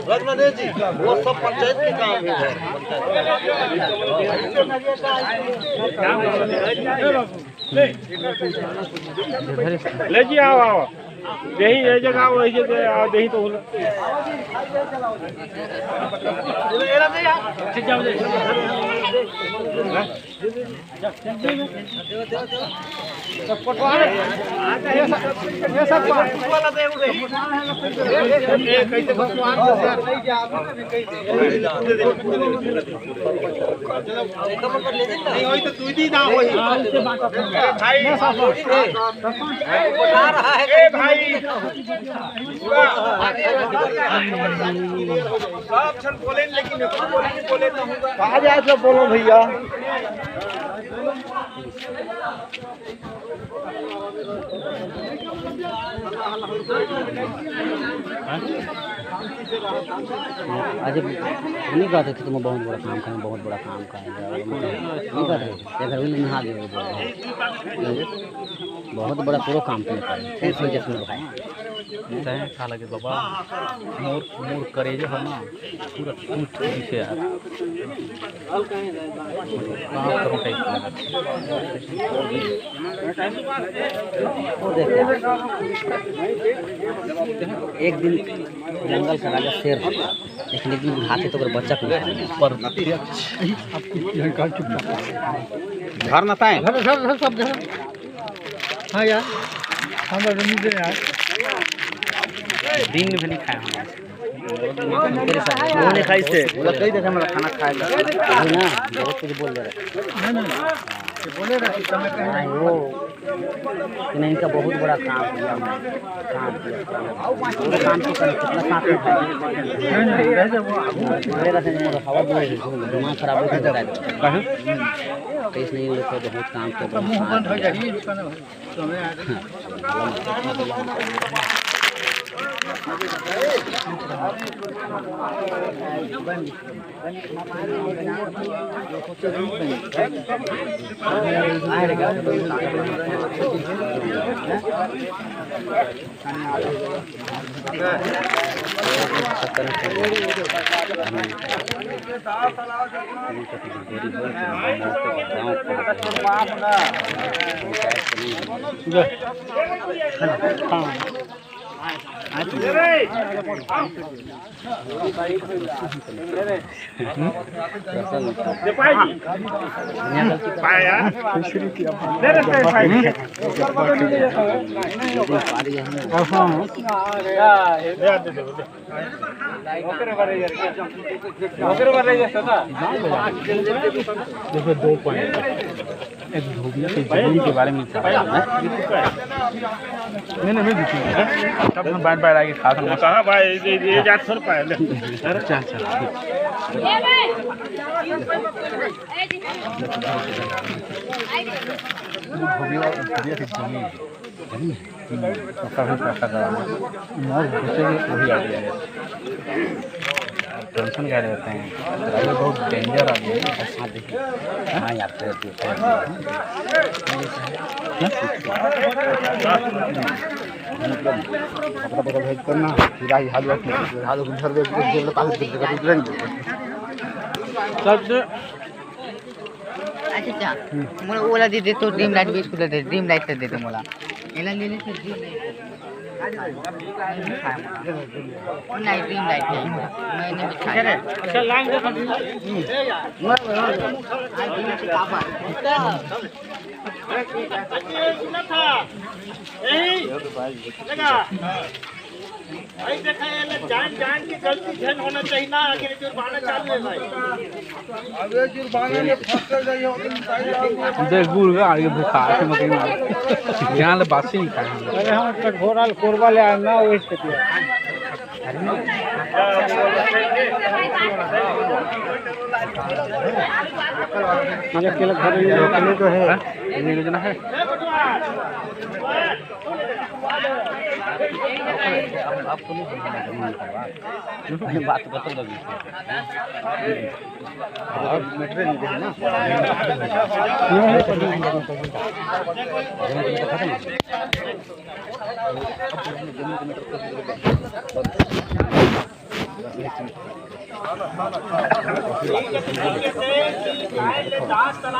रखना दे जी वो सब पंचायत के काम है ले जी आओ यही ये जगह वही जगह यही तो होला कहाँ जाए तो बोलो भैया। आज नहीं कहते थे तुम बहुत बड़ा काम करें, बहुत बड़ा काम करें, नहीं कहते घर में नहा गए बहुत बड़ा पूरा काम तुम करें जैसे भाई नहीं खा लगे बाबा मोर मोर करे जो है ना पूरा टूट से यार कहाँ करूँ टाइप वो देखते एक दिन जंगल का राजा शेर था, लेकिन एक दिन हाथी तो बच्चा को पर घर न पाए। हाँ यार हम यार दिन में नहीं खाया उन्होंने खाई से बोला कई देखा मेरा खाना खाएगा ना बहुत कुछ बोल दे रहे बोले रहे वो कि नहीं इनका बहुत बड़ा काम किया काम तो कितना साथ में हवा दिमाग खराब हो जाता है कैसे नहीं लोग बहुत काम देखो 2 पॉइंट एक धोबिया के जमीन के बारे में नहीं तब हम बार बार आगे खा सकते कहाँ भाई ये जात थोड़ा पाए अच्छा अच्छा धोबिया के जमीन काफी पैसा का मोर घुसे वही आइडिया है टेंशन क्या रहते हैं ड्राइवर बहुत डेंजर आदमी है साथ देखिए हाँ यार कपड़ा भेज करना फिर आई हाल घर अच्छा मला ओला दे दे तो ड्रीम लाइट भी स्कूल दे ड्रीम लाइट दे दे मला एला ले ले से ड्रीम लाइट नहीं ड्रीम लाइट मैंने भी खाया अच्छा लाइन दे जान जान की गलती झन होना चाहिए ना आगे जुर्माना चालू है भाई अबे जुर्माने में फंस जाइए देख गुड़ का आगे भूखा है मकई मार ध्यान ले बासी नहीं खाए अरे हम कठोरा कोरबा ले आए ना वही से मुझे केला घर में तो है ये योजना है आपको नहीं बात बता दो मेट्रो नहीं देखे ना